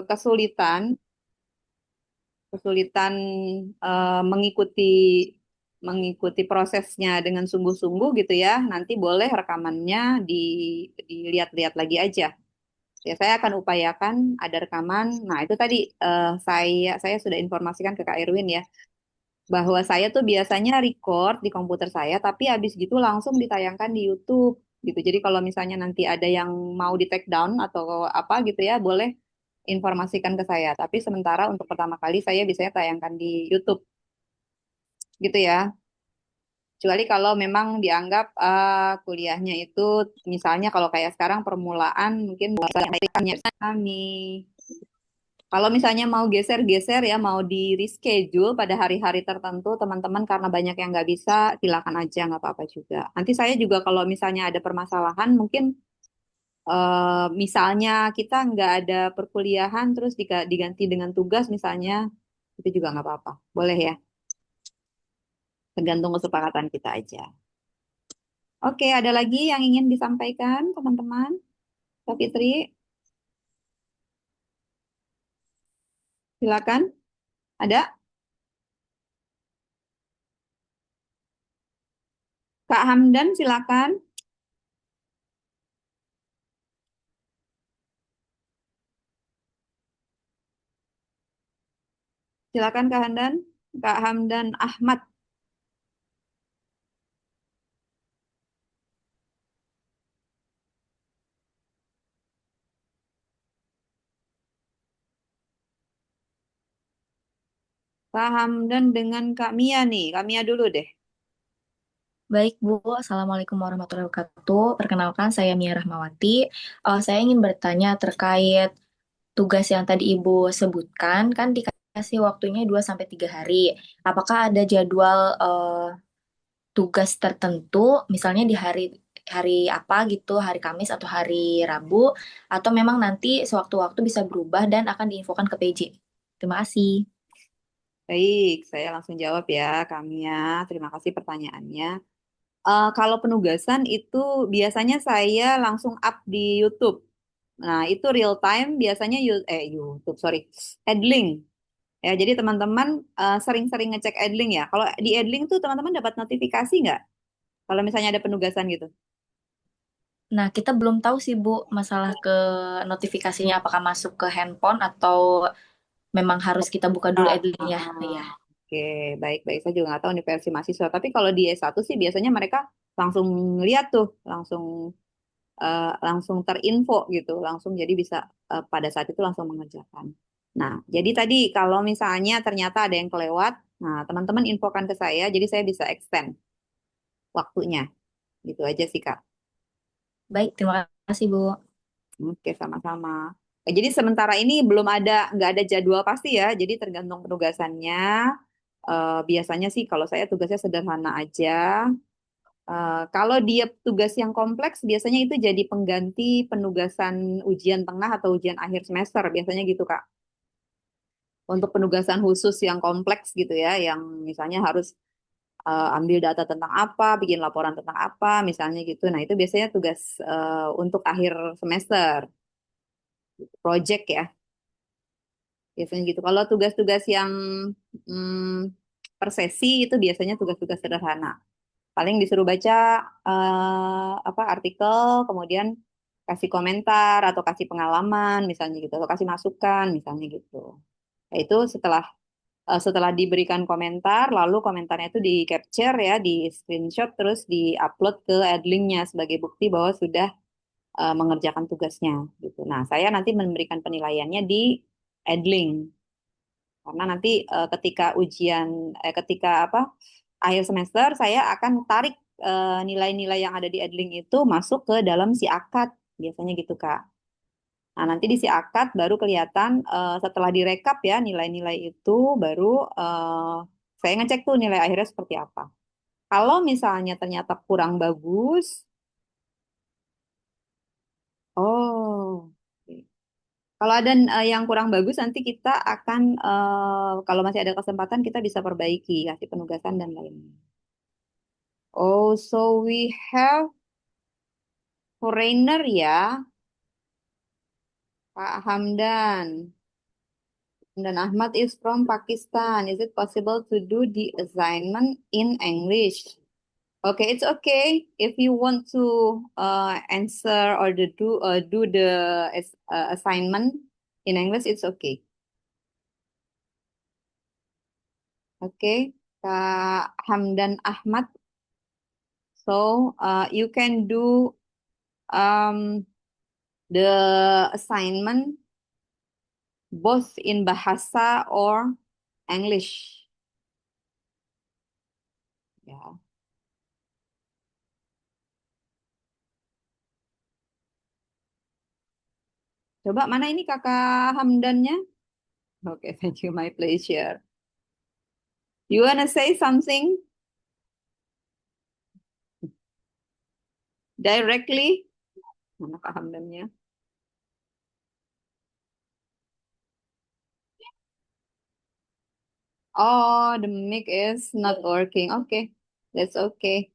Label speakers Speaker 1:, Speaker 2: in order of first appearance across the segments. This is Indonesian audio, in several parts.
Speaker 1: kesulitan kesulitan mengikuti mengikuti prosesnya dengan sungguh-sungguh gitu ya, nanti boleh rekamannya dilihat-lihat lagi aja. Ya, saya akan upayakan ada rekaman. Nah, itu tadi saya sudah informasikan ke Kak Erwin ya, bahwa saya tuh biasanya record di komputer saya, tapi habis gitu langsung ditayangkan di YouTube gitu. Jadi kalau misalnya nanti ada yang mau di take down atau apa gitu ya, boleh informasikan ke saya. Tapi sementara untuk pertama kali saya biasanya tayangkan di YouTube gitu ya. Kecuali kalau memang dianggap kuliahnya itu misalnya kalau kayak sekarang permulaan mungkin kami. Kalau misalnya mau geser-geser ya, mau di reschedule pada hari-hari tertentu, teman-teman karena banyak yang nggak bisa, silakan aja, nggak apa-apa juga. Nanti saya juga kalau misalnya ada permasalahan, mungkin misalnya kita nggak ada perkuliahan, terus diganti dengan tugas misalnya, itu juga nggak apa-apa. Boleh ya, tergantung kesepakatan kita aja. Oke, ada lagi yang ingin disampaikan, teman-teman? Kak Fitri, silakan. Ada? Kak Hamdan, silakan. Silakan Kak Hamdan. Kak Hamdan Ahmad. Kak Hamdan dengan Kak Mia nih. Kak Mia dulu deh.
Speaker 2: Baik, Bu. Assalamualaikum warahmatullahi wabarakatuh. Perkenalkan, saya Mia Rahmawati. Saya ingin bertanya terkait tugas yang tadi Ibu sebutkan, kan dikasih waktunya 2 sampai 3 hari. Apakah ada jadwal tugas tertentu, misalnya di hari hari apa gitu, hari Kamis atau hari Rabu, atau memang nanti sewaktu-waktu bisa berubah dan akan diinfokan ke PJ? Terima kasih.
Speaker 1: Baik, saya langsung jawab ya Kak Mia. Terima kasih pertanyaannya. Kalau penugasan itu biasanya saya langsung up di YouTube. Nah, itu real time biasanya YouTube, sorry, Adlink. Ya, jadi teman-teman sering-sering ngecek Adlink ya. Kalau di Adlink tuh teman-teman dapat notifikasi nggak? Kalau misalnya ada penugasan gitu.
Speaker 2: Nah, kita belum tahu sih, Bu, masalah ke notifikasinya apakah masuk ke handphone atau memang harus kita buka dulu adlinnya. Iya.
Speaker 1: Oke, baik-baik. Saya juga nggak tahu nih versi mahasiswa. Tapi kalau di S1 sih biasanya mereka langsung lihat tuh, langsung terinfo gitu, langsung jadi bisa pada saat itu langsung mengerjakan. Nah, jadi tadi kalau misalnya ternyata ada yang kelewat, nah teman-teman infokan ke saya, jadi saya bisa extend waktunya. Gitu aja sih, Kak.
Speaker 2: Baik, terima kasih, Bu.
Speaker 1: Oke, sama-sama. Jadi sementara ini belum ada, nggak ada jadwal pasti ya. Jadi tergantung penugasannya. Biasanya sih kalau saya tugasnya sederhana aja. Kalau dia tugas yang kompleks, biasanya itu jadi pengganti penugasan ujian tengah atau ujian akhir semester. Biasanya gitu, Kak. Untuk penugasan khusus yang kompleks gitu ya, yang misalnya harus ambil data tentang apa, bikin laporan tentang apa, misalnya gitu. Nah, itu biasanya tugas untuk akhir semester, project ya. Biasanya gitu. Kalau tugas-tugas yang hmm, per sesi itu biasanya tugas-tugas sederhana. Paling disuruh baca apa artikel, kemudian kasih komentar atau kasih pengalaman misalnya gitu, atau kasih masukan misalnya gitu. Nah, itu setelah diberikan komentar, lalu komentarnya itu di capture ya, di screenshot terus di-upload ke Adlink-nya sebagai bukti bahwa sudah mengerjakan tugasnya gitu. Nah, saya nanti memberikan penilaiannya di Adlink. Karena nanti ketika apa akhir semester saya akan tarik nilai-nilai yang ada di Edling itu masuk ke dalam si akad biasanya gitu Kak. Nah, nanti di si akad baru kelihatan setelah direkap ya nilai-nilai itu baru saya ngecek tuh nilai akhirnya seperti apa. Kalau misalnya ternyata kurang bagus, oh, oke. Kalau ada yang kurang bagus, nanti kita akan, kalau masih ada kesempatan, kita bisa perbaiki, kasih penugasan dan lainnya. Oh, so we have foreigner ya, Pak Hamdan. Dan Ahmad is from Pakistan. Is it possible to do the assignment in English? Okay, it's okay if you want to answer or do the assignment in English. It's okay. Okay, Kak Hamdan Ahmad. So you can do um, the assignment both in bahasa or English. Ya. Coba mana ini kakak Hamdannya? Okay, thank you, my pleasure. You wanna say something directly? Mana kak Hamdannya? Oh, the mic is not working. Okay, that's okay.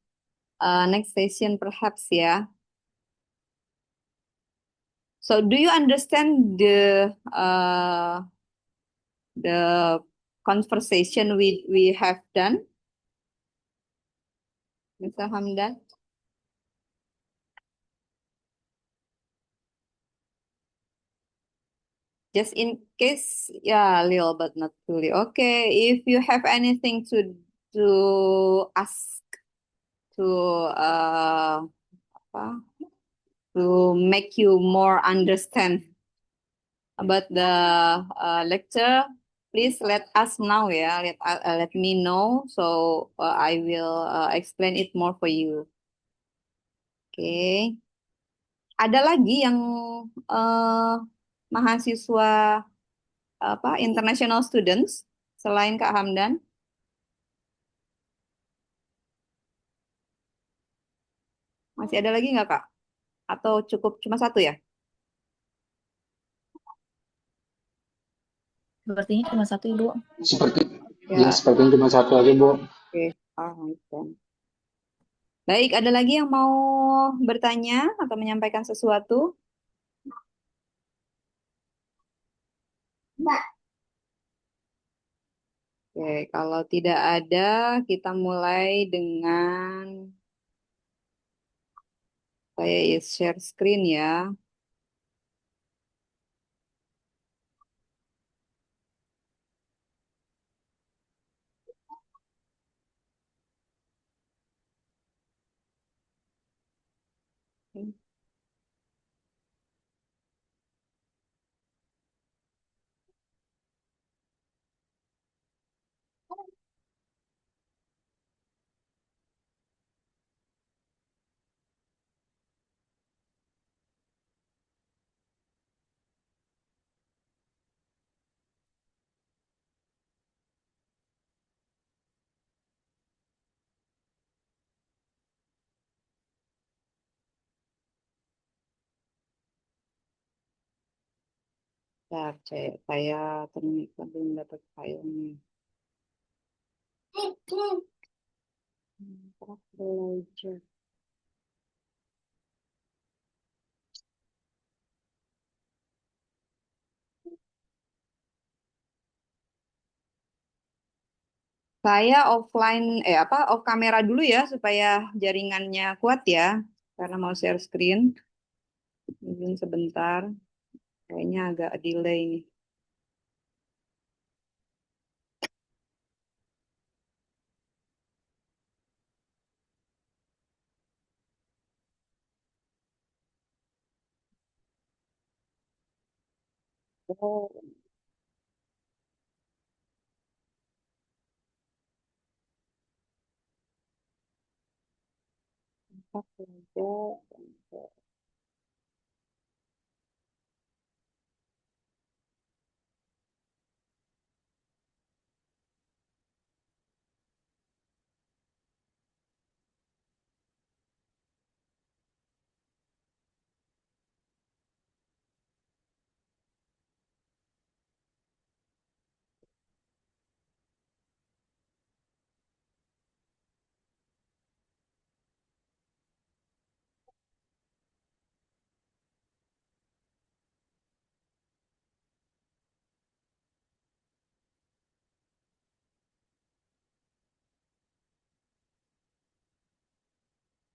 Speaker 1: Next session perhaps, yeah. So, do you understand the conversation we have done, Mr. Hamdan? Just in case, yeah, little but not fully. Okay, if you have anything to ask to apa, to make you more understand about the lecture, please let us know ya. Let me know so I will explain it more for you. Oke. Ada lagi yang mahasiswa apa international students selain Kak Hamdan? Masih ada lagi nggak Kak? Atau cukup cuma satu ya?
Speaker 2: Sepertinya cuma satu, Ibu.
Speaker 3: Seperti ya
Speaker 1: Ya,
Speaker 3: sepertinya cuma satu aja, Bu.
Speaker 1: oke. Oh, baik, ada lagi yang mau bertanya atau menyampaikan sesuatu? Oke, kalau tidak ada, kita mulai dengan saya share screen ya. Bentar, saya ternyata belum dapat filenya. Belajar. Saya offline, apa, off kamera dulu ya supaya jaringannya kuat ya. Karena mau share screen. Izin sebentar. Kayaknya agak delay nih. Oh, empat belajar.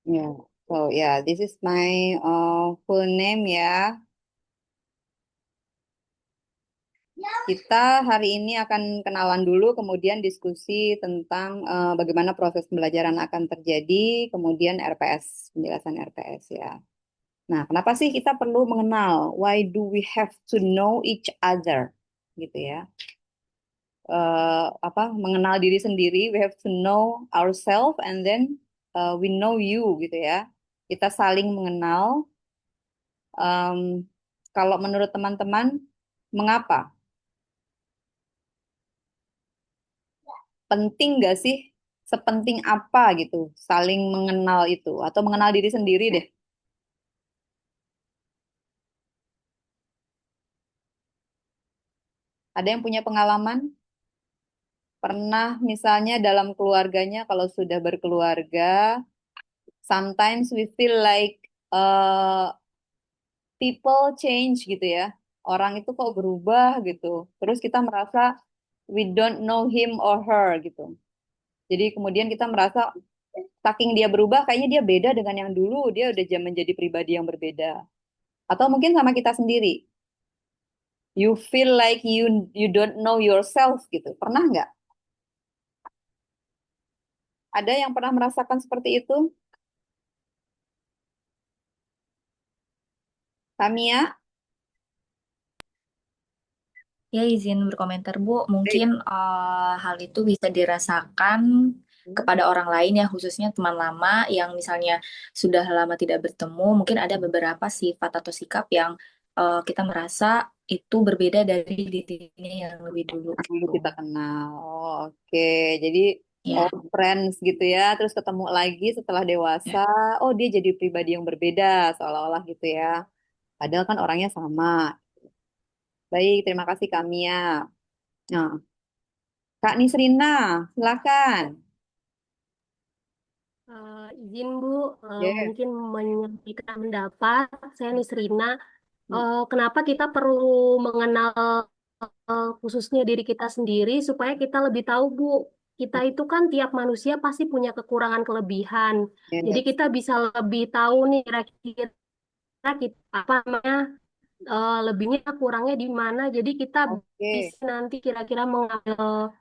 Speaker 1: Yeah. So yeah, this is my full name ya. Kita hari ini akan kenalan dulu, kemudian diskusi tentang bagaimana proses pembelajaran akan terjadi, kemudian RPS, penjelasan RPS ya. Nah, kenapa sih kita perlu mengenal? Why do we have to know each other? Gitu ya. Mengenal diri sendiri, we have to know ourselves and then we know you gitu ya. Kita saling mengenal. Em, Kalau menurut teman-teman, mengapa? Penting nggak sih? Sepenting apa gitu saling mengenal itu atau mengenal diri sendiri deh. Ada yang punya pengalaman? Pernah misalnya dalam keluarganya kalau sudah berkeluarga, sometimes we feel like people change gitu ya. Orang itu kok berubah gitu. Terus kita merasa we don't know him or her gitu. Jadi kemudian kita merasa saking dia berubah kayaknya dia beda dengan yang dulu, dia udah menjadi pribadi yang berbeda. Atau mungkin sama kita sendiri. You feel like you don't know yourself gitu. Pernah nggak? Ada yang pernah merasakan seperti itu? Tamia?
Speaker 2: Ya, izin berkomentar, Bu. Mungkin hal itu bisa dirasakan kepada orang lain ya, khususnya teman lama yang misalnya sudah lama tidak bertemu. Mungkin ada beberapa sifat atau sikap yang kita merasa itu berbeda dari dirinya yang lebih dulu
Speaker 1: Dulu
Speaker 2: gitu.
Speaker 1: kita kenal. Oh, oke. Jadi
Speaker 2: Ya,
Speaker 1: old friends gitu ya. Terus ketemu lagi setelah dewasa. Oh, dia jadi pribadi yang berbeda seolah-olah gitu ya. Padahal kan orangnya sama. Baik, terima kasih Kak Mia. Nah, Kak Nisrina, silakan.
Speaker 4: Izin Bu,
Speaker 1: Yes.
Speaker 4: mungkin menyampaikan pendapat. Saya Nisrina.
Speaker 1: Hmm,
Speaker 4: Kenapa kita perlu mengenal khususnya diri kita sendiri supaya kita lebih tahu Bu, kita itu kan tiap manusia pasti punya kekurangan kelebihan. Jadi
Speaker 1: yes.
Speaker 4: kita bisa lebih tahu nih kira-kira kita apa namanya lebihnya kurangnya di mana. Jadi kita
Speaker 1: Oke.
Speaker 4: bisa nanti kira-kira mengambil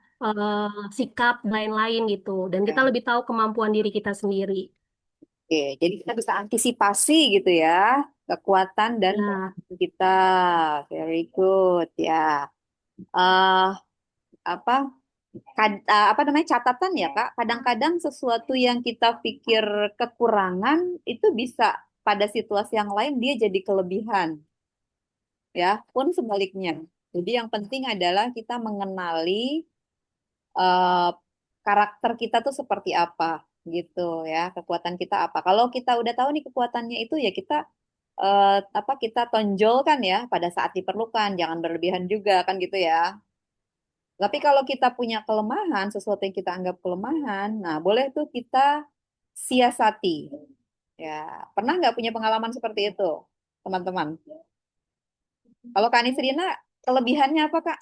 Speaker 4: sikap lain-lain gitu. Dan kita
Speaker 1: Ya.
Speaker 4: lebih tahu kemampuan diri kita sendiri.
Speaker 1: Oke, jadi kita bisa antisipasi gitu ya, kekuatan dan
Speaker 4: Ya,
Speaker 1: kelemahan kita. Very good ya. eh apa apa namanya catatan ya Kak? Kadang-kadang sesuatu yang kita pikir kekurangan itu bisa pada situasi yang lain dia jadi kelebihan ya, pun sebaliknya. Jadi yang penting adalah kita mengenali eh, karakter kita tuh seperti apa gitu ya, kekuatan kita apa. Kalau kita udah tahu nih kekuatannya itu ya kita kita tonjolkan ya pada saat diperlukan, jangan berlebihan juga kan gitu ya. Tapi kalau kita punya kelemahan, sesuatu yang kita anggap kelemahan, nah boleh tuh kita siasati. Ya, pernah nggak punya pengalaman seperti itu, teman-teman? Kalau Kak Nisrina, kelebihannya apa Kak?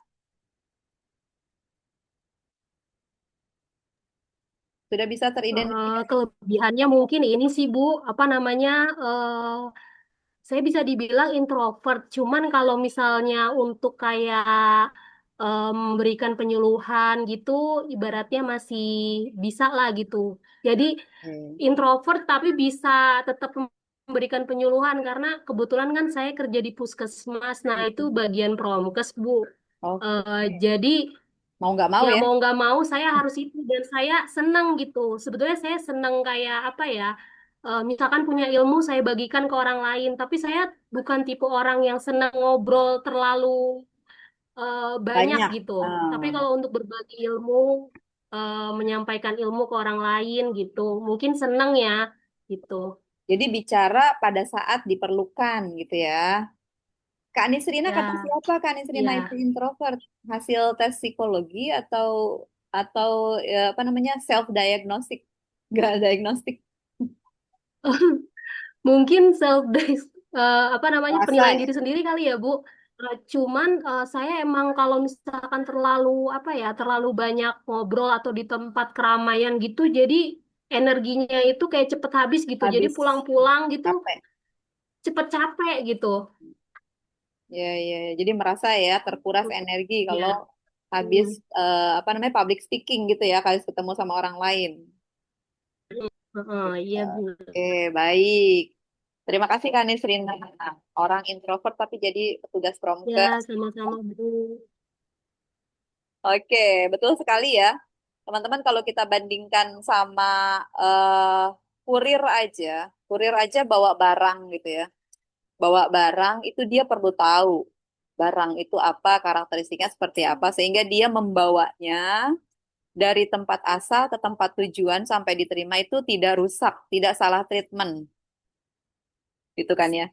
Speaker 1: Sudah bisa teridentifikasi?
Speaker 4: kelebihannya mungkin ini sih Bu, apa namanya? Saya bisa dibilang introvert. Cuman kalau misalnya untuk kayak memberikan penyuluhan gitu, ibaratnya masih bisa lah gitu. Jadi
Speaker 1: Oke.
Speaker 4: introvert tapi bisa tetap memberikan penyuluhan karena kebetulan kan saya kerja di puskesmas. Nah itu bagian promkes Bu.
Speaker 1: Oke.
Speaker 4: Jadi
Speaker 1: Mau nggak mau
Speaker 4: ya
Speaker 1: ya?
Speaker 4: mau nggak mau saya harus itu dan saya senang gitu. Sebetulnya saya senang kayak apa ya? Misalkan punya ilmu saya bagikan ke orang lain, tapi saya bukan tipe orang yang senang ngobrol terlalu banyak
Speaker 1: Banyak.
Speaker 4: gitu. Tapi
Speaker 1: Ah,
Speaker 4: kalau untuk berbagi ilmu, menyampaikan ilmu ke orang lain gitu, mungkin senang ya gitu.
Speaker 1: jadi bicara pada saat diperlukan gitu ya. Kak Nisrina kata
Speaker 4: Ya,
Speaker 1: siapa Kak Nisrina itu
Speaker 4: ya.
Speaker 1: introvert? Hasil tes psikologi atau apa namanya self diagnostic? Gak diagnostik.
Speaker 4: Mungkin apa namanya
Speaker 1: Rasa
Speaker 4: penilaian
Speaker 1: ya.
Speaker 4: diri sendiri kali ya Bu. Cuman saya emang kalau misalkan terlalu apa ya terlalu banyak ngobrol atau di tempat keramaian gitu, jadi energinya itu kayak cepet habis gitu. Jadi
Speaker 1: Habis
Speaker 4: pulang-pulang gitu
Speaker 1: capek.
Speaker 4: cepet capek gitu.
Speaker 1: Ya, ya, ya. Jadi merasa ya terkuras energi kalau
Speaker 4: Ya.
Speaker 1: habis
Speaker 4: Hmm.
Speaker 1: apa namanya public speaking gitu ya, kalau ketemu sama orang lain.
Speaker 4: Heeh, iya Bu.
Speaker 1: Oke, baik. Terima kasih Kak Nisrina. Orang introvert tapi jadi petugas
Speaker 4: Ya,
Speaker 1: Promkes.
Speaker 4: sama-sama Bu.
Speaker 1: Oke, betul sekali ya. Teman-teman kalau kita bandingkan sama eh, kurir aja bawa barang gitu ya. Bawa barang itu dia perlu tahu barang itu apa, karakteristiknya seperti apa, sehingga dia membawanya dari tempat asal ke tempat tujuan sampai diterima itu tidak rusak, tidak salah treatment, gitu kan ya.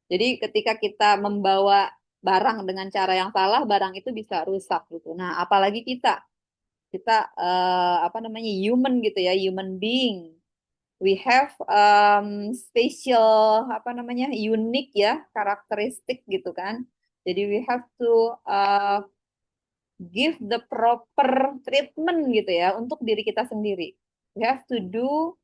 Speaker 1: Jadi ketika kita membawa barang dengan cara yang salah, barang itu bisa rusak gitu. Nah, apalagi kita apa namanya human gitu ya, human being. We have special apa namanya unique ya karakteristik gitu kan. Jadi we have to give the proper treatment gitu ya untuk diri kita sendiri. We have to do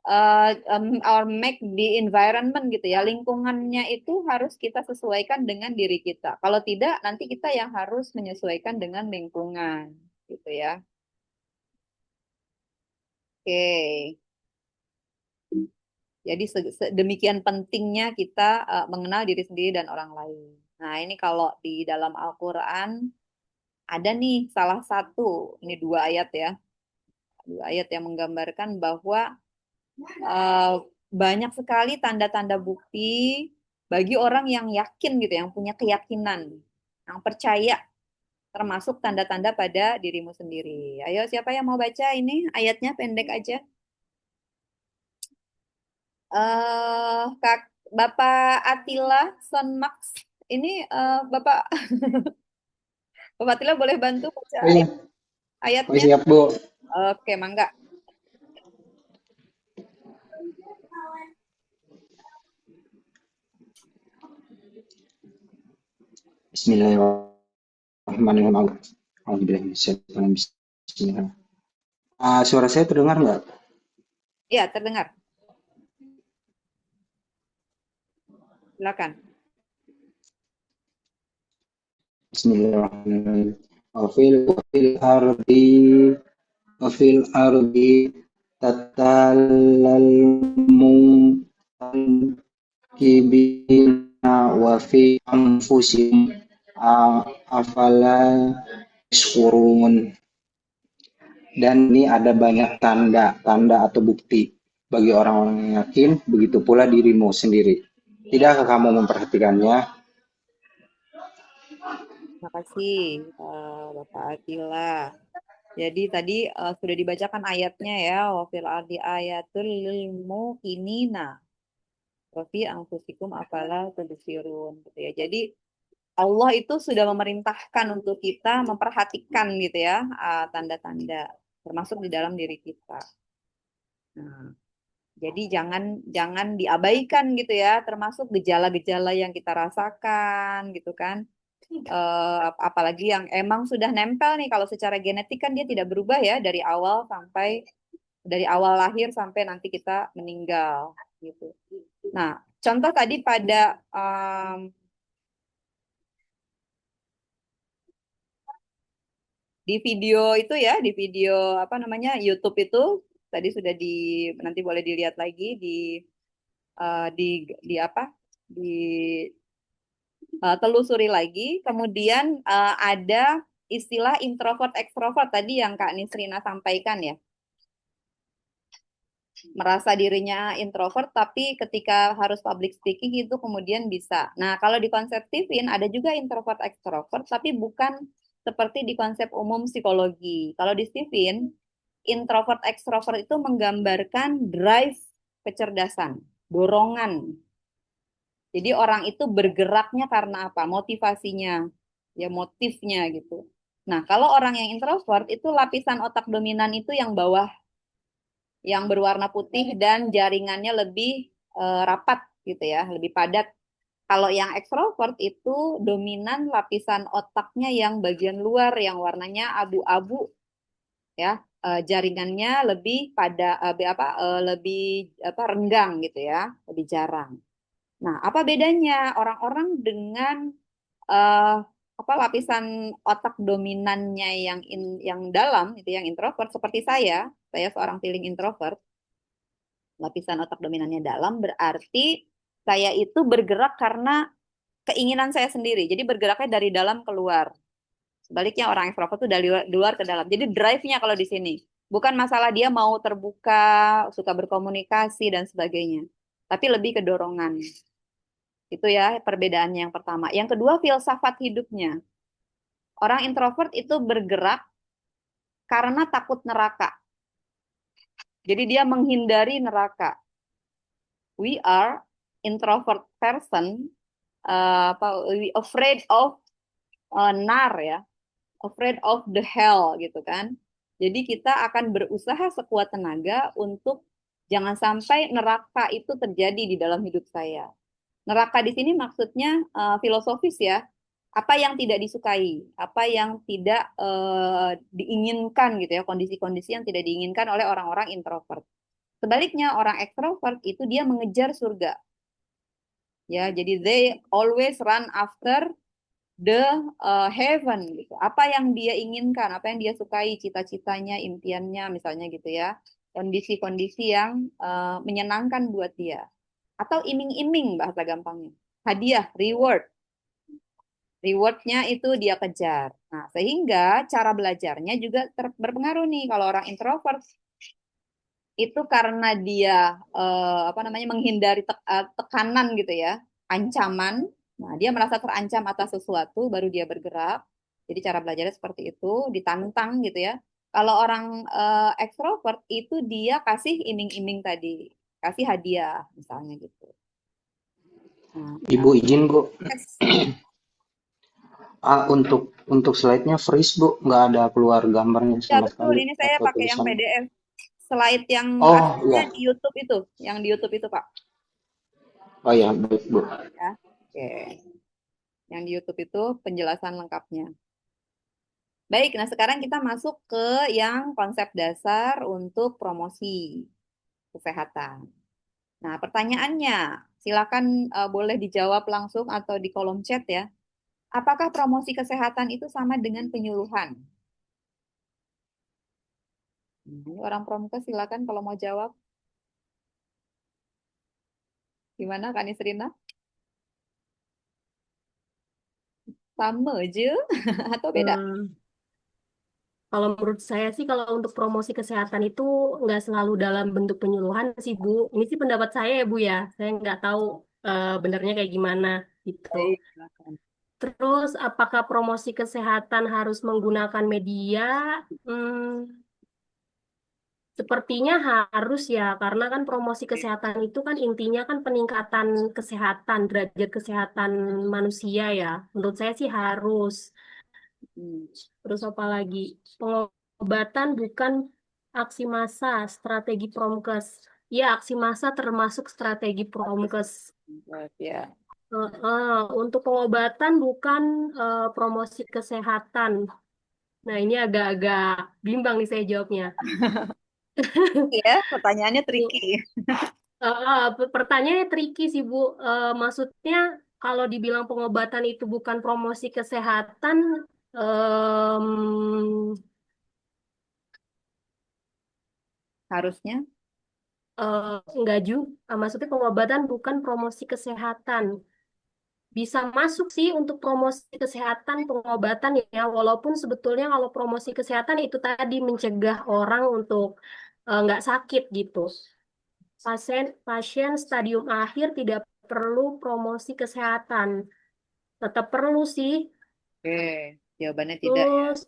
Speaker 1: or make the environment gitu ya, lingkungannya itu harus kita sesuaikan dengan diri kita. Kalau tidak, nanti kita yang harus menyesuaikan dengan lingkungan gitu ya. Oke. Jadi demikian pentingnya kita mengenal diri sendiri dan orang lain. Nah, ini kalau di dalam Al-Qur'an ada nih salah satu, ini dua ayat ya. Dua ayat yang menggambarkan bahwa eh, banyak sekali tanda-tanda bukti bagi orang yang yakin gitu, yang punya keyakinan, yang percaya, termasuk tanda-tanda pada dirimu sendiri. Ayo, siapa yang mau baca ini? Ayatnya pendek aja. Kak Bapak Atila Son Max, ini Bapak Bapak Atila boleh bantu baca
Speaker 3: Oh iya, oh
Speaker 1: ayatnya?
Speaker 3: siap Bu.
Speaker 1: Oke, mangga.
Speaker 3: Bismillahirrahmanirrahim. Alhamdulillah. Bismillah. Suara saya terdengar nggak?
Speaker 1: Ya, terdengar. Silakan.
Speaker 3: Bismillahirrahmanirrahim. Wafil ardi wafil ardi tatalal kibina wa fi anfusihim afala yashkurun. Dan ini ada banyak tanda-tanda atau bukti bagi orang-orang yang yakin, begitu pula dirimu sendiri. Tidakkah kamu memperhatikannya?
Speaker 1: Terima kasih, Bapak Atila. Jadi tadi sudah dibacakan ayatnya ya, wafil ardi ayatul lil muqinina wa fi anfusikum afala tubsirun gitu ya. Jadi Allah itu sudah memerintahkan untuk kita memperhatikan gitu ya tanda-tanda termasuk di dalam diri kita. Nah, jadi jangan jangan diabaikan gitu ya, termasuk gejala-gejala yang kita rasakan gitu kan. Apalagi yang emang sudah nempel nih kalau secara genetik kan dia tidak berubah ya dari awal lahir sampai nanti kita meninggal gitu. Nah, contoh tadi pada di video itu ya, di video apa namanya YouTube itu tadi sudah nanti boleh dilihat lagi di apa di telusuri lagi. Kemudian ada istilah introvert ekstrovert tadi yang Kak Nisrina sampaikan ya. Merasa dirinya introvert tapi ketika harus public speaking itu kemudian bisa. Nah, kalau di konsep Tivin ada juga introvert ekstrovert tapi bukan seperti di konsep umum psikologi. Kalau di Tivin, introvert ekstrovert itu menggambarkan drive kecerdasan, dorongan. Jadi orang itu bergeraknya karena apa? Motivasinya, ya motifnya gitu. Nah, kalau orang yang introvert itu lapisan otak dominan itu yang bawah, yang berwarna putih dan jaringannya lebih rapat gitu ya, lebih padat. Kalau yang ekstrovert itu dominan lapisan otaknya yang bagian luar yang warnanya abu-abu ya. jaringannya lebih pada lebih renggang gitu ya, lebih jarang. Nah, apa bedanya orang-orang dengan eh, lapisan otak dominannya yang dalam itu yang introvert seperti saya seorang feeling introvert, lapisan otak dominannya dalam berarti saya itu bergerak karena keinginan saya sendiri. Jadi bergeraknya dari dalam keluar. Sebaliknya orang ekstrovert itu dari luar ke dalam. Jadi drive-nya kalau di sini bukan masalah dia mau terbuka, suka berkomunikasi dan sebagainya, tapi lebih ke dorongan. Itu ya perbedaannya yang pertama. Yang kedua, filsafat hidupnya. Orang introvert itu bergerak karena takut neraka. Jadi dia menghindari neraka. We are introvert person, we afraid of nar ya, afraid of the hell gitu kan. Jadi kita akan berusaha sekuat tenaga untuk jangan sampai neraka itu terjadi di dalam hidup saya. Neraka di sini maksudnya filosofis ya. Apa yang tidak disukai, apa yang tidak diinginkan gitu ya, kondisi-kondisi yang tidak diinginkan oleh orang-orang introvert. Sebaliknya orang ekstrovert itu dia mengejar surga. Ya, jadi they always run after the heaven gitu. Apa yang dia inginkan, apa yang dia sukai, cita-citanya, impiannya misalnya gitu ya. Kondisi-kondisi yang menyenangkan buat dia. Atau iming-iming bahasa gampangnya. Hadiah, reward. Rewardnya itu dia kejar. Nah, sehingga cara belajarnya juga berpengaruh nih. Kalau orang introvert itu karena dia menghindari tekanan gitu ya, ancaman. Nah, dia merasa terancam atas sesuatu, baru dia bergerak. Jadi cara belajarnya seperti itu, ditantang gitu ya. Kalau orang ekstrovert itu dia kasih iming-iming tadi, kasih hadiah misalnya gitu. Nah,
Speaker 3: Ibu izin Bu,
Speaker 1: yes.
Speaker 3: untuk slide-nya freeze Bu, nggak ada keluar gambarnya
Speaker 1: Ya
Speaker 3: sama
Speaker 1: betul,
Speaker 3: sekali
Speaker 1: ini saya
Speaker 3: atau
Speaker 1: pakai yang
Speaker 3: tulisan.
Speaker 1: PDF. Slide yang
Speaker 3: Oh
Speaker 1: aslinya
Speaker 3: iya,
Speaker 1: di YouTube itu, yang di YouTube itu Pak.
Speaker 3: oh ya baik Bu.
Speaker 1: Ya, oke. Yang di YouTube itu penjelasan lengkapnya. Baik, nah sekarang kita masuk ke yang konsep dasar untuk promosi kesehatan. Nah, pertanyaannya, silakan boleh dijawab langsung atau di kolom chat ya. Apakah promosi kesehatan itu sama dengan penyuluhan? Ini orang Promkes silakan kalau mau jawab. Gimana Kak Nisrina? Sama aja atau beda?
Speaker 4: Hmm, Kalau menurut saya sih, kalau untuk promosi kesehatan itu nggak selalu dalam bentuk penyuluhan sih, Bu. Ini sih pendapat saya ya, Bu ya. Saya nggak tahu benarnya kayak gimana gitu.
Speaker 1: Baik, silakan.
Speaker 4: Terus, apakah promosi kesehatan harus menggunakan media? Hmm, Sepertinya harus ya, karena kan promosi kesehatan itu kan intinya kan peningkatan kesehatan, derajat kesehatan manusia ya. Menurut saya sih harus.
Speaker 1: Hmm.
Speaker 4: Terus apa lagi? Pengobatan bukan aksi massa, strategi Promkes. Ya, aksi massa termasuk strategi Promkes.
Speaker 1: Buat ya.
Speaker 4: Untuk pengobatan bukan promosi kesehatan. Nah, ini agak-agak bimbang nih saya jawabnya.
Speaker 1: Ya, pertanyaannya tricky.
Speaker 4: Pertanyaannya tricky sih, Bu. Maksudnya kalau dibilang pengobatan itu bukan promosi kesehatan, em,
Speaker 1: Harusnya.
Speaker 4: enggak juga. Maksudnya pengobatan bukan promosi kesehatan. Bisa masuk sih untuk promosi kesehatan, pengobatan ya, walaupun sebetulnya kalau promosi kesehatan itu tadi mencegah orang untuk nggak sakit gitu. Pasien stadium akhir tidak perlu promosi kesehatan. Tetap perlu sih.
Speaker 1: Oke, jawabannya tidak ya.
Speaker 4: Terus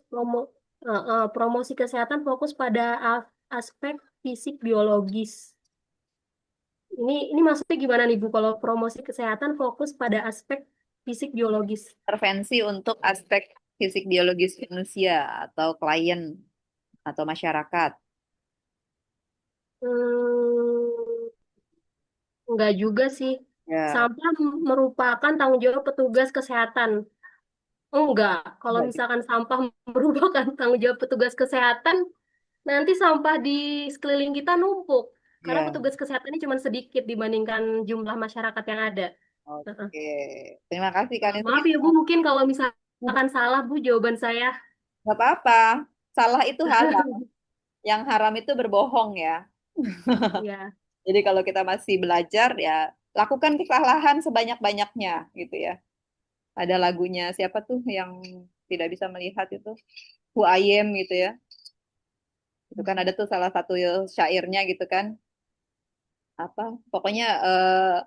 Speaker 4: promosi kesehatan fokus pada aspek fisik biologis. Ini maksudnya gimana nih Bu? Kalau promosi kesehatan fokus pada aspek fisik biologis.
Speaker 1: Intervensi untuk aspek fisik biologis manusia atau klien atau masyarakat.
Speaker 4: Hmm, enggak juga sih.
Speaker 1: Ya,
Speaker 4: Sampah merupakan tanggung jawab petugas kesehatan. Enggak. Kalau
Speaker 1: enggak juga.
Speaker 4: misalkan sampah merupakan tanggung jawab petugas kesehatan, nanti sampah di sekeliling kita numpuk. Karena
Speaker 1: Ya,
Speaker 4: petugas kesehatannya cuma sedikit dibandingkan jumlah masyarakat yang ada. Heeh.
Speaker 1: oke. Terima kasih Kak
Speaker 4: Maaf
Speaker 1: Nesrina.
Speaker 4: ya Bu, mungkin kalau misalkan salah Bu jawaban saya.
Speaker 1: Nggak apa-apa. Salah itu halal. Yang haram itu berbohong ya.
Speaker 4: Ya,
Speaker 1: Jadi kalau kita masih belajar ya lakukan kesalahan sebanyak-banyaknya gitu ya. Ada lagunya siapa tuh yang tidak bisa melihat itu? Who I Am gitu ya. Itu kan ada tuh salah satu syairnya gitu kan. Apa? Pokoknya eh,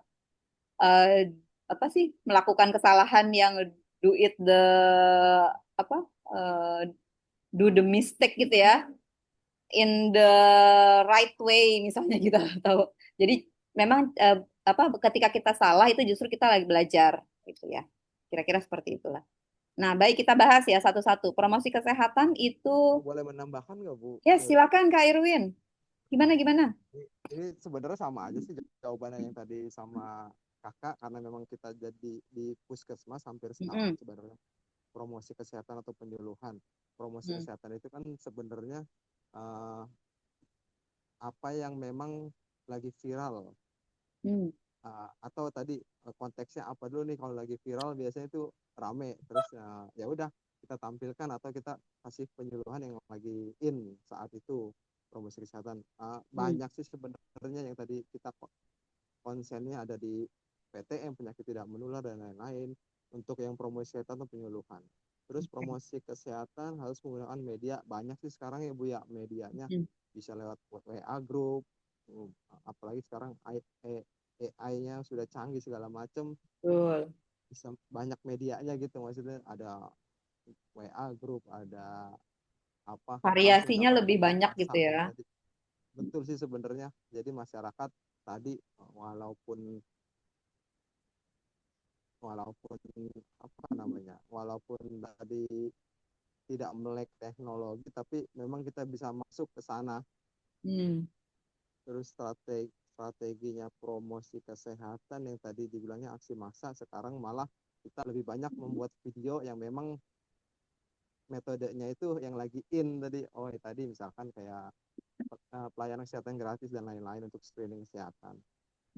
Speaker 1: apa sih melakukan kesalahan yang do it the apa? eh, do the mistake gitu ya. In the right way misalnya gitu atau jadi memang apa ketika kita salah itu justru kita lagi belajar gitu ya kira-kira seperti itulah. Nah baik kita bahas ya satu-satu promosi kesehatan itu
Speaker 5: Boleh menambahkan nggak Bu?
Speaker 1: ya silakan Kak Irwin gimana gimana.
Speaker 5: Ini sebenarnya sama aja sih jawabannya yang tadi sama kakak, karena memang kita jadi di puskesmas hampir sama
Speaker 1: Mm-mm.
Speaker 5: sebenarnya. Promosi kesehatan atau penyuluhan. Promosi
Speaker 1: Mm.
Speaker 5: kesehatan itu kan sebenarnya eh, apa yang memang lagi viral.
Speaker 1: Mm.
Speaker 5: Atau tadi konteksnya apa dulu nih, kalau lagi viral biasanya itu rame, terus ya udah kita tampilkan atau kita kasih penyuluhan yang lagi in saat itu. Promosi kesehatan
Speaker 1: Mm.
Speaker 5: banyak sih sebenarnya yang tadi kita konsennya ada di PTM, penyakit tidak menular dan lain-lain. Untuk yang promosi kesehatan atau penyuluhan, terus promosi kesehatan harus menggunakan media. Banyak sih sekarang ya Bu ya, medianya
Speaker 1: Mm.
Speaker 5: bisa lewat WA group. Apalagi sekarang AI-nya sudah canggih segala macam,
Speaker 1: Betul.
Speaker 5: bisa banyak medianya gitu. Maksudnya ada WA group, ada langsung
Speaker 1: Variasinya
Speaker 5: dapat
Speaker 1: lebih banyak gitu
Speaker 5: pesan
Speaker 1: ya.
Speaker 5: tadi. Betul sih sebenarnya, jadi masyarakat tadi walaupun walaupun walaupun tadi tidak melek teknologi, tapi memang kita bisa masuk ke sana.
Speaker 1: Mm.
Speaker 5: Terus strateginya promosi kesehatan yang tadi dibilangnya aksi massa, sekarang malah kita lebih banyak membuat video yang memang metodenya itu yang lagi in tadi. Tadi misalkan kayak pelayanan kesehatan gratis dan lain-lain untuk screening kesehatan.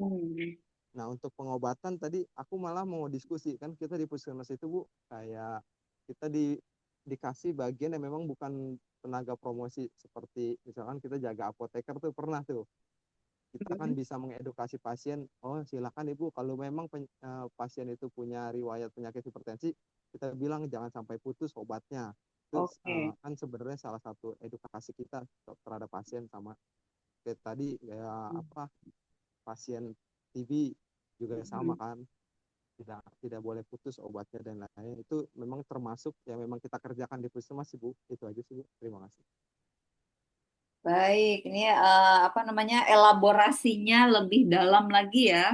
Speaker 1: Mm.
Speaker 5: Nah, untuk pengobatan tadi aku malah mau diskusi, kan kita di puskesmas itu Bu, kayak kita dikasih bagian yang memang bukan tenaga promosi, seperti misalkan kita jaga apoteker tuh pernah tuh. Kita kan bisa mengedukasi pasien, silakan Ibu kalau memang pasien itu punya riwayat penyakit hipertensi, kita bilang jangan sampai putus obatnya. Itu
Speaker 1: Oke.
Speaker 5: kan sebenarnya salah satu edukasi kita terhadap pasien. Sama kayak tadi kayak pasien TB juga sama
Speaker 1: Mm.
Speaker 5: kan, tidak boleh putus obatnya dan lain-lain. Itu memang termasuk yang memang kita kerjakan di puskesmas Bu. Itu aja sih Bu, terima kasih.
Speaker 1: Baik ini apa namanya elaborasinya lebih dalam lagi ya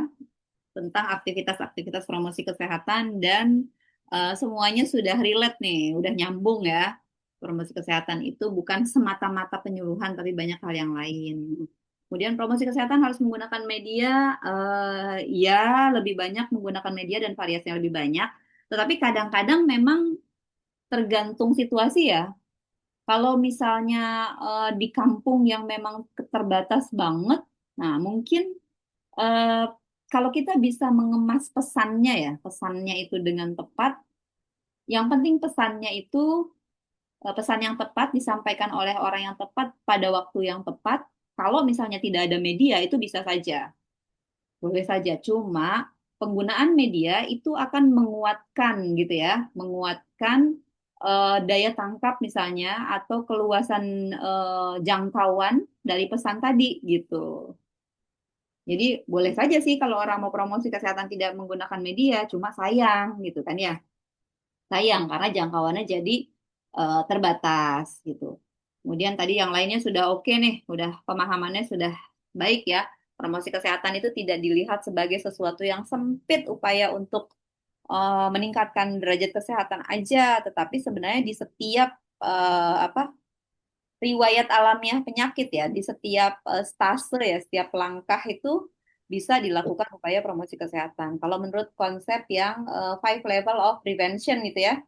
Speaker 1: tentang aktivitas-aktivitas promosi kesehatan dan semuanya sudah relate nih, udah nyambung ya. Promosi kesehatan itu bukan semata-mata penyuluhan, tapi banyak hal yang lain. Kemudian promosi kesehatan harus menggunakan media, ya lebih banyak menggunakan media dan variasi yang lebih banyak. Tetapi kadang-kadang memang tergantung situasi ya. Kalau misalnya di kampung yang memang terbatas banget, nah mungkin eh, kalau kita bisa mengemas pesannya ya, pesannya itu dengan tepat. Yang penting pesannya itu pesan yang tepat disampaikan oleh orang yang tepat pada waktu yang tepat. Kalau misalnya tidak ada media itu bisa saja, boleh saja. Cuma penggunaan media itu akan menguatkan gitu ya, menguatkan daya tangkap misalnya atau keluasan jangkauan dari pesan tadi gitu. Jadi boleh saja sih kalau orang mau promosi kesehatan tidak menggunakan media, cuma sayang gitu kan ya. Sayang karena jangkauannya jadi terbatas gitu. Kemudian tadi yang lainnya sudah oke nih, udah pemahamannya sudah baik ya. Promosi kesehatan itu tidak dilihat sebagai sesuatu yang sempit upaya untuk meningkatkan derajat kesehatan aja, tetapi sebenarnya di setiap apa riwayat alamiah penyakit ya, di setiap stase ya, setiap langkah itu bisa dilakukan upaya promosi kesehatan. Kalau menurut konsep yang five level of prevention gitu ya,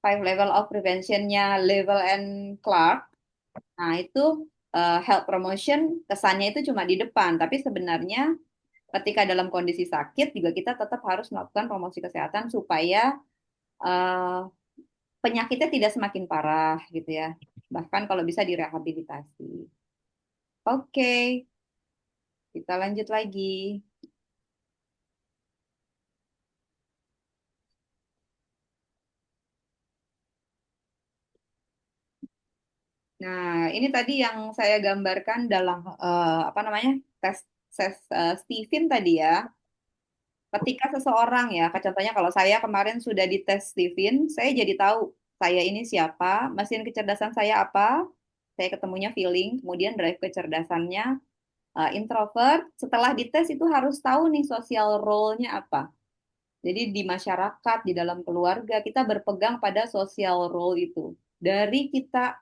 Speaker 1: five level of preventionnya Level and Clark, Nah, itu health promotion kesannya itu cuma di depan, tapi sebenarnya ketika dalam kondisi sakit juga kita tetap harus melakukan promosi kesehatan supaya eh, penyakitnya tidak semakin parah gitu ya. Bahkan kalau bisa direhabilitasi. Oke, kita lanjut lagi. Nah, ini tadi yang saya gambarkan dalam apa namanya tes tes Stephen tadi ya. Ketika seseorang ya, contohnya kalau saya kemarin sudah dites Stephen, saya jadi tahu saya ini siapa, mesin kecerdasan saya apa, saya ketemunya feeling, kemudian drive kecerdasannya introvert. Setelah dites itu harus tahu nih sosial role-nya apa. Jadi di masyarakat, di dalam keluarga, kita berpegang pada sosial role itu. Dari kita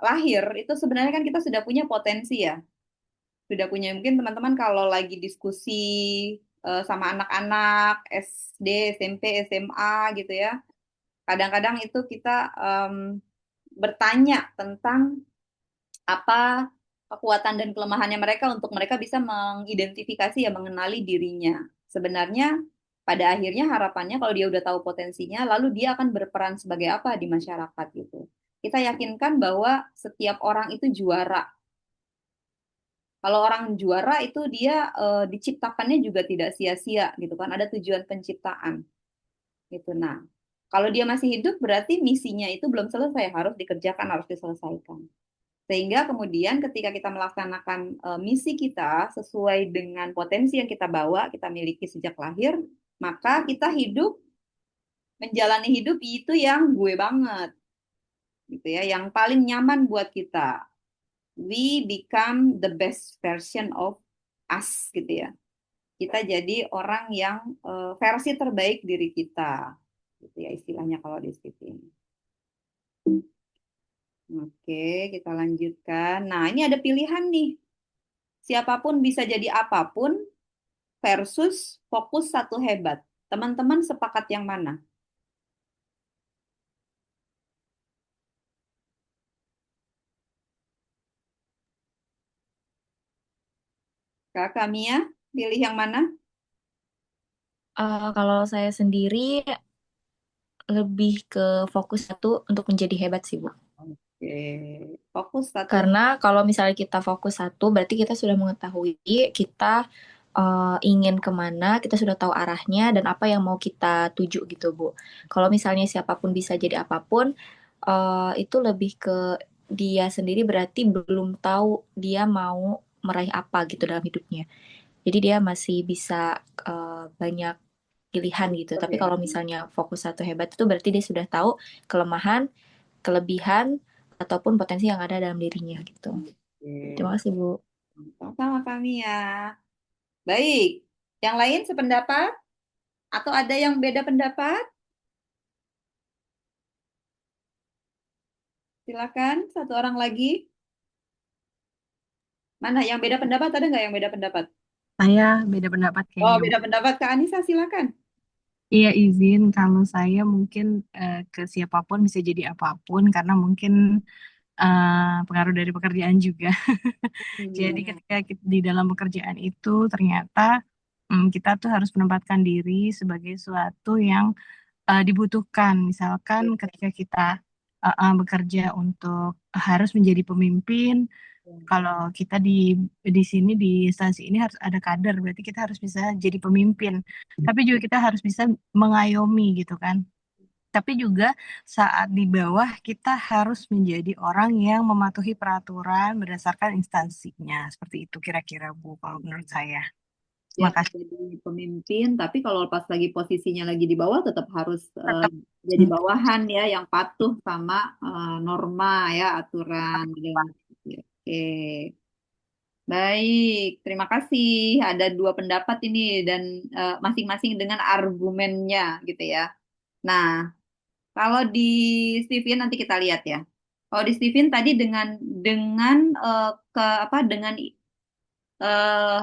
Speaker 1: lahir, itu sebenarnya kan kita sudah punya potensi ya. Sudah punya, mungkin teman-teman kalau lagi diskusi sama anak-anak SD, SMP, SMA gitu ya. Kadang-kadang itu kita bertanya tentang apa kekuatan dan kelemahannya mereka untuk mereka bisa mengidentifikasi ya mengenali dirinya. Sebenarnya pada akhirnya harapannya kalau dia udah tahu potensinya, lalu dia akan berperan sebagai apa di masyarakat gitu. Kita yakinkan bahwa setiap orang itu juara. Kalau orang juara itu dia diciptakannya juga tidak sia-sia gitu kan, ada tujuan penciptaan gitu. Nah, kalau dia masih hidup berarti misinya itu belum selesai, harus dikerjakan, harus diselesaikan. Sehingga kemudian ketika kita melaksanakan misi kita sesuai dengan potensi yang kita bawa, kita miliki sejak lahir, maka kita hidup, menjalani hidup itu yang gue banget, gitu ya, yang paling nyaman buat kita. We become the best version of us, gitu ya. Kita jadi orang yang versi terbaik diri kita, gitu ya istilahnya kalau di situ. Oke, kita lanjutkan. Nah, ini ada pilihan nih. Siapapun bisa jadi apapun versus fokus satu hebat. Teman-teman sepakat yang mana? Kakak Mia, pilih yang mana?
Speaker 2: Kalau saya sendiri lebih ke fokus satu untuk menjadi hebat sih, Bu.
Speaker 1: Oke, fokus satu.
Speaker 2: Karena kalau misalnya kita fokus satu, berarti kita sudah mengetahui kita ingin kemana, kita sudah tahu arahnya dan apa yang mau kita tuju gitu, Bu. Kalau misalnya siapapun bisa jadi apapun, itu lebih ke dia sendiri berarti belum tahu dia mau meraih apa gitu dalam hidupnya. Jadi dia masih bisa banyak pilihan gitu. Tapi
Speaker 1: Oke.
Speaker 2: kalau misalnya fokus satu hebat itu berarti dia sudah tahu kelemahan, kelebihan, ataupun potensi yang ada dalam dirinya gitu. Terima
Speaker 1: Oke.
Speaker 2: kasih, Bu.
Speaker 1: Sama kami ya. Baik. Yang lain sependapat? Atau ada yang beda pendapat? Silakan, satu orang lagi. Mana yang beda pendapat? Ada nggak yang beda pendapat?
Speaker 6: Saya beda pendapat
Speaker 1: Oh,
Speaker 6: kayaknya, Bu.
Speaker 1: beda pendapat. Kak Anissa, silakan.
Speaker 6: Iya izin kalau saya mungkin ke siapapun bisa jadi apapun karena mungkin pengaruh dari pekerjaan juga. Jadi
Speaker 1: Hmm.
Speaker 6: ketika di dalam pekerjaan itu ternyata kita tuh harus menempatkan diri sebagai suatu yang dibutuhkan. Misalkan ketika kita bekerja untuk harus menjadi pemimpin, kalau kita di sini di instansi ini harus ada kader, berarti kita harus bisa jadi pemimpin. Tapi juga kita harus bisa mengayomi gitu kan. Tapi juga saat di bawah kita harus menjadi orang yang mematuhi peraturan berdasarkan instansinya. Seperti itu kira-kira Bu, kalau menurut saya.
Speaker 1: Ya
Speaker 6: Terima kasih.
Speaker 1: jadi pemimpin, tapi kalau pas lagi posisinya lagi di bawah tetap harus
Speaker 6: Tetap.
Speaker 1: jadi bawahan ya yang patuh sama norma ya aturan gitu. Oke, baik. Terima kasih. Ada dua pendapat ini dan masing-masing dengan argumennya gitu ya. Nah, kalau di Steven nanti kita lihat ya. Kalau di Steven tadi dengan ke apa dengan eh,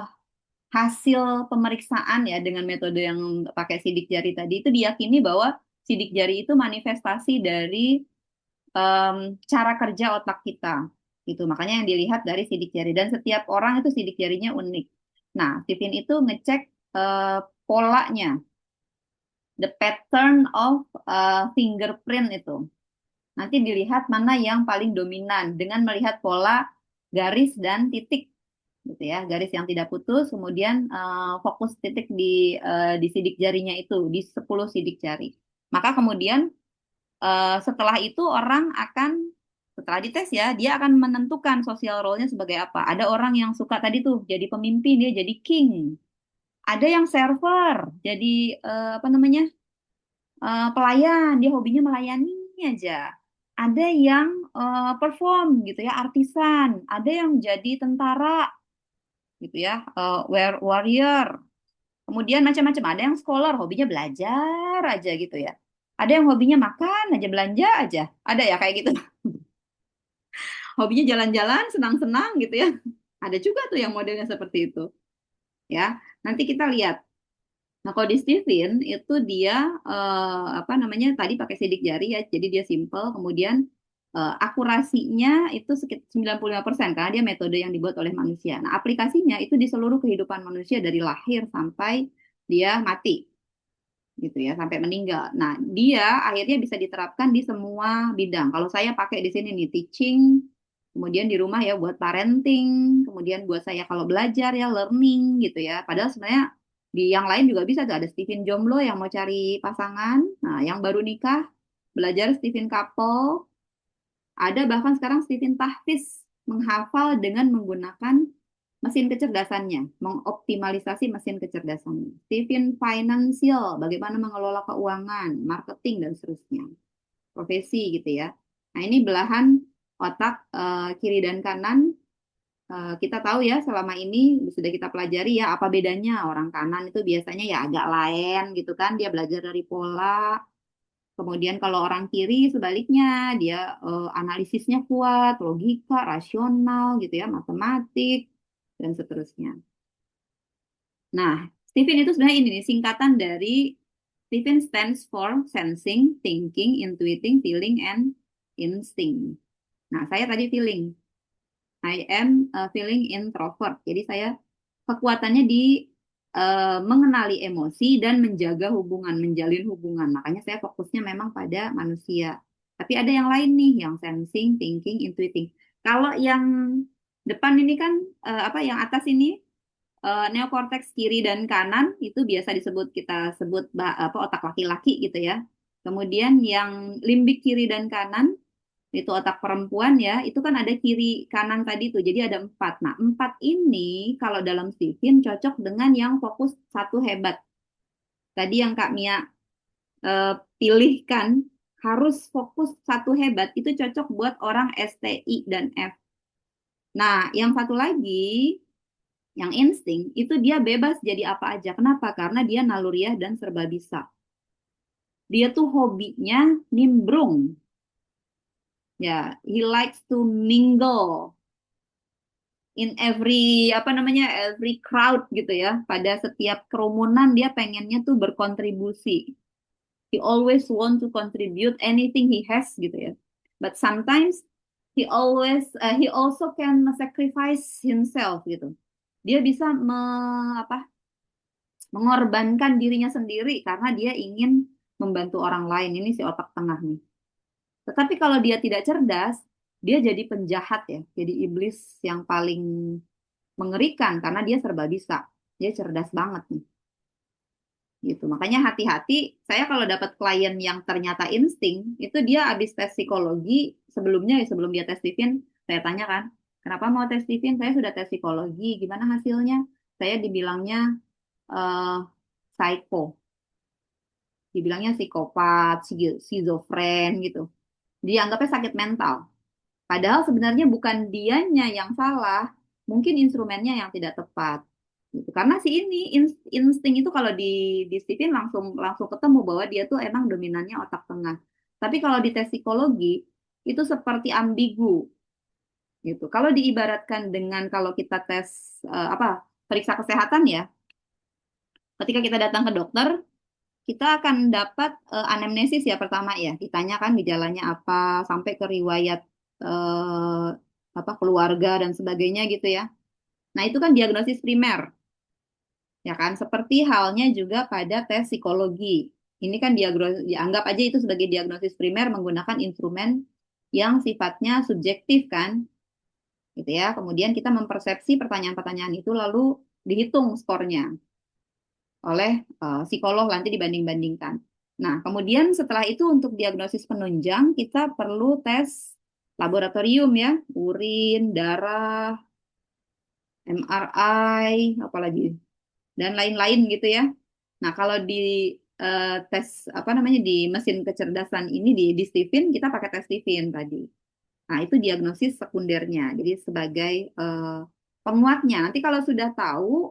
Speaker 1: hasil pemeriksaan ya dengan metode yang pakai sidik jari tadi itu diyakini bahwa sidik jari itu manifestasi dari cara kerja otak kita. Gitu. Makanya yang dilihat dari sidik jari. Dan setiap orang itu sidik jarinya unik. Nah, Stephen itu ngecek polanya, the pattern of fingerprint itu. Nanti dilihat mana yang paling dominan dengan melihat pola garis dan titik, gitu ya, garis yang tidak putus, kemudian fokus titik di sidik jarinya itu, di 10 sidik jari. Maka kemudian setelah itu orang akan, setelah dites ya, dia akan menentukan social role-nya sebagai apa. Ada orang yang suka tadi tuh jadi pemimpin, dia jadi king. Ada yang server, jadi apa namanya, pelayan, dia hobinya melayani aja. Ada yang perform gitu ya, artisan. Ada yang jadi tentara gitu ya, warrior. Kemudian macam-macam. Ada yang scholar, hobinya belajar aja gitu ya. Ada yang hobinya makan aja, belanja aja. Ada ya kayak gitu. Hobinya jalan-jalan, senang-senang gitu ya. Ada juga tuh yang modelnya seperti itu. Ya, nanti kita lihat. Nah, kalau di Steven itu dia apa namanya tadi pakai sidik jari ya, jadi dia simple. Kemudian akurasinya itu sekitar 95% karena dia metode yang dibuat oleh manusia. Nah, aplikasinya itu di seluruh kehidupan manusia dari lahir sampai dia mati, gitu ya, sampai meninggal. Nah, dia akhirnya bisa diterapkan di semua bidang. Kalau saya pakai di sini nih teaching, kemudian di rumah ya buat parenting, kemudian buat saya kalau belajar ya learning gitu ya. Padahal sebenarnya di yang lain juga bisa tuh, ada Stephen Jomblo yang mau cari pasangan, nah yang baru nikah belajar Stephen Couple, ada bahkan sekarang Stephen Tahfiz menghafal dengan menggunakan mesin kecerdasannya, mengoptimalisasi mesin kecerdasannya. Stephen Financial, bagaimana mengelola keuangan, marketing, dan seterusnya. Profesi gitu ya. Nah ini belahan otak kiri dan kanan. Kita tahu ya selama ini sudah kita pelajari ya apa bedanya. Orang kanan itu biasanya ya agak lain gitu kan. Dia belajar dari pola. Kemudian kalau orang kiri sebaliknya, dia analisisnya kuat, logika, rasional gitu ya, matematik, dan seterusnya. Nah, Stephen itu sebenarnya ini nih, singkatan dari Stephen stands for sensing, thinking, intuiting, feeling, and instinct. Nah, saya tadi feeling. I am feeling introvert. Jadi saya kekuatannya di mengenali emosi dan menjaga hubungan, menjalin hubungan. Makanya saya fokusnya memang pada manusia. Tapi ada yang lain nih, yang sensing, thinking, intuiting. Kalau yang depan ini kan apa yang atas ini neokorteks kiri dan kanan itu biasa disebut, kita sebut apa otak laki-laki gitu ya. Kemudian yang limbik kiri dan kanan itu otak perempuan ya, itu kan ada kiri kanan tadi tuh, jadi ada 4. Nah, 4 ini kalau dalam Stephen cocok dengan yang fokus satu hebat. Tadi yang Kak Mia pilihkan harus fokus satu hebat, itu cocok buat orang STI dan F. Nah, yang satu lagi, yang insting, itu dia bebas jadi apa aja. Kenapa? Karena dia naluriah dan serba bisa. Dia tuh hobinya nimbrung. Ya, he likes to mingle in every apa namanya every crowd gitu ya. Pada setiap kerumunan dia pengennya tuh berkontribusi. He always want to contribute anything he has gitu ya. But sometimes he also can sacrifice himself gitu. Dia bisa mengorbankan dirinya sendiri karena dia ingin membantu orang lain. Ini si otak tengah nih. Tetapi kalau dia tidak cerdas, dia jadi penjahat ya, jadi iblis yang paling mengerikan karena dia serba bisa. Dia cerdas banget nih. Gitu. Makanya hati-hati, saya kalau dapat klien yang ternyata insting, itu dia habis tes psikologi, sebelumnya sebelum dia tes Stephen, saya tanya kan, kenapa mau tes Stephen? Saya sudah tes psikologi, gimana hasilnya? Saya dibilangnya psycho, dibilangnya psikopat, schizofren gitu. Dianggapnya sakit mental. Padahal sebenarnya bukan dianya yang salah, mungkin instrumennya yang tidak tepat. Gitu. Karena si ini insting itu kalau di Stephen langsung langsung ketemu bahwa dia tuh emang dominannya otak tengah. Tapi kalau di tes psikologi itu seperti ambigu gitu. Kalau diibaratkan dengan kalau kita tes apa periksa kesehatan ya, ketika kita datang ke dokter, kita akan dapat anamnesis ya pertama ya. Ditanya kan gejalanya apa, sampai ke riwayat eh, apa keluarga dan sebagainya gitu ya. Nah, itu kan diagnosis primer, ya kan? Seperti halnya juga pada tes psikologi. Ini kan dianggap aja itu sebagai diagnosis primer menggunakan instrumen yang sifatnya subjektif kan, gitu ya. Kemudian kita mempersepsi pertanyaan-pertanyaan itu lalu dihitung skornya oleh psikolog nanti dibanding-bandingkan. Nah, kemudian setelah itu untuk diagnosis penunjang kita perlu tes laboratorium ya, urin, darah, MRI, apalagi dan lain-lain gitu ya. Nah, kalau di tes apa namanya di mesin kecerdasan ini di Stephen kita pakai tes Stephen tadi. Nah, itu diagnosis sekundernya. Jadi sebagai penguatnya. Nanti kalau sudah tahu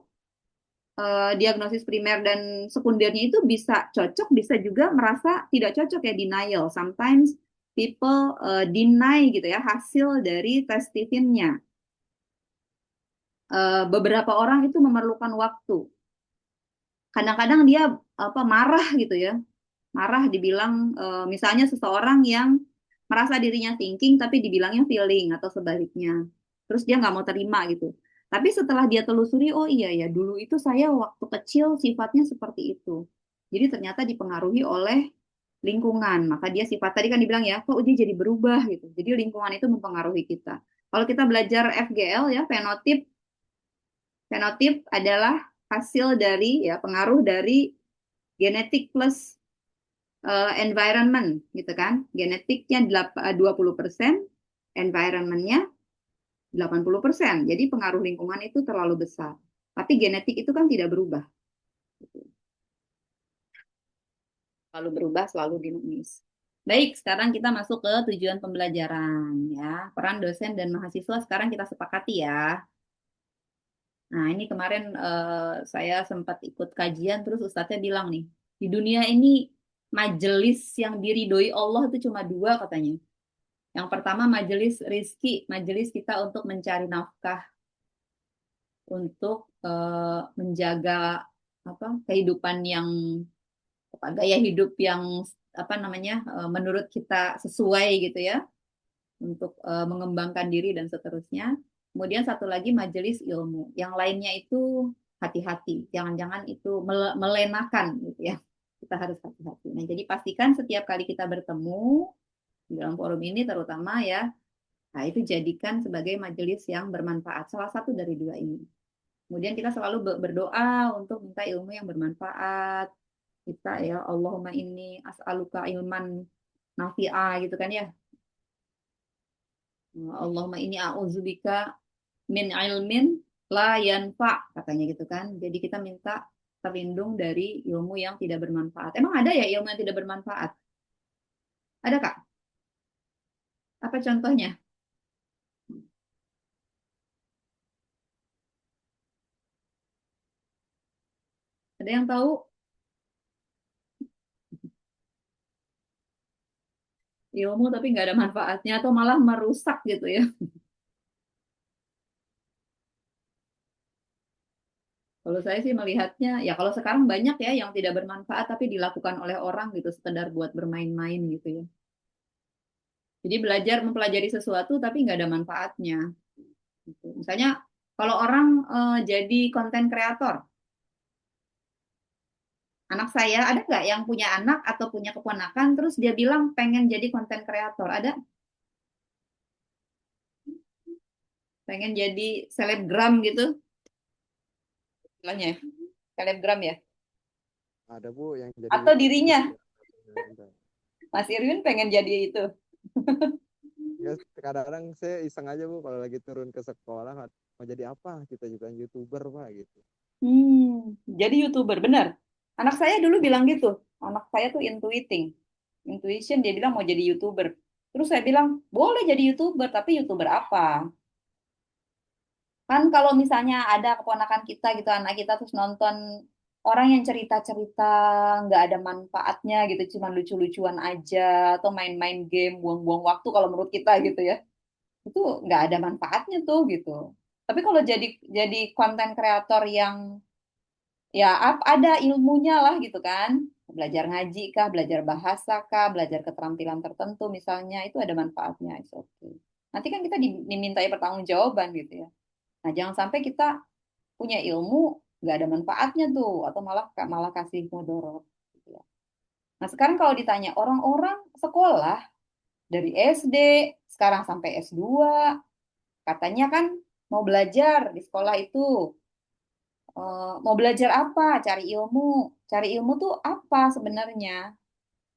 Speaker 1: diagnosis primer dan sekundernya itu bisa cocok, bisa juga merasa tidak cocok ya denial. Sometimes people deny gitu ya hasil dari tes Stephen-nya. Beberapa orang itu memerlukan waktu. Kadang-kadang dia apa marah gitu ya, marah dibilang misalnya seseorang yang merasa dirinya thinking tapi dibilangnya feeling atau sebaliknya, terus dia nggak mau terima gitu. Tapi setelah dia telusuri, oh iya ya dulu itu saya waktu kecil sifatnya seperti itu, jadi ternyata dipengaruhi oleh lingkungan, maka dia sifat tadi kan dibilang ya kok dia jadi berubah gitu, jadi lingkungan itu mempengaruhi kita. Kalau kita belajar FGL ya, fenotip fenotip adalah hasil dari ya pengaruh dari genetik plus environment gitu kan. Genetiknya 20%, environmentnya 80%. Jadi pengaruh lingkungan itu terlalu besar. Tapi genetik itu kan tidak berubah. Selalu berubah, selalu dinamis. Baik, sekarang kita masuk ke tujuan pembelajaran ya. Peran dosen dan mahasiswa sekarang kita sepakati ya. Nah, ini kemarin saya sempat ikut kajian, terus Ustadznya bilang nih, di dunia ini majelis yang diridhoi Allah itu cuma dua katanya. Yang pertama majelis rizki, majelis kita untuk mencari nafkah, untuk menjaga apa kehidupan yang gaya hidup yang apa namanya menurut kita sesuai gitu ya, untuk mengembangkan diri dan seterusnya. Kemudian satu lagi majelis ilmu. Yang lainnya itu hati-hati, jangan-jangan itu melenakan gitu ya. Kita harus hati-hati. Nah, jadi pastikan setiap kali kita bertemu di dalam forum ini terutama ya, nah itu jadikan sebagai majelis yang bermanfaat. Salah satu dari dua ini. Kemudian kita selalu berdoa untuk minta ilmu yang bermanfaat. Kita ya Allahumma inni as'aluka ilman nafi'a gitu kan ya. Allahumma inni a'udzubika min ilmin la yanfa katanya gitu kan. Jadi kita minta terlindung dari ilmu yang tidak bermanfaat. Emang ada ya ilmu yang tidak bermanfaat? Ada Kak? Apa contohnya? Ada yang tahu? Ilmu tapi nggak ada manfaatnya atau malah merusak gitu ya. Kalau saya sih melihatnya, ya kalau sekarang banyak ya yang tidak bermanfaat tapi dilakukan oleh orang gitu, sekedar buat bermain-main gitu ya. Jadi belajar mempelajari sesuatu tapi nggak ada manfaatnya. Gitu. Misalnya kalau orang jadi konten kreator, anak saya ada nggak yang punya anak atau punya keponakan terus dia bilang pengen jadi konten kreator? Ada? Pengen jadi selebgram gitu? Istilahnya, selebgram ya?
Speaker 5: Ada Bu yang jadi
Speaker 1: Atau dirinya,
Speaker 5: YouTuber.
Speaker 1: Mas Irwin pengen jadi itu?
Speaker 5: Ya, kadang-kadang saya iseng aja Bu kalau lagi turun ke sekolah mau jadi apa kita juga YouTuber Pak gitu.
Speaker 1: Jadi YouTuber, benar. Anak saya dulu bilang gitu. Anak saya tuh intuition, dia bilang mau jadi YouTuber. Terus saya bilang, boleh jadi YouTuber, tapi YouTuber apa? Kan kalau misalnya ada keponakan kita gitu, anak kita terus nonton orang yang cerita-cerita nggak ada manfaatnya gitu, cuma lucu-lucuan aja, atau main-main game, buang-buang waktu kalau menurut kita gitu ya. Itu nggak ada manfaatnya tuh gitu. Tapi kalau konten kreator yang ya ada ilmunya lah gitu kan, Belajar ngaji kah, belajar bahasa kah, belajar keterampilan tertentu misalnya, itu ada manfaatnya, it's okay. Nanti kan kita dimintai pertanggungjawaban gitu ya. Nah, jangan sampai kita punya ilmu nggak ada manfaatnya tuh, atau malah malah kasih mudarat gitu ya. Nah, sekarang kalau ditanya orang-orang sekolah dari SD sekarang sampai S2, katanya kan mau belajar di sekolah itu. Mau belajar apa? Cari ilmu. Cari ilmu tuh apa sebenarnya?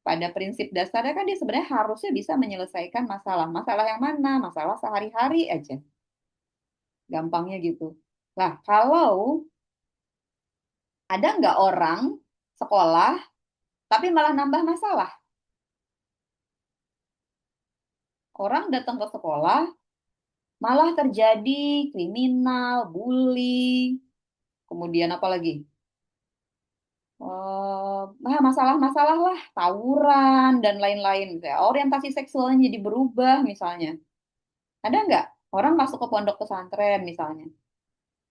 Speaker 1: Pada prinsip dasarnya kan dia sebenarnya harusnya bisa menyelesaikan masalah. Masalah yang mana? Masalah sehari-hari aja. Gampangnya gitu. Lah, kalau ada nggak orang sekolah tapi malah nambah masalah? Orang datang ke sekolah malah terjadi kriminal, bully, kemudian apa lagi? Masalah-masalah lah, tawuran dan lain-lain. Gitu ya. Orientasi seksualnya jadi berubah misalnya. Ada nggak orang masuk ke pondok pesantren misalnya?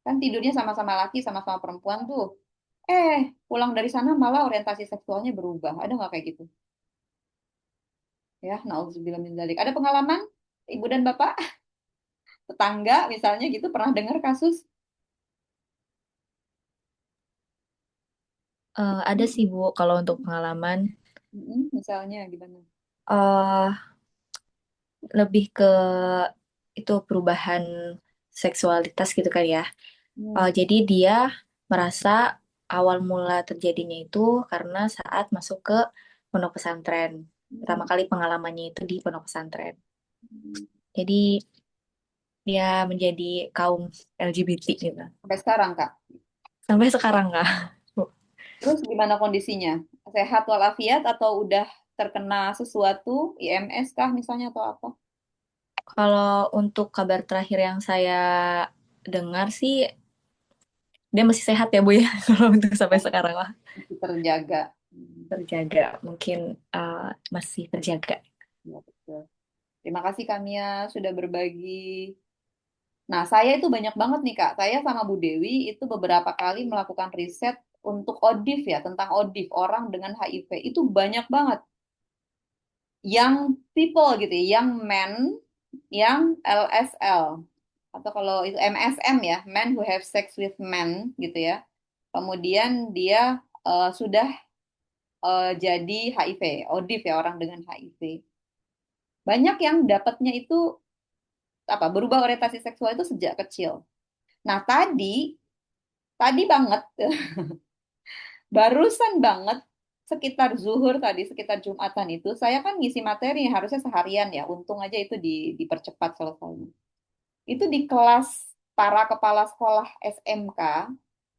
Speaker 1: Kan tidurnya sama-sama laki, sama-sama perempuan tuh. Pulang dari sana malah orientasi seksualnya berubah. Ada nggak kayak gitu? Ya, nauzubillah min dzalik. Ada pengalaman ibu dan bapak, tetangga misalnya gitu pernah dengar kasus?
Speaker 2: Ada sih Bu, kalau untuk pengalaman,
Speaker 1: Misalnya gimana?
Speaker 2: eh lebih ke itu perubahan seksualitas gitu kan ya.
Speaker 1: Hmm.
Speaker 2: Jadi dia merasa awal mula terjadinya itu karena saat masuk ke pondok pesantren. Pertama kali pengalamannya itu di pondok pesantren. Jadi dia menjadi kaum LGBT gitu.
Speaker 1: Sampai sekarang, Kak.
Speaker 2: Sampai sekarang Kak.
Speaker 1: Terus gimana kondisinya? Sehat walafiat atau udah terkena sesuatu, IMS kah misalnya atau apa?
Speaker 2: Kalau untuk kabar terakhir yang saya dengar sih, dia masih sehat ya Bu ya, kalau untuk sampai sekarang lah.
Speaker 1: Masih terjaga.
Speaker 2: Terjaga, mungkin masih terjaga.
Speaker 1: Ya, betul. Terima kasih Kak Mia sudah berbagi. Nah, saya itu banyak banget nih Kak. Saya sama Bu Dewi itu beberapa kali melakukan riset untuk ODIF ya, tentang ODIF, orang dengan HIV. Itu banyak banget. Young people gitu ya, young men, yang LSL. Atau kalau itu MSM ya, men who have sex with men gitu ya. Kemudian dia sudah jadi HIV, ODIF ya, orang dengan HIV. Banyak yang dapatnya itu apa? Berubah orientasi seksual itu sejak kecil. Nah, tadi banget, barusan banget sekitar zuhur tadi, sekitar Jumatan itu, saya kan ngisi materi harusnya seharian ya. Untung aja itu dipercepat selesainya. Itu di kelas para kepala sekolah SMK,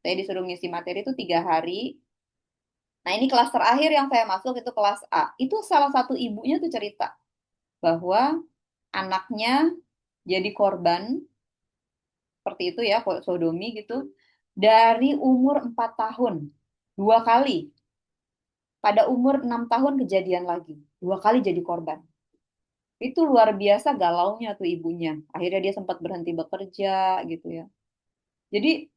Speaker 1: saya disuruh ngisi materi itu 3 hari. Nah, ini kelas terakhir yang saya masuk itu kelas A. Itu salah satu ibunya tuh cerita bahwa anaknya jadi korban seperti itu ya, sodomi gitu, dari umur 4 tahun. 2 kali. Pada umur 6 tahun kejadian lagi. 2 kali jadi korban. Itu luar biasa galaunya tuh ibunya. Akhirnya dia sempat berhenti bekerja gitu ya. Jadi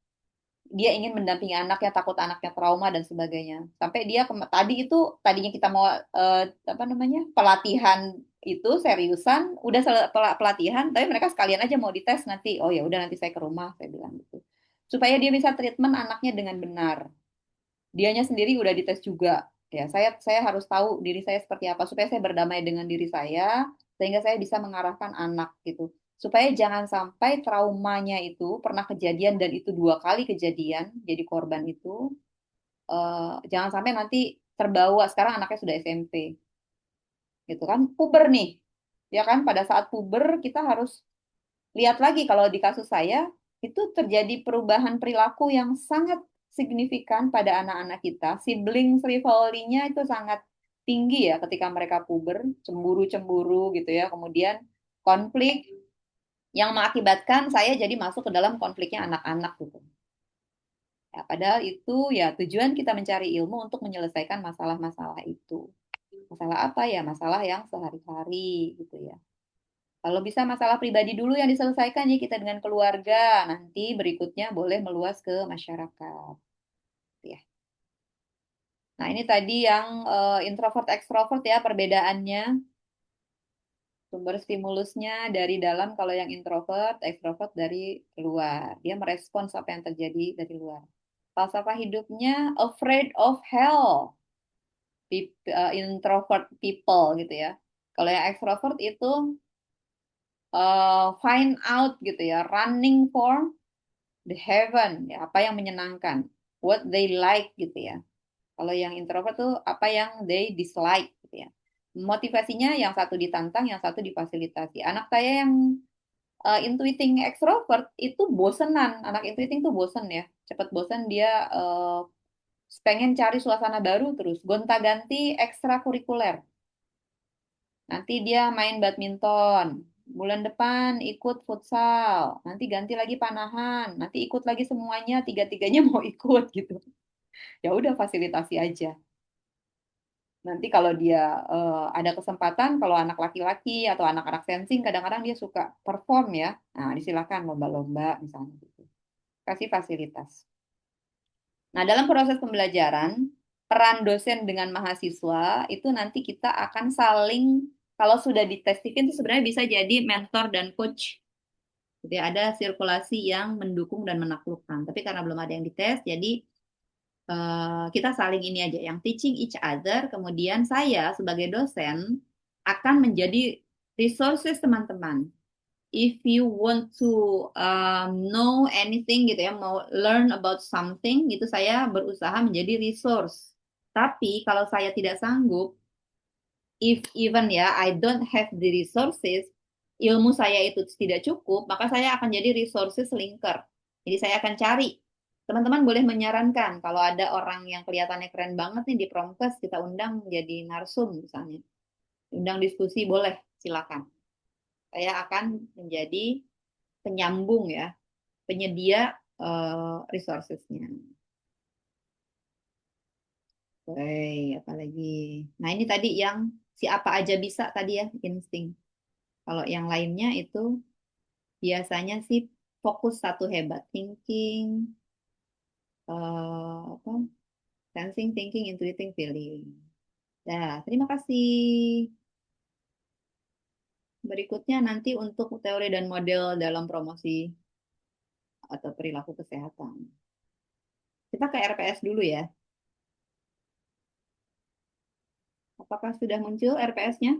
Speaker 1: dia ingin mendampingi anaknya, takut anaknya trauma dan sebagainya. Sampai dia tadi itu tadinya kita mau apa namanya pelatihan itu seriusan, udah pelatihan, tapi mereka sekalian aja mau dites nanti. Oh ya udah nanti saya ke rumah, saya bilang gitu. Supaya dia bisa treatment anaknya dengan benar. Dianya sendiri udah dites juga. Ya, saya harus tahu diri saya seperti apa supaya saya berdamai dengan diri saya sehingga saya bisa mengarahkan anak gitu. Supaya jangan sampai traumanya itu pernah kejadian dan itu 2 kali kejadian jadi korban itu jangan sampai nanti terbawa sekarang anaknya sudah SMP gitu kan puber nih ya kan pada saat puber kita harus lihat lagi kalau di kasus saya itu terjadi perubahan perilaku yang sangat signifikan pada anak-anak kita. Siblings rivalry-nya itu sangat tinggi ya ketika mereka puber, cemburu-cemburu gitu ya. Kemudian konflik yang mengakibatkan saya jadi masuk ke dalam konfliknya anak-anak gitu. Ya, padahal itu ya tujuan kita mencari ilmu untuk menyelesaikan masalah-masalah itu. Masalah apa ya? Masalah yang sehari-hari gitu ya. Kalau bisa masalah pribadi dulu yang diselesaikan ya kita dengan keluarga, nanti berikutnya boleh meluas ke masyarakat. Ya. Nah, ini tadi yang introvert ekstrovert ya perbedaannya. Sumber stimulusnya dari dalam kalau yang introvert, ekstrovert dari luar. Dia merespons apa yang terjadi dari luar. Falsafah hidupnya afraid of hell. Introvert people gitu ya. Kalau yang ekstrovert itu find out gitu ya, running for the heaven, ya, apa yang menyenangkan, what they like gitu ya. Kalau yang introvert tuh apa yang they dislike gitu ya. Motivasinya yang satu ditantang, yang satu difasilitasi. Anak saya yang intuiting extrovert itu bosenan. Anak intuiting tuh bosen ya. Cepat bosen dia pengen cari suasana baru terus. Gonta-ganti ekstrakurikuler. Nanti dia main badminton. Bulan depan ikut futsal. Nanti ganti lagi panahan. Nanti ikut lagi semuanya. Tiga-tiganya mau ikut gitu. Ya udah fasilitasi aja. Nanti kalau dia ada kesempatan, kalau anak laki-laki atau anak-anak sensing, kadang-kadang dia suka perform ya. Nah, disilakan lomba-lomba misalnya gitu. Kasih fasilitas. Nah, dalam proses pembelajaran, peran dosen dengan mahasiswa itu nanti kita akan saling, kalau sudah ditestifin itu sebenarnya bisa jadi mentor dan coach. Jadi ada sirkulasi yang mendukung dan menaklukkan. Tapi karena belum ada yang dites, jadi kita saling ini aja, yang teaching each other. Kemudian saya sebagai dosen akan menjadi resources teman-teman. If you want to know anything gitu ya, mau learn about something gitu, saya berusaha menjadi resource. Tapi kalau saya tidak sanggup, if even ya I don't have the resources, ilmu saya itu tidak cukup, maka saya akan jadi resources linker. Jadi saya akan cari. Teman-teman boleh menyarankan kalau ada orang yang kelihatannya keren banget nih di Promkes, kita undang jadi narsum misalnya. Undang diskusi boleh, silakan. Saya akan menjadi penyambung ya, penyedia resourcesnya. Oke, apalagi. Nah, ini tadi yang si apa aja bisa tadi ya, insting. Kalau yang lainnya itu biasanya sih fokus satu hebat, thinking, apa, sensing, thinking, intuiting, feeling. Nah, terima kasih. Berikutnya nanti untuk teori dan model dalam promosi atau perilaku kesehatan. Kita ke RPS dulu ya. Apakah sudah muncul RPS-nya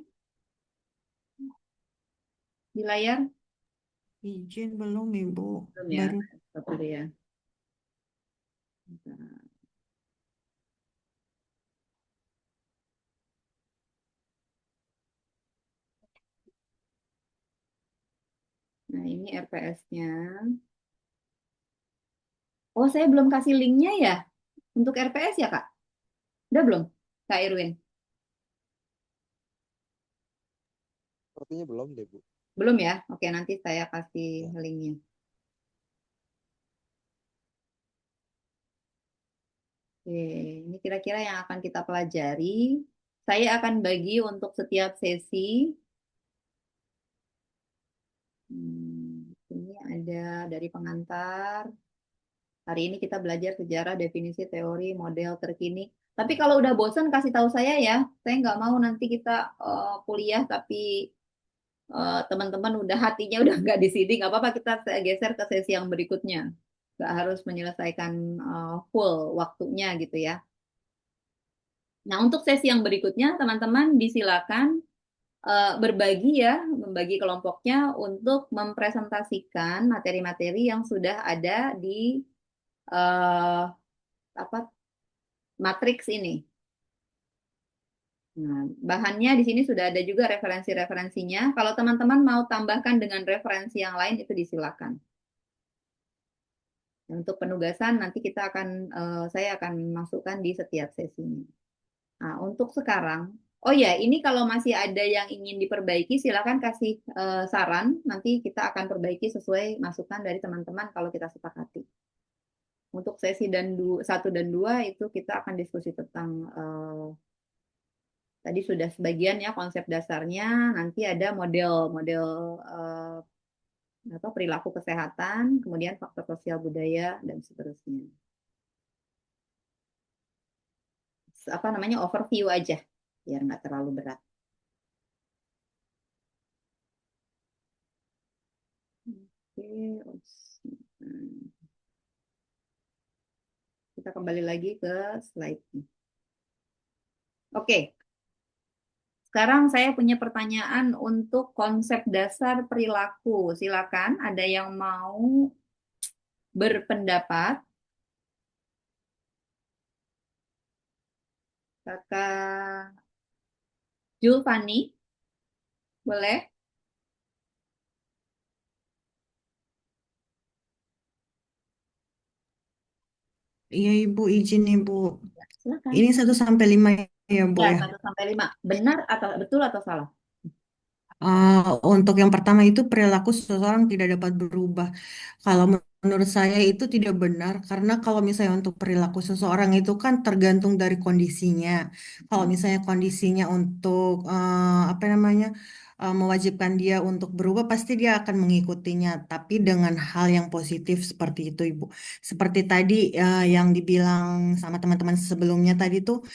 Speaker 1: di layar?
Speaker 7: Izin belum Ibu.
Speaker 1: Belum ya,
Speaker 7: Baru
Speaker 1: stop dulu ya. Nah, ini RPS-nya. Oh, saya belum kasih linknya ya untuk RPS ya, Kak? Udah belum, Kak Irwin?
Speaker 5: Sepertinya belum deh, Bu.
Speaker 1: Belum ya? Oke, nanti saya kasih
Speaker 5: Ya.
Speaker 1: linknya. Oke, ini kira-kira yang akan kita pelajari. Saya akan bagi untuk setiap sesi. Ini ada dari pengantar. Hari ini kita belajar sejarah, definisi, teori, model terkini. Tapi kalau udah bosan kasih tahu saya ya. Saya nggak mau nanti kita kuliah tapi teman-teman udah hatinya udah nggak di sini. Nggak apa-apa kita geser ke sesi yang berikutnya. Nggak harus menyelesaikan full waktunya gitu ya. Nah untuk sesi yang berikutnya teman-teman disilakan berbagi ya, membagi kelompoknya untuk mempresentasikan materi-materi yang sudah ada di eh, apa matriks ini. Nah, bahannya di sini sudah ada juga referensi-referensinya. Kalau teman-teman mau tambahkan dengan referensi yang lain itu disilakan. Untuk penugasan nanti saya akan masukkan di setiap sesinya. Nah, untuk sekarang, oh ya, ini kalau masih ada yang ingin diperbaiki, silakan kasih saran. Nanti kita akan perbaiki sesuai masukan dari teman-teman kalau kita sepakati. Untuk sesi 1 dan 2 itu kita akan diskusi tentang tadi sudah sebagian ya konsep dasarnya. Nanti ada model-model perilaku kesehatan, kemudian faktor sosial budaya dan seterusnya. apa namanya overview aja biar nggak terlalu berat. Oke, kita kembali lagi ke slide. Oke, sekarang saya punya pertanyaan untuk konsep dasar perilaku. Silakan, ada yang mau berpendapat? Kakak Julfani, boleh?
Speaker 7: Iya Ibu, izin Ibu.
Speaker 1: Silakan.
Speaker 7: Ini 1 sampai 5 ya Bu
Speaker 1: Ya,
Speaker 7: ya.
Speaker 1: 1 sampai 5. Benar atau betul atau salah?
Speaker 7: Untuk yang pertama itu perilaku seseorang tidak dapat berubah. Kalau menurut saya itu tidak benar karena kalau misalnya untuk perilaku seseorang itu kan tergantung dari kondisinya. Kalau misalnya kondisinya untuk apa namanya mewajibkan dia untuk berubah, pasti dia akan mengikutinya. Tapi dengan hal yang positif seperti itu, Ibu. Seperti tadi yang dibilang sama teman-teman sebelumnya tadi tuh.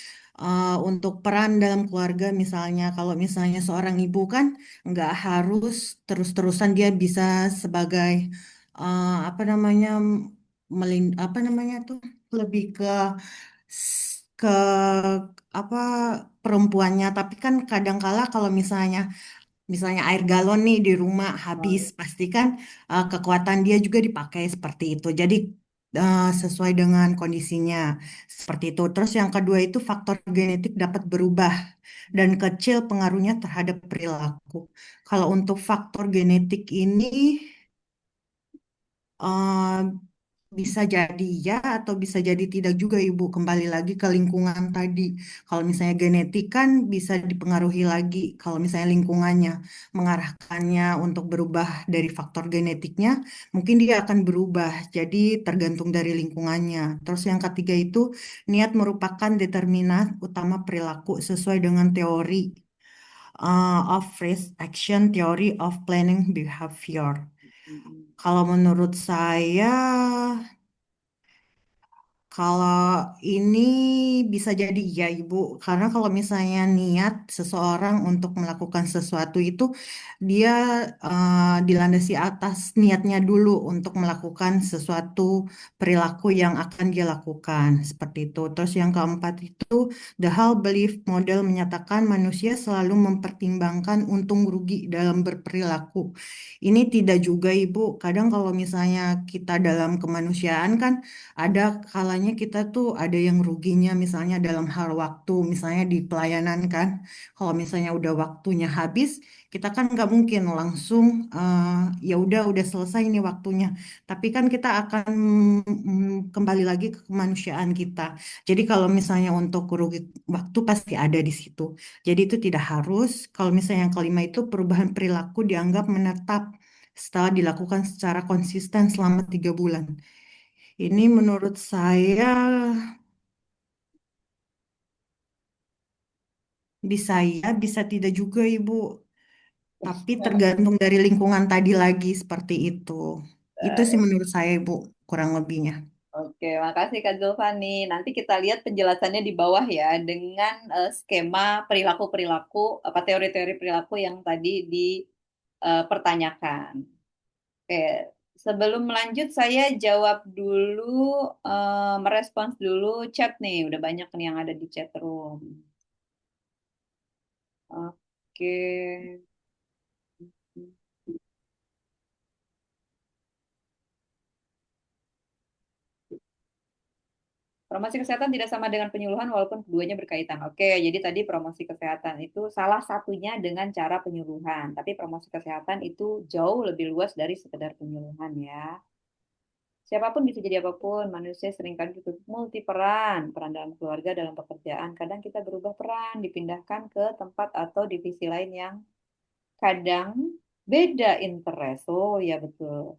Speaker 7: Untuk peran dalam keluarga misalnya, kalau misalnya seorang ibu kan nggak harus terus-terusan dia bisa sebagai apa namanya apa namanya tuh lebih ke apa perempuannya, tapi kan kadangkala kalau misalnya air galon nih di rumah habis, pastikan kekuatan dia juga dipakai seperti itu. Jadi sesuai dengan kondisinya seperti itu. Terus yang kedua itu faktor genetik dapat berubah dan kecil pengaruhnya terhadap perilaku. Kalau untuk faktor genetik ini eh, bisa jadi ya atau bisa jadi tidak juga Ibu. Kembali lagi ke lingkungan tadi. Kalau misalnya genetik kan bisa dipengaruhi lagi. Kalau misalnya lingkungannya mengarahkannya untuk berubah dari faktor genetiknya, mungkin dia akan berubah. Jadi tergantung dari lingkungannya. Terus yang ketiga itu niat merupakan determinan utama perilaku sesuai dengan teori of risk action, theory of planning behavior. Kalau menurut saya kalau ini bisa jadi ya Ibu, karena kalau misalnya niat seseorang untuk melakukan sesuatu itu dia dilandasi atas niatnya dulu untuk melakukan sesuatu perilaku yang akan dia lakukan seperti itu. Terus yang keempat itu the Hall Belief Model menyatakan manusia selalu mempertimbangkan untung rugi dalam berperilaku. Ini tidak juga Ibu, kadang kalau misalnya kita dalam kemanusiaan kan ada kalanya kita tuh ada yang ruginya misalnya dalam hal waktu, misalnya di pelayanan kan. Kalau misalnya udah waktunya habis, kita kan nggak mungkin langsung ya udah selesai nih waktunya. Tapi kan kita akan kembali lagi ke kemanusiaan kita. Jadi kalau misalnya untuk rugi waktu pasti ada di situ. Jadi itu tidak harus. Kalau misalnya yang kelima itu perubahan perilaku dianggap menetap setelah dilakukan secara konsisten selama 3 bulan. Ini menurut saya bisa ya, bisa tidak juga Ibu. Tapi tergantung dari lingkungan tadi lagi seperti itu. Itu sih menurut saya Ibu, kurang lebihnya.
Speaker 1: Oke, makasih Kak Zulfani. Nanti kita lihat penjelasannya di bawah ya dengan skema perilaku-perilaku, apa teori-teori perilaku yang tadi dipertanyakan. Oke, sebelum melanjut saya jawab dulu, merespons dulu chat nih. Udah banyak nih yang ada di chat room. Oke. Promosi kesehatan tidak sama dengan penyuluhan walaupun keduanya berkaitan. Oke, jadi tadi promosi kesehatan itu salah satunya dengan cara penyuluhan. Tapi promosi kesehatan itu jauh lebih luas dari sekedar penyuluhan ya. Siapapun bisa jadi apapun. Manusia seringkali dituntut multi peran. Peran dalam keluarga, dalam pekerjaan. Kadang kita berubah peran, dipindahkan ke tempat atau divisi lain yang kadang beda interest. Oh ya betul.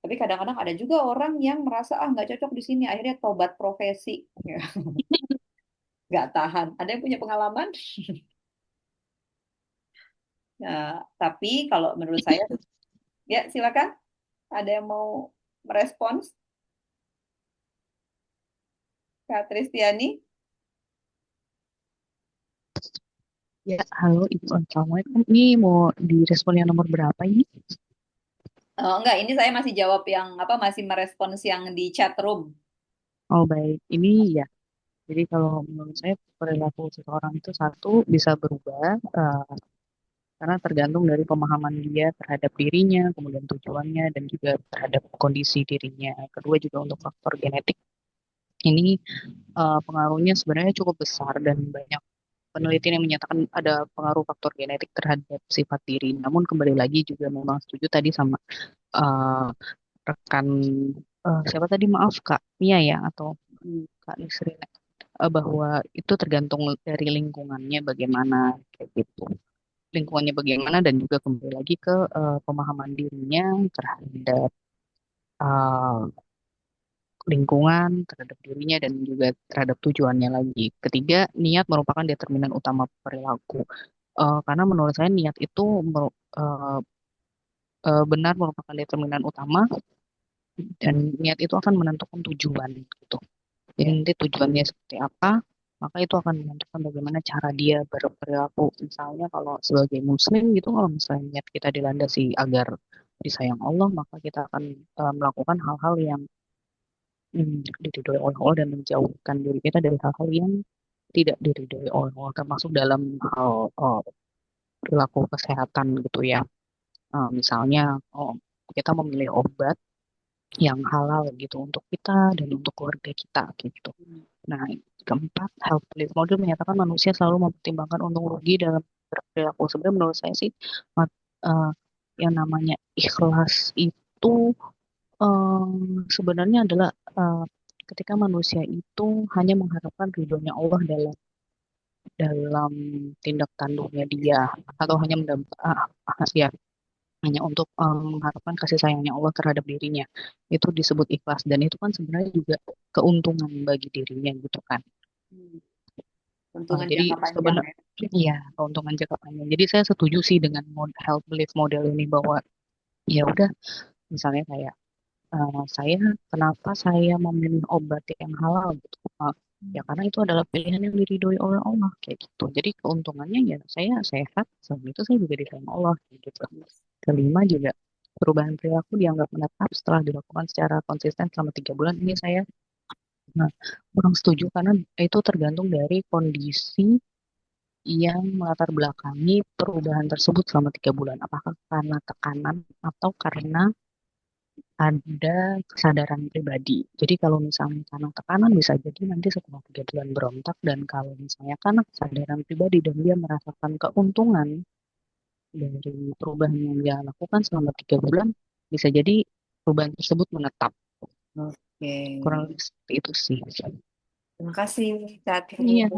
Speaker 1: Tapi kadang-kadang ada juga orang yang merasa ah nggak cocok di sini, akhirnya tobat profesi. Nggak tahan. Ada yang punya pengalaman? Nah, tapi kalau menurut saya, ya silakan. Ada yang mau merespons, Kak Tristiani?
Speaker 8: Ya, halo Ibu. Assalamualaikum. Ini mau direspon yang nomor berapa ini?
Speaker 1: Enggak, ini saya masih jawab yang apa masih merespons yang di chat room.
Speaker 8: Oh, baik. Ini ya. Jadi kalau menurut saya perilaku seseorang itu satu bisa berubah karena tergantung dari pemahaman dia terhadap dirinya, kemudian tujuannya, dan juga terhadap kondisi dirinya. Kedua juga untuk faktor genetik. Ini pengaruhnya sebenarnya cukup besar dan banyak penelitian yang menyatakan ada pengaruh faktor genetik terhadap sifat diri. Namun kembali lagi juga memang setuju tadi sama eh, rekan siapa tadi maaf Kak Mia ya atau Kak Nisrina bahwa itu tergantung dari lingkungannya bagaimana kayak gitu. Lingkungannya bagaimana dan juga kembali lagi ke pemahaman dirinya terhadap eh, lingkungan, terhadap dirinya dan juga terhadap tujuannya lagi. Ketiga, niat merupakan determinan utama perilaku. Karena menurut saya niat itu benar merupakan determinan utama dan niat itu akan menentukan tujuan gitu. Jadi
Speaker 1: Ya.
Speaker 8: nanti tujuannya seperti apa, maka itu akan menentukan bagaimana cara dia berperilaku. Misalnya kalau sebagai muslim gitu, kalau misalnya niat kita dilandasi agar disayang Allah, maka kita akan melakukan hal-hal yang diridhoi oleh Allah dan menjauhkan diri kita dari hal-hal yang tidak diridhoi oleh Allah, termasuk dalam hal perilaku kesehatan gitu ya. Misalnya, kita memilih obat yang halal gitu untuk kita dan untuk keluarga kita gitu. Nah, keempat, health belief model menyatakan manusia selalu mempertimbangkan untung rugi dalam berperilaku. Sebenarnya menurut saya sih, eh, yang namanya ikhlas itu sebenarnya adalah eh, ketika manusia itu hanya mengharapkan ridhonya Allah dalam dalam tindak tanduknya dia atau hanya ya hanya untuk mengharapkan kasih sayangnya Allah terhadap dirinya itu disebut ikhlas dan itu kan sebenarnya juga keuntungan bagi dirinya gitu kan.
Speaker 1: Hmm. Keuntungan
Speaker 8: Jadi
Speaker 1: jangka panjang
Speaker 8: sebenarnya
Speaker 1: ya.
Speaker 8: iya keuntungan jangka panjang. Jadi saya setuju sih dengan health belief model ini bahwa ya udah misalnya kayak saya kenapa saya memilih obat yang halal gitu. Ya karena itu adalah pilihan yang diridhoi oleh Allah kayak gitu. Jadi keuntungannya ya saya sehat, selain itu saya juga disayang Allah kayak gitu. Kelima juga perubahan perilaku dianggap menetap setelah dilakukan secara konsisten selama 3 bulan. Ini saya kurang setuju karena itu tergantung dari kondisi yang melatar belakangi perubahan tersebut selama 3 bulan. Apakah karena tekanan atau karena ada kesadaran pribadi. Jadi kalau misalnya karena tekanan bisa jadi nanti setelah 3 bulan berontak dan kalau misalnya karena kesadaran pribadi dan dia merasakan keuntungan dari perubahan yang dia lakukan selama 3 bulan bisa jadi perubahan tersebut menetap.
Speaker 1: Oke.
Speaker 8: Kurang lebih seperti itu sih.
Speaker 1: Terima kasih, Kak.
Speaker 8: Iya.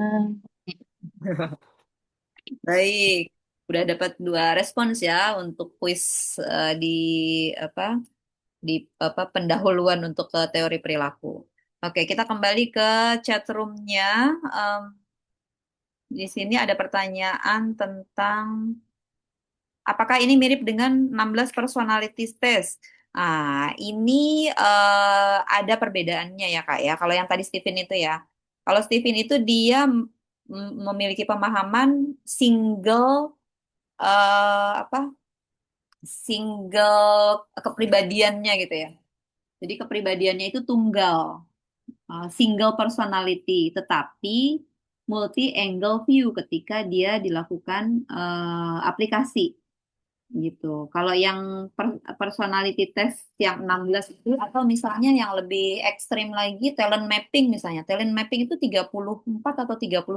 Speaker 1: Baik, udah dapat 2 respons ya untuk kuis di apa di apa pendahuluan untuk ke teori perilaku. Oke, kita kembali ke chat room-nya. Em, di sini ada pertanyaan tentang apakah ini mirip dengan 16 personalities test? Ini ada perbedaannya ya Kak ya. Kalau yang tadi Stephen itu ya. Kalau Stephen itu dia memiliki pemahaman single apa single kepribadiannya gitu ya. Jadi kepribadiannya itu tunggal, single personality, tetapi multi angle view ketika dia dilakukan aplikasi gitu. Kalau yang personality test yang 16 itu atau misalnya yang lebih ekstrim lagi talent mapping misalnya. Talent mapping itu 34 atau 38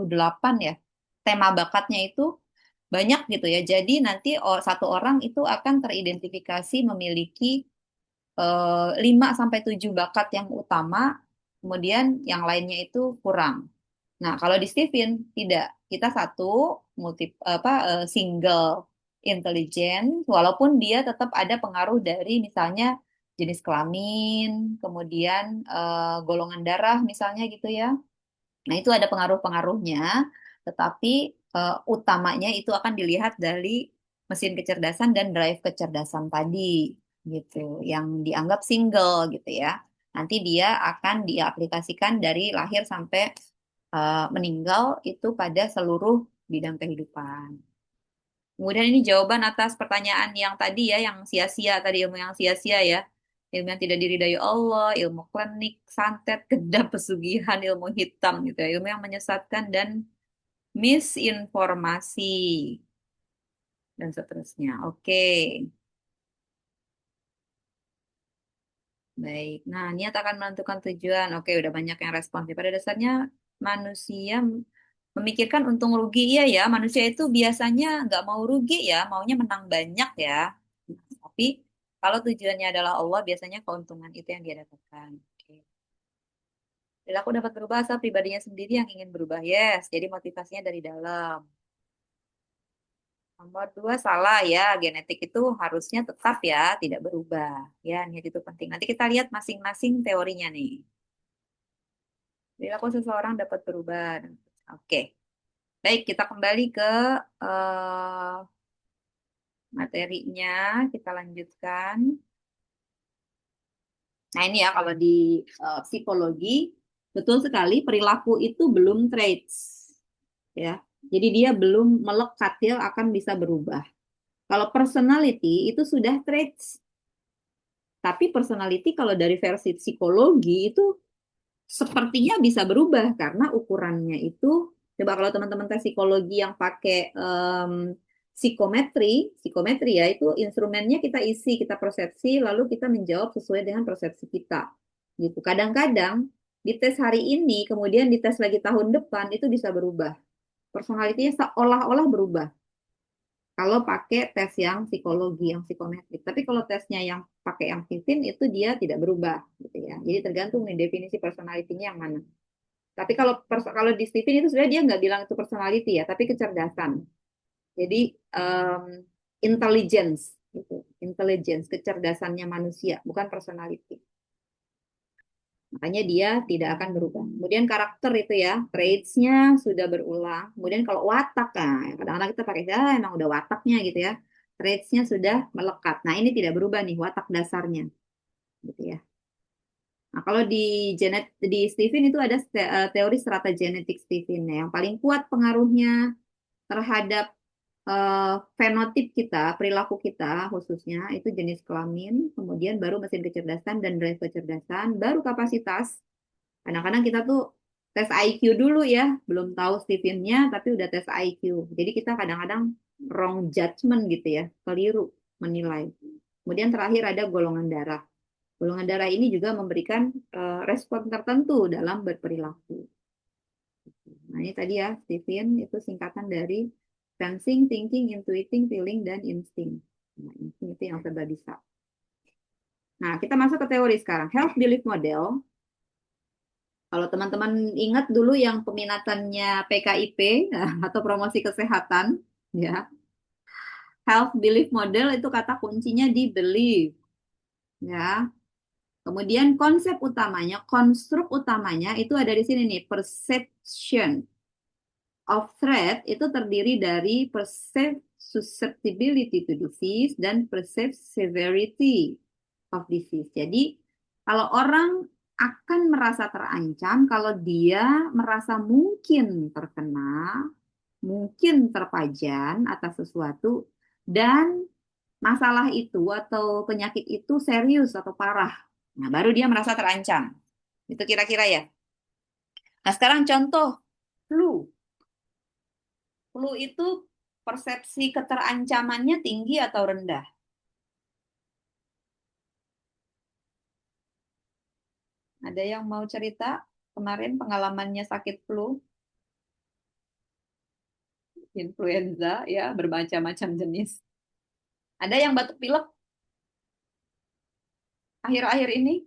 Speaker 1: ya. Tema bakatnya itu banyak gitu ya. Jadi nanti satu orang itu akan teridentifikasi memiliki 5 sampai 7 bakat yang utama, kemudian yang lainnya itu kurang. Nah, kalau di Steven tidak. Kita satu single intelligent walaupun dia tetap ada pengaruh dari misalnya jenis kelamin, kemudian golongan darah misalnya gitu ya. Nah, itu ada pengaruh-pengaruhnya, tetapi utamanya itu akan dilihat dari mesin kecerdasan dan drive kecerdasan tadi, gitu, yang dianggap single gitu ya. Nanti dia akan diaplikasikan dari lahir sampai meninggal itu pada seluruh bidang kehidupan. Kemudian ini jawaban atas pertanyaan yang tadi ya, yang sia-sia tadi, ilmu yang sia-sia ya. Ilmu yang tidak diridai Allah, ilmu klinik, santet, kedap, pesugihan, ilmu hitam gitu ya. Ilmu yang menyesatkan dan misinformasi dan seterusnya. Oke, baik. Nah, niat akan menentukan tujuan. Oke, udah banyak yang respon. Pada dasarnya manusia memikirkan untung rugi. Iya ya, manusia itu biasanya nggak mau rugi ya, maunya menang banyak ya. Tapi kalau tujuannya adalah Allah, biasanya keuntungan itu yang dia dapatkan. Oke. Perilaku dapat berubah asal pribadinya sendiri yang ingin berubah. Yes, jadi motivasinya dari dalam. Nomor dua salah ya, genetik itu harusnya tetap ya, tidak berubah. Ya, niat itu penting. Nanti kita lihat masing-masing teorinya nih. Perilaku seseorang dapat berubah. Oke, baik kita kembali ke eh, materinya. Kita lanjutkan. Nah ini ya kalau di psikologi, betul sekali perilaku itu belum traits. Ya, jadi dia belum melekat, dia akan bisa berubah. Kalau personality itu sudah traits. Tapi personality kalau dari versi psikologi itu sepertinya bisa berubah karena ukurannya itu, coba kalau teman-teman tes psikologi yang pakai psikometri ya itu instrumennya kita isi, kita persepsi, lalu kita menjawab sesuai dengan persepsi kita. Gitu. Kadang-kadang di tes hari ini, kemudian di tes lagi tahun depan itu bisa berubah. Personalitinya seolah-olah berubah. Kalau pakai tes yang psikologi, yang psikometrik. Tapi kalau tesnya yang pakai yang Vivin itu dia tidak berubah, gitu ya. Jadi tergantung nih definisi personality-nya yang mana. Tapi kalau di Steven itu sebenarnya dia nggak bilang itu personality ya, tapi kecerdasan. Jadi intelligence, gitu. Intelligence, kecerdasannya manusia, bukan personality. Makanya dia tidak akan berubah. Kemudian karakter itu ya, traits-nya sudah berulang. Kemudian kalau watak, nah, kadang-kadang kita pakai, emang udah wataknya gitu ya. Traits-nya sudah melekat. Nah ini tidak berubah nih, watak dasarnya. Gitu ya. Nah kalau di Stephen itu ada teori strata genetik Stephen. Nah, yang paling kuat pengaruhnya terhadap fenotip kita, perilaku kita khususnya, itu jenis kelamin, kemudian baru mesin kecerdasan dan drive kecerdasan, baru kapasitas. Kadang-kadang kita tuh tes IQ dulu ya, belum tahu Stephen-nya, tapi udah tes IQ. Jadi kita kadang-kadang wrong judgment gitu ya, keliru menilai. Kemudian terakhir ada golongan darah. Golongan darah ini juga memberikan respon tertentu dalam berperilaku. Nah ini tadi ya, Stephen itu singkatan dari sensing, thinking, intuiting, feeling, dan instinct. Nah, itu yang serba bisa. Nah, kita masuk ke teori sekarang. Health Belief Model. Kalau teman-teman ingat dulu yang peminatannya PKIP atau promosi kesehatan, ya. Health Belief Model itu kata kuncinya di belief, ya. Kemudian konsep utamanya, konstruk utamanya itu ada di sini nih, perception of threat itu terdiri dari perceived susceptibility to disease dan perceived severity of disease. Jadi kalau orang akan merasa terancam kalau dia merasa mungkin terkena, mungkin terpajan atas sesuatu, dan masalah itu atau penyakit itu serius atau parah. Nah, baru dia merasa terancam. Itu kira-kira ya. Nah, sekarang contoh flu. Flu itu persepsi keterancamannya tinggi atau rendah? Ada yang mau cerita kemarin pengalamannya sakit flu, influenza, ya bermacam-macam jenis. Ada yang batuk pilek akhir-akhir ini?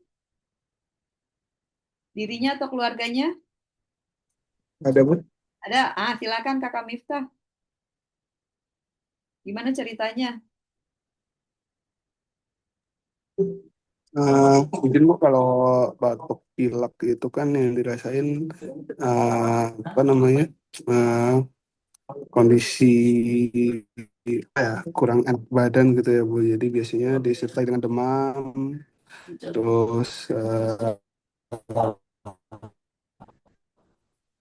Speaker 1: Dirinya atau keluarganya?
Speaker 5: Ada, Bu?
Speaker 1: Ada? Silakan Kakak Miftah. Gimana ceritanya?
Speaker 9: Mungkin Bu kalau batuk pilek itu kan yang dirasain apa namanya kondisi kurang enak badan gitu ya Bu. Jadi biasanya disertai dengan demam, terus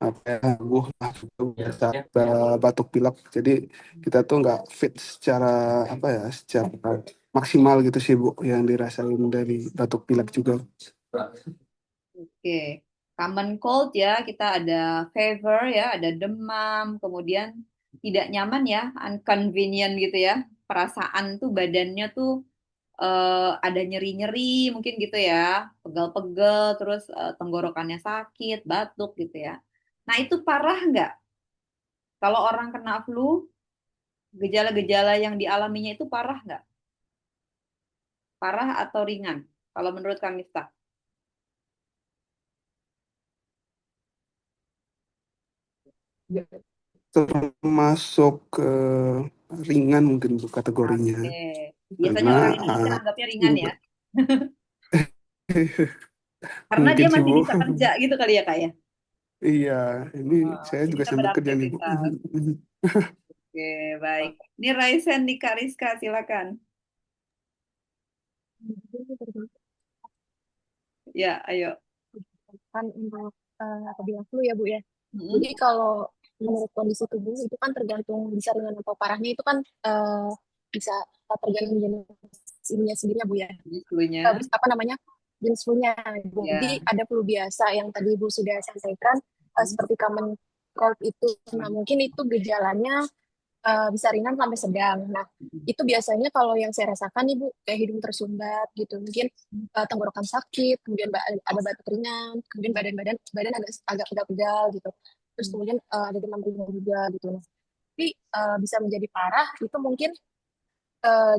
Speaker 9: apa ya, biasa batuk pilek. Jadi kita tuh nggak fit secara apa ya, secara maksimal gitu sih Bu, yang dirasain dari batuk pilek juga.
Speaker 1: Oke, common cold ya, kita ada fever ya, ada demam, kemudian tidak nyaman ya, inconvenient gitu ya, perasaan tuh badannya tuh ada nyeri-nyeri mungkin gitu ya, pegal-pegal, terus tenggorokannya sakit, batuk gitu ya. Nah itu parah nggak? Kalau orang kena flu, gejala-gejala yang dialaminya itu parah nggak? Parah atau ringan? Kalau menurut Kamista?
Speaker 9: Termasuk ringan mungkin Bu kategorinya.
Speaker 1: Oke, biasanya
Speaker 9: Karena
Speaker 1: orang Indonesia anggapnya ringan ya, karena dia
Speaker 9: mungkin sih
Speaker 1: masih
Speaker 9: Bu.
Speaker 1: bisa kerja gitu kali ya Kak ya.
Speaker 9: Iya, ini saya
Speaker 1: Masih
Speaker 9: juga
Speaker 1: bisa
Speaker 9: sambil kerja nih Bu.
Speaker 1: beraktivitas. Oke, baik. Ini Raisen di Kariska, silakan. Ya, ayo.
Speaker 10: Kan untuk apabila flu ya Bu ya.
Speaker 1: Mm-mm.
Speaker 10: Jadi kalau menurut kondisi tubuh itu kan tergantung bisa ringan atau parahnya itu kan bisa tergantung jenis ininya sendiri ya Bu ya.
Speaker 1: Ini flu-nya.
Speaker 10: Apa namanya jenis flu-nya. Jadi
Speaker 1: Ya.
Speaker 10: ada flu biasa yang tadi Ibu sudah sampaikan seperti common cold itu. Nah mungkin itu gejalanya bisa ringan sampai sedang. Nah, itu biasanya kalau yang saya rasakan Ibu kayak hidung tersumbat gitu, mungkin tenggorokan sakit, kemudian ada batuk ringan, kemudian badan agak agak pegal-pegal gitu. Terus kemudian ada demam ringan juga gitu. Nah, tapi bisa menjadi parah itu mungkin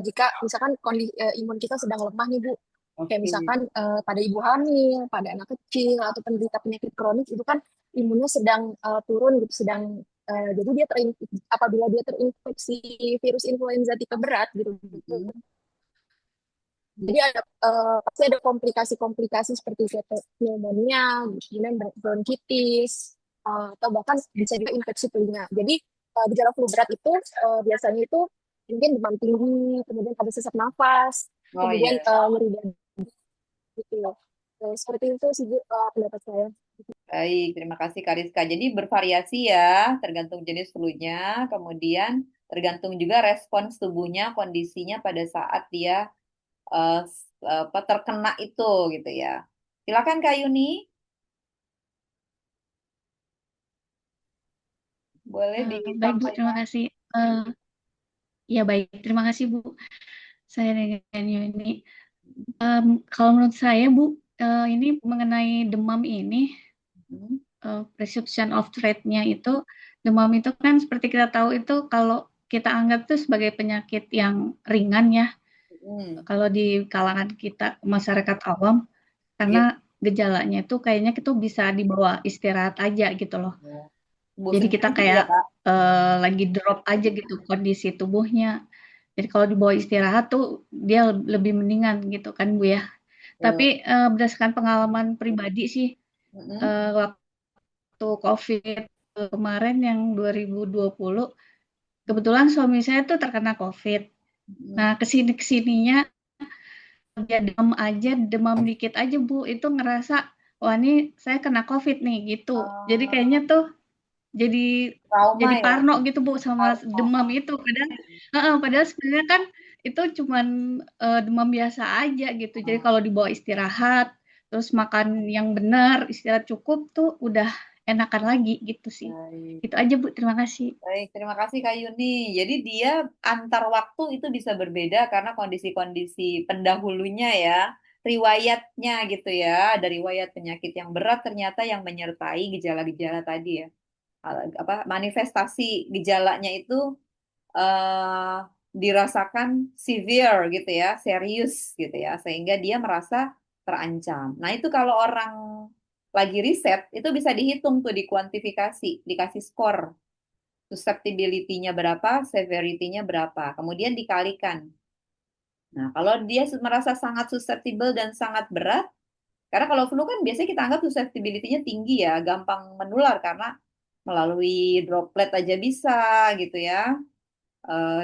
Speaker 10: jika misalkan kondisi imun kita sedang lemah nih Bu. Kayak
Speaker 1: Oke.
Speaker 10: misalkan pada ibu hamil, pada anak kecil atau penderita penyakit kronis itu kan imunnya sedang turun gitu, sedang jadi dia apabila dia terinfeksi virus influenza tipe berat gitu.
Speaker 1: Mm-mm.
Speaker 10: Jadi ada pasti ada komplikasi-komplikasi seperti pneumonia, kemudian bronkitis, atau bahkan bisa juga infeksi telinga. Jadi gejala flu berat itu biasanya itu mungkin demam tinggi, kemudian ada sesak nafas,
Speaker 1: Oh
Speaker 10: kemudian
Speaker 1: iya.
Speaker 10: nyeri dada gitu loh. Seperti itu sih Bu, pendapat saya.
Speaker 1: Baik, terima kasih Kariska. Jadi bervariasi ya, tergantung jenis flu-nya, kemudian tergantung juga respons tubuhnya, kondisinya pada saat dia terkena itu gitu ya. Silakan Kak Yuni, boleh
Speaker 11: Baik Bu, terima
Speaker 1: disampaikan.
Speaker 11: kasih. Ya baik, terima kasih Bu. Saya dengan Yuni. Kalau menurut saya Bu, ini mengenai demam ini,
Speaker 1: Hmm.
Speaker 11: perception of threat-nya itu, demam itu kan seperti kita tahu itu kalau kita anggap itu sebagai penyakit yang ringan ya,
Speaker 1: Hmm.
Speaker 11: kalau di kalangan kita masyarakat awam, karena
Speaker 1: Iya.
Speaker 11: gejalanya itu kayaknya itu bisa dibawa istirahat aja gitu loh.
Speaker 1: Sembuh
Speaker 11: Jadi kita
Speaker 1: sendiri gitu ya
Speaker 11: kayak
Speaker 1: Kak.
Speaker 11: lagi drop aja gitu kondisi tubuhnya. Jadi kalau dibawa istirahat tuh dia lebih mendingan gitu kan Bu ya. Tapi berdasarkan pengalaman pribadi sih
Speaker 1: Mm-mm.
Speaker 11: waktu COVID kemarin yang 2020 kebetulan suami saya tuh terkena COVID. Nah kesininya dia demam dikit aja Bu, itu ngerasa wah ini saya kena COVID nih gitu. Jadi kayaknya tuh jadi
Speaker 1: Trauma
Speaker 11: jadi
Speaker 1: ya.
Speaker 11: parno gitu Bu sama
Speaker 1: Parno.
Speaker 11: demam itu. Padahal sebenarnya kan itu cuman demam biasa aja gitu. Jadi kalau dibawa istirahat, terus makan yang benar, istirahat cukup tuh udah enakan lagi gitu sih.
Speaker 1: Baik.
Speaker 11: Itu aja Bu, terima kasih.
Speaker 1: Baik, terima kasih Kak Yuni. Jadi dia antar waktu itu bisa berbeda karena kondisi-kondisi pendahulunya ya, riwayatnya gitu ya. Ada riwayat penyakit yang berat ternyata yang menyertai gejala-gejala tadi ya. Apa manifestasi gejalanya itu eh, dirasakan severe gitu ya, serius gitu ya, sehingga dia merasa terancam. Nah, itu kalau orang lagi riset itu bisa dihitung tuh dikuantifikasi, dikasih skor susceptibility-nya berapa, severity-nya berapa. Kemudian dikalikan. Nah, kalau dia merasa sangat susceptible dan sangat berat, karena kalau flu kan biasanya kita anggap susceptibility-nya tinggi ya, gampang menular karena melalui droplet aja bisa gitu ya.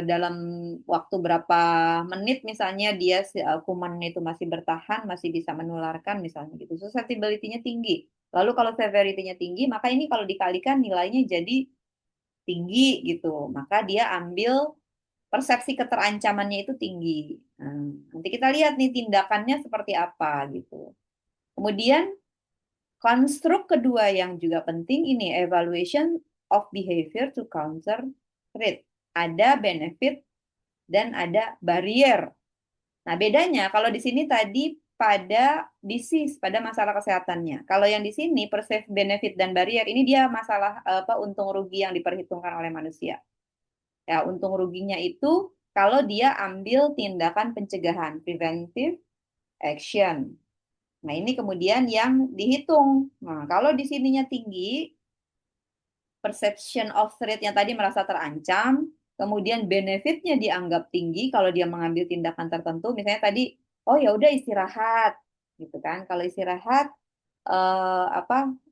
Speaker 1: Dalam waktu berapa menit misalnya dia kuman itu masih bertahan, masih bisa menularkan misalnya gitu. Susceptibility-nya tinggi. Lalu kalau severity-nya tinggi, maka ini kalau dikalikan nilainya jadi tinggi gitu. Maka dia ambil persepsi keterancamannya itu tinggi. Nah, nanti kita lihat nih tindakannya seperti apa gitu. Kemudian konstruk kedua yang juga penting ini evaluation of behavior to counter threat. Ada benefit dan ada barrier. Nah, bedanya kalau di sini tadi pada disease, pada masalah kesehatannya. Kalau yang di sini perceived benefit dan barrier ini dia masalah untung rugi yang diperhitungkan oleh manusia. Ya, untung ruginya itu kalau dia ambil tindakan pencegahan, preventive action. Nah, ini kemudian yang dihitung. Nah, kalau di sininya tinggi, perception of threat yang tadi merasa terancam, kemudian benefitnya dianggap tinggi kalau dia mengambil tindakan tertentu, misalnya tadi, oh ya udah istirahat, gitu kan? Kalau istirahat,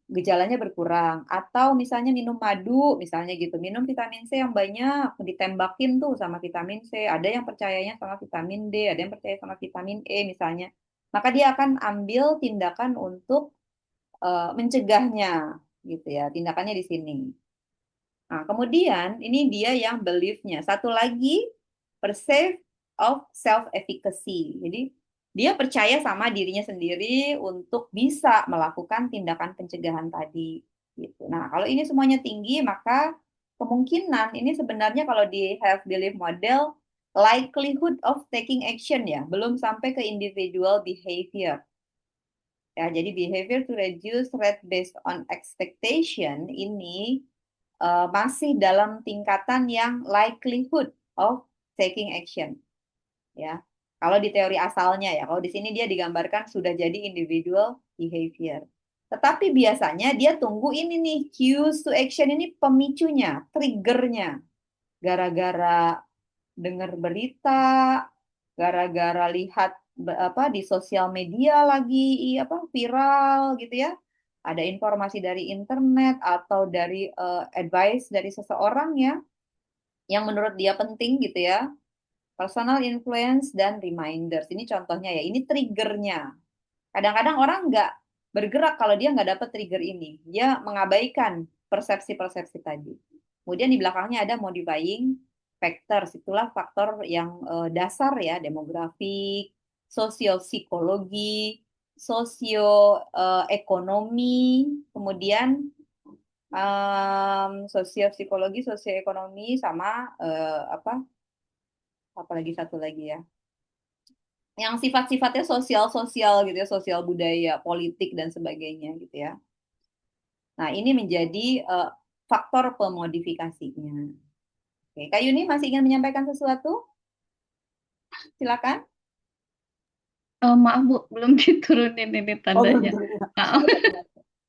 Speaker 1: gejalanya berkurang, atau misalnya minum madu, misalnya gitu, minum vitamin C yang banyak, ditembakin tuh sama vitamin C, ada yang percayanya sama vitamin D, ada yang percaya sama vitamin E misalnya, maka dia akan ambil tindakan untuk mencegahnya, gitu ya, tindakannya di sini. Nah, kemudian ini dia yang belief-nya. Satu lagi, perceive of self-efficacy. Jadi, dia percaya sama dirinya sendiri untuk bisa melakukan tindakan pencegahan tadi. Gitu. Nah, kalau ini semuanya tinggi, maka kemungkinan ini sebenarnya kalau di health belief model, likelihood of taking action ya, belum sampai ke individual behavior. Ya, jadi behavior to reduce threat based on expectation ini masih dalam tingkatan yang likelihood of taking action. Ya, kalau di teori asalnya ya, kalau di sini dia digambarkan sudah jadi individual behavior. Tetapi biasanya dia tunggu ini nih, cues to action ini pemicunya, triggernya. Gara-gara dengar berita, gara-gara lihat di sosial media lagi viral gitu ya. Ada informasi dari internet atau dari advice dari seseorang ya yang menurut dia penting gitu ya. Personal influence dan reminders. Ini contohnya ya, ini triggernya. Kadang-kadang orang nggak bergerak kalau dia nggak dapat trigger ini. Dia mengabaikan persepsi-persepsi tadi. Kemudian di belakangnya ada modifying factors. Itulah faktor yang dasar ya, demografik, sosiopsikologi, sosioekonomi, kemudian sosiopsikologi, sosioekonomi sama apa lagi satu lagi ya, yang sifat-sifatnya sosial-sosial gitu ya, sosial budaya, politik dan sebagainya gitu ya. Nah, ini menjadi faktor pemodifikasinya. Oke, Kak Yuni masih ingin menyampaikan sesuatu? Silakan.
Speaker 11: Maaf Bu, belum diturunin ini tandanya. Maaf.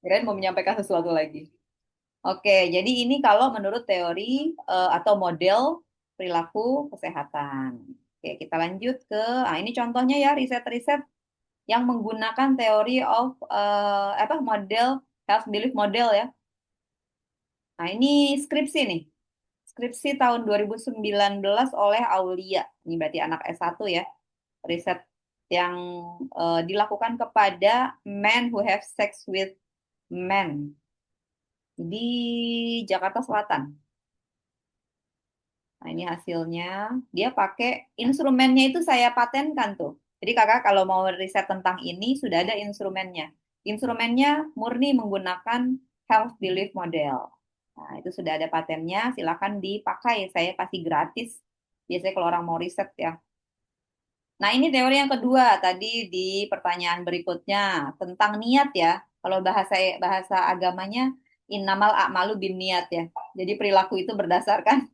Speaker 1: Kirain mau menyampaikan sesuatu lagi. Oke, jadi ini kalau menurut teori atau model perilaku kesehatan. Oke, kita lanjut ke, ini contohnya ya riset-riset yang menggunakan teori of model health belief model ya. Nah, ini skripsi nih. Skripsi tahun 2019 oleh Aulia. Ini berarti anak S1 ya. Riset yang dilakukan kepada men who have sex with men di Jakarta Selatan. Nah, ini hasilnya. Dia pakai instrumennya itu saya patenkan tuh. Jadi kakak kalau mau riset tentang ini sudah ada instrumennya. Instrumennya murni menggunakan health belief model. Nah, itu sudah ada patennya, silakan dipakai. Saya pasti gratis. Biasanya kalau orang mau riset ya. Nah, ini teori yang kedua tadi di pertanyaan berikutnya tentang niat ya. Kalau bahasa agamanya innamal a'malu binniat ya. Jadi perilaku itu berdasarkan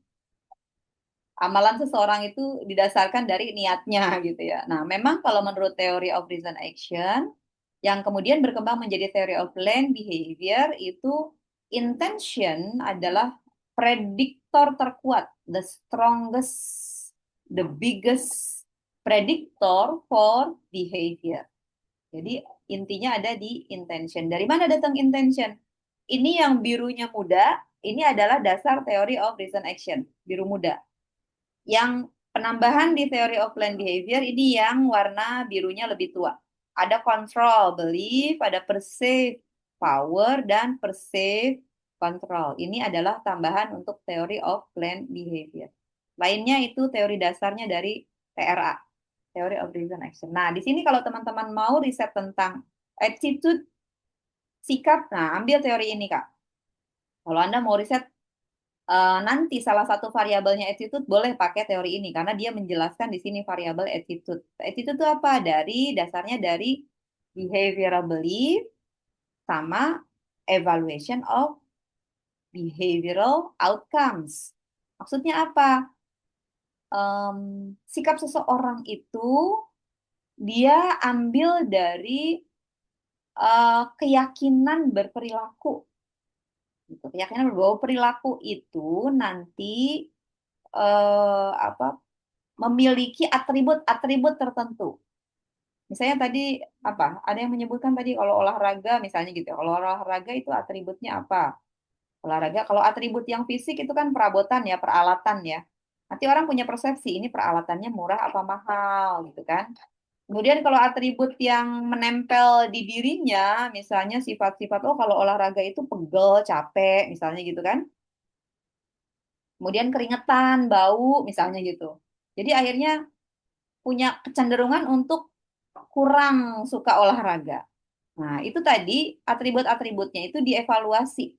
Speaker 1: amalan seseorang itu didasarkan dari niatnya gitu ya. Nah, memang kalau menurut theory of reason action yang kemudian berkembang menjadi theory of learned behavior itu intention adalah prediktor terkuat, the strongest, the biggest predictor for behavior. Jadi intinya ada di intention. Dari mana datang intention? Ini yang birunya muda, ini adalah dasar theory of reason action, biru muda. Yang penambahan di theory of learned behavior ini yang warna birunya lebih tua. Ada control, belief, ada perceive, power, dan perceived control. Ini adalah tambahan untuk theory of planned behavior. Lainnya itu teori dasarnya dari TRA, Theory of Reason Action. Nah, di sini kalau teman-teman mau riset tentang attitude, sikap, nah ambil teori ini, Kak. Kalau Anda mau riset nanti salah satu variabelnya attitude, boleh pakai teori ini karena dia menjelaskan di sini variabel attitude. Attitude itu apa? Dasarnya dari behavioral belief sama evaluation of behavioral outcomes. Maksudnya apa? Sikap seseorang itu dia ambil dari keyakinan berperilaku. Gitu. Keyakinan bahwa perilaku itu nanti memiliki atribut-atribut tertentu. Misalnya tadi apa? Ada yang menyebutkan tadi kalau olahraga misalnya gitu. Kalau olahraga itu atributnya apa? Olahraga kalau atribut yang fisik itu kan perabotan ya, peralatan ya. Nanti orang punya persepsi ini peralatannya murah apa mahal gitu kan. Kemudian kalau atribut yang menempel di dirinya, misalnya sifat-sifat, oh kalau olahraga itu pegel, capek, misalnya gitu kan. Kemudian keringetan, bau, misalnya gitu. Jadi akhirnya punya kecenderungan untuk kurang suka olahraga. Nah, itu tadi atribut-atributnya itu dievaluasi.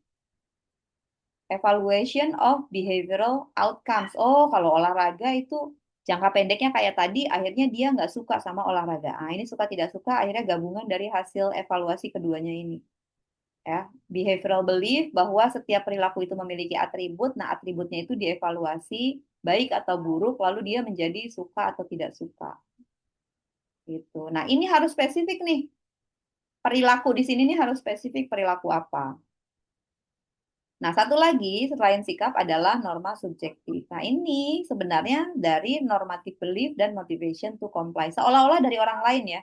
Speaker 1: Evaluation of behavioral outcomes. Oh, kalau olahraga itu jangka pendeknya kayak tadi, akhirnya dia nggak suka sama olahraga. Nah, ini suka tidak suka, akhirnya gabungan dari hasil evaluasi keduanya ini. Ya, behavioral belief bahwa setiap perilaku itu memiliki atribut, nah atributnya itu dievaluasi baik atau buruk, lalu dia menjadi suka atau tidak suka. Gitu. Nah, ini harus spesifik nih. Perilaku di sini nih harus spesifik perilaku apa. Nah, satu lagi selain sikap adalah norma subjektif. Nah, ini sebenarnya dari normative belief dan motivation to comply. Seolah-olah dari orang lain ya.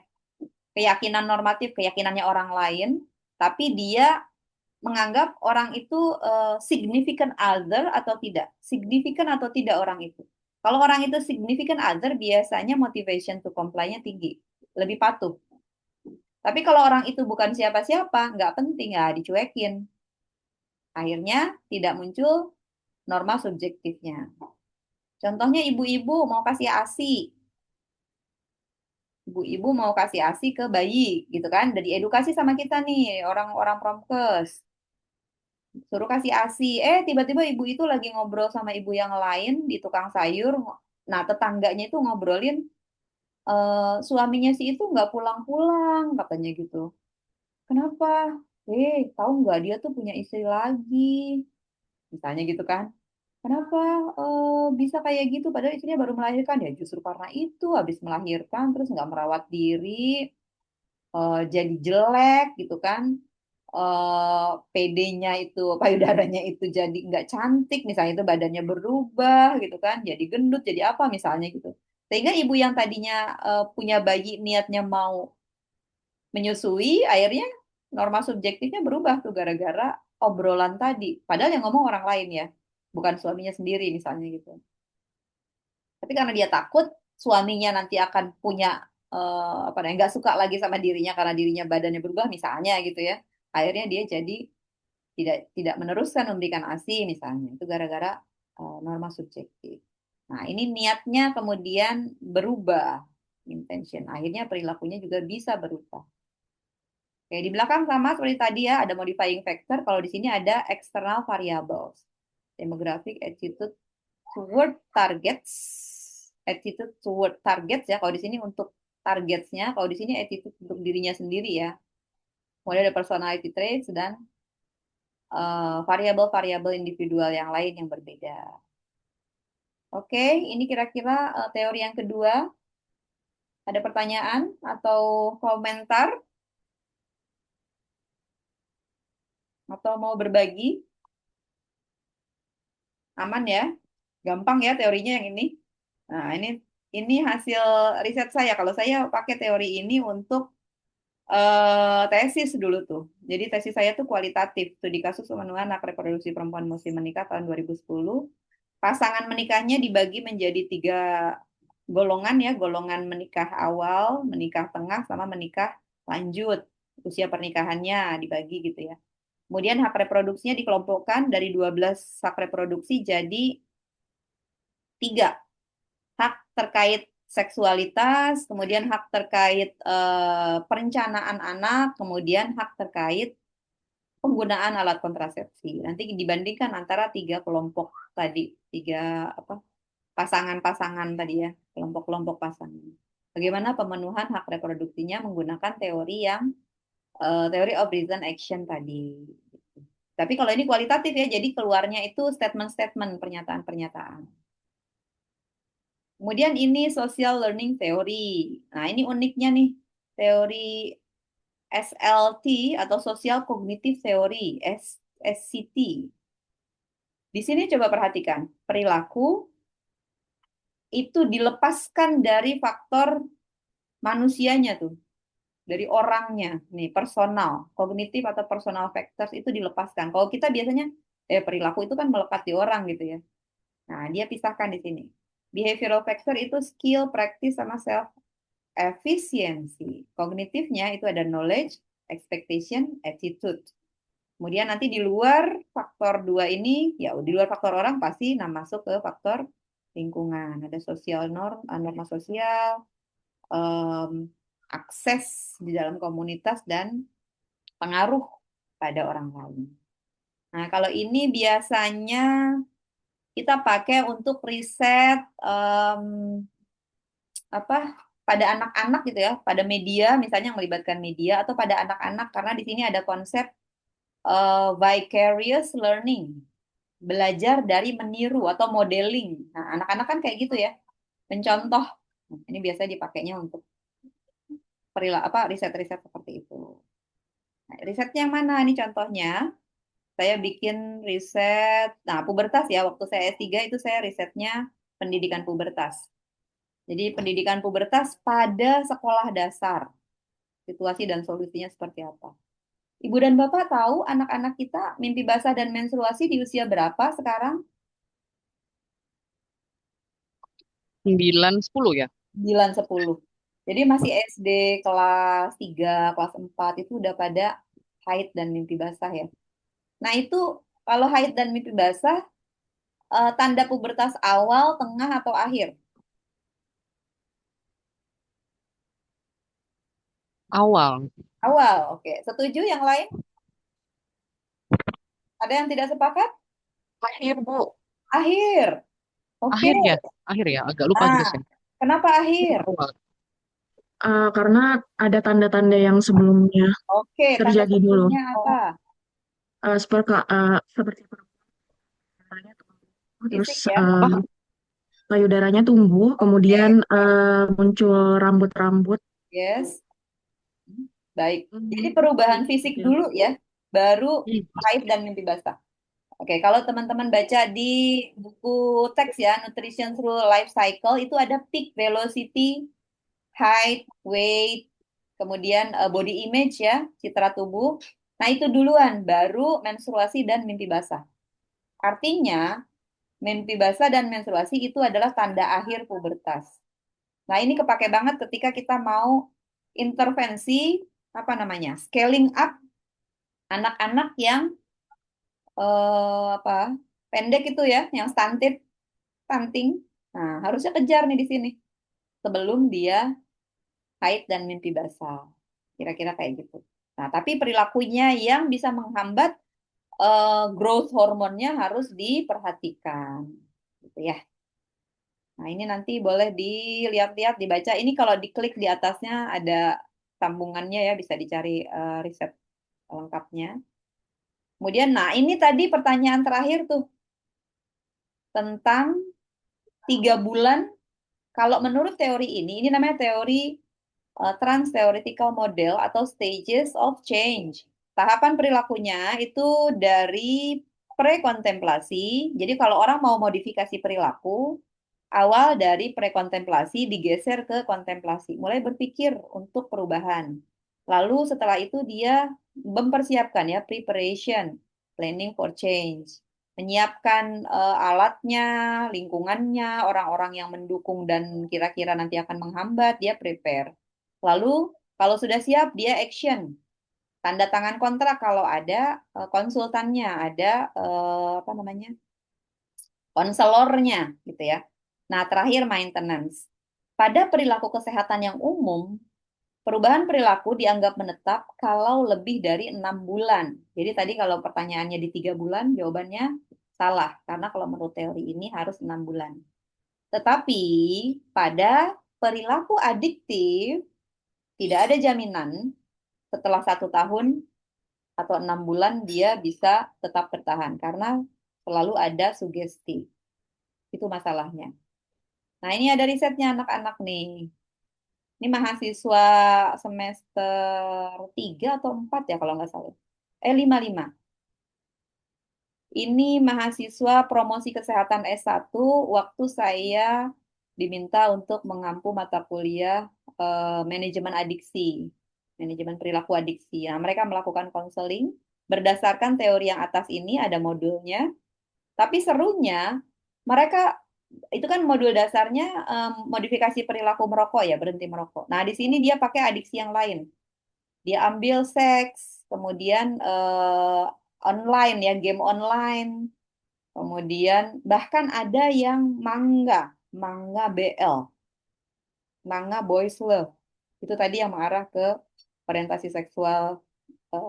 Speaker 1: Keyakinan normatif, keyakinannya orang lain, tapi dia menganggap orang itu significant other atau tidak. Significant atau tidak orang itu. Kalau orang itu significant other, biasanya motivation to comply-nya tinggi. Lebih patuh. Tapi kalau orang itu bukan siapa-siapa, nggak penting, ya dicuekin. Akhirnya tidak muncul norma subjektifnya. Contohnya ibu-ibu mau kasih ASI. Ibu-ibu mau kasih ASI ke bayi, gitu kan. Udah diedukasi sama kita nih, orang-orang Promkes. Suruh kasih ASI. Tiba-tiba ibu itu lagi ngobrol sama ibu yang lain di tukang sayur. Nah, tetangganya itu ngobrolin, suaminya si itu nggak pulang-pulang, katanya gitu. Kenapa? Tahu nggak dia tuh punya istri lagi. Misalnya gitu kan. Kenapa bisa kayak gitu? Padahal istrinya baru melahirkan. Ya justru karena itu, habis melahirkan, terus nggak merawat diri, jadi jelek gitu kan. PD-nya itu, payudaranya itu jadi nggak cantik, misalnya itu badannya berubah gitu kan. Jadi gendut, jadi apa misalnya gitu. Sehingga ibu yang tadinya punya bayi niatnya mau menyusui, akhirnya norma subjektifnya berubah tuh gara-gara obrolan tadi. Padahal yang ngomong orang lain ya, bukan suaminya sendiri misalnya gitu. Tapi karena dia takut suaminya nanti akan punya nggak suka lagi sama dirinya karena dirinya badannya berubah misalnya gitu ya. Akhirnya dia jadi tidak meneruskan memberikan ASI misalnya. Itu gara-gara norma subjektif. Nah, ini niatnya kemudian berubah intention. Akhirnya perilakunya juga bisa berubah. Oke, di belakang sama seperti tadi ya, ada modifying factor. Kalau di sini ada external variables. Demographic, attitude toward targets. Attitude toward targets ya. Kalau di sini untuk targetsnya, kalau di sini attitude untuk dirinya sendiri ya. Kemudian ada personality traits dan variabel-variabel individual yang lain yang berbeda. Oke, ini kira-kira teori yang kedua. Ada pertanyaan atau komentar? Atau mau berbagi? Aman ya? Gampang ya teorinya yang ini. Nah, ini hasil riset saya. Kalau saya pakai teori ini untuk tesis dulu tuh. Jadi tesis saya tuh kualitatif. Studi kasus pemenuhan hak reproduksi perempuan muslim menikah tahun 2010. Pasangan menikahnya dibagi menjadi 3 golongan ya. Golongan menikah awal, menikah tengah, sama menikah lanjut. usia pernikahannya dibagi gitu ya. Kemudian hak reproduksinya dikelompokkan dari 12 hak reproduksi jadi 3. Hak terkait seksualitas, kemudian hak terkait perencanaan anak, kemudian hak terkait penggunaan alat kontrasepsi. Nanti dibandingkan antara 3 kelompok tadi, 3 apa pasangan-pasangan tadi ya, kelompok-kelompok pasangan. Bagaimana pemenuhan hak reproduksinya menggunakan teori of reason action tadi. Tapi kalau ini kualitatif ya, jadi keluarnya itu statement-statement, pernyataan-pernyataan. Kemudian ini social learning theory. Nah, ini uniknya nih, teori SLT atau social cognitive theory, SCT. Di sini coba perhatikan, perilaku itu dilepaskan dari faktor manusianya tuh, dari orangnya, nih personal, kognitif atau personal factors itu dilepaskan. Kalau kita biasanya perilaku itu kan melekat di orang gitu ya. Nah, dia pisahkan di sini. Behavioral factor itu skill, practice, sama self efficiency. Kognitifnya itu ada knowledge, expectation, attitude. Kemudian nanti di luar faktor 2 ini, ya di luar faktor orang pasti masuk ke faktor lingkungan. Ada sosial norma sosial, akses di dalam komunitas, dan pengaruh pada orang lain. Nah, kalau ini biasanya kita pakai untuk riset pada anak-anak gitu ya, pada media misalnya yang melibatkan media, atau pada anak-anak karena di sini ada konsep vicarious learning, belajar dari meniru atau modeling. Nah, anak-anak kan kayak gitu ya, mencontoh. Ini biasanya dipakainya untuk riset-riset seperti itu. Nah, risetnya yang mana? Ini contohnya. Saya bikin riset, pubertas ya, waktu saya S3 itu saya risetnya pendidikan pubertas. Jadi pendidikan pubertas pada sekolah dasar, situasi dan solusinya seperti apa. Ibu dan Bapak tahu anak-anak kita mimpi basah dan menstruasi di usia berapa sekarang?
Speaker 8: 9-10 ya?
Speaker 1: 9-10. Jadi masih SD kelas 3, kelas 4 itu udah pada haid dan mimpi basah ya. Nah itu kalau haid dan mimpi basah, tanda pubertas awal, tengah, atau akhir?
Speaker 8: Awal.
Speaker 1: Awal, oke. Setuju yang lain? Ada yang tidak sepakat?
Speaker 8: Akhir, Bu.
Speaker 1: Akhir. Oke.
Speaker 8: Akhir ya. Agak lupa juga sih.
Speaker 1: Kenapa akhir?
Speaker 8: Awal.
Speaker 12: Karena ada tanda-tanda yang sebelumnya
Speaker 1: Oke, tanda
Speaker 12: terjadi dulu.
Speaker 1: sebelumnya apa?
Speaker 12: Seperti payudaranya tumbuh, terus
Speaker 1: Fisik ya?
Speaker 12: payudaranya tumbuh, kemudian muncul rambut-rambut.
Speaker 1: Yes. Baik. Jadi perubahan fisik dulu ya, baru haid dan mimpi basah. Oke, kalau teman-teman baca di buku teks ya, Nutrition Through Life Cycle, itu ada peak velocity, height, weight, kemudian body image ya, citra tubuh. Nah, itu duluan, baru menstruasi dan mimpi basah. Artinya, mimpi basah dan menstruasi itu adalah tanda akhir pubertas. Nah, ini kepake banget ketika kita mau intervensi, scaling up anak-anak yang pendek itu ya, yang stunting. Nah, harusnya kejar nih di sini sebelum dia haid dan mimpi basah. Kira-kira kayak gitu. Nah, tapi perilakunya yang bisa menghambat growth hormonnya harus diperhatikan. Gitu ya. Nah, ini nanti boleh dilihat-lihat, dibaca. Ini kalau diklik di atasnya ada sambungannya ya, bisa dicari riset lengkapnya. Kemudian, nah ini tadi pertanyaan terakhir tuh. Tentang 3 bulan, kalau menurut teori ini namanya teori trans-theoretical model atau stages of change. Tahapan perilakunya itu dari prekontemplasi. Jadi kalau orang mau modifikasi perilaku, awal dari prekontemplasi digeser ke kontemplasi, mulai berpikir untuk perubahan. Lalu setelah itu dia mempersiapkan ya, preparation, planning for change. Menyiapkan alatnya, lingkungannya, orang-orang yang mendukung dan kira-kira nanti akan menghambat, dia prepare. Lalu kalau sudah siap, dia action. Tanda tangan kontrak kalau ada konsultannya, ada apa namanya, konselornya gitu ya. Nah, terakhir maintenance. Pada perilaku kesehatan yang umum, perubahan perilaku dianggap menetap kalau lebih dari 6 bulan. Jadi tadi kalau pertanyaannya di 3 bulan, jawabannya salah. Karena kalau menurut teori ini harus 6 bulan. Tetapi pada perilaku adiktif, tidak ada jaminan setelah 1 tahun atau 6 bulan dia bisa tetap bertahan. Karena selalu ada sugesti. Itu masalahnya. Nah, ini ada risetnya anak-anak nih. Ini mahasiswa semester 3 atau 4 ya kalau nggak salah. 5. Ini mahasiswa promosi kesehatan S1 waktu saya diminta untuk mengampu mata kuliah manajemen adiksi, manajemen perilaku adiksi. Nah, mereka melakukan konseling berdasarkan teori yang atas ini ada modulnya. Tapi serunya mereka itu kan modul dasarnya modifikasi perilaku merokok ya, berhenti merokok. Nah, di sini dia pakai adiksi yang lain. Dia ambil seks, kemudian online ya, game online. Kemudian bahkan ada yang manga BL, manga boys love. Itu tadi yang mengarah ke orientasi seksual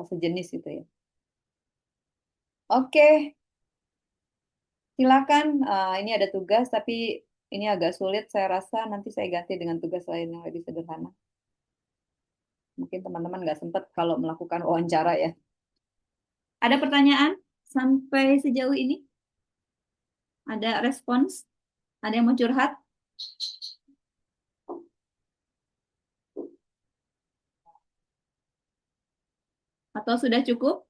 Speaker 1: sejenis itu ya. Oke, silakan. Ini ada tugas, tapi ini agak sulit. Saya rasa nanti saya ganti dengan tugas lain yang lebih sederhana. Mungkin teman-teman nggak sempat kalau melakukan wawancara ya. Ada pertanyaan sampai sejauh ini? Ada respons? Ada yang mau curhat? Atau sudah cukup?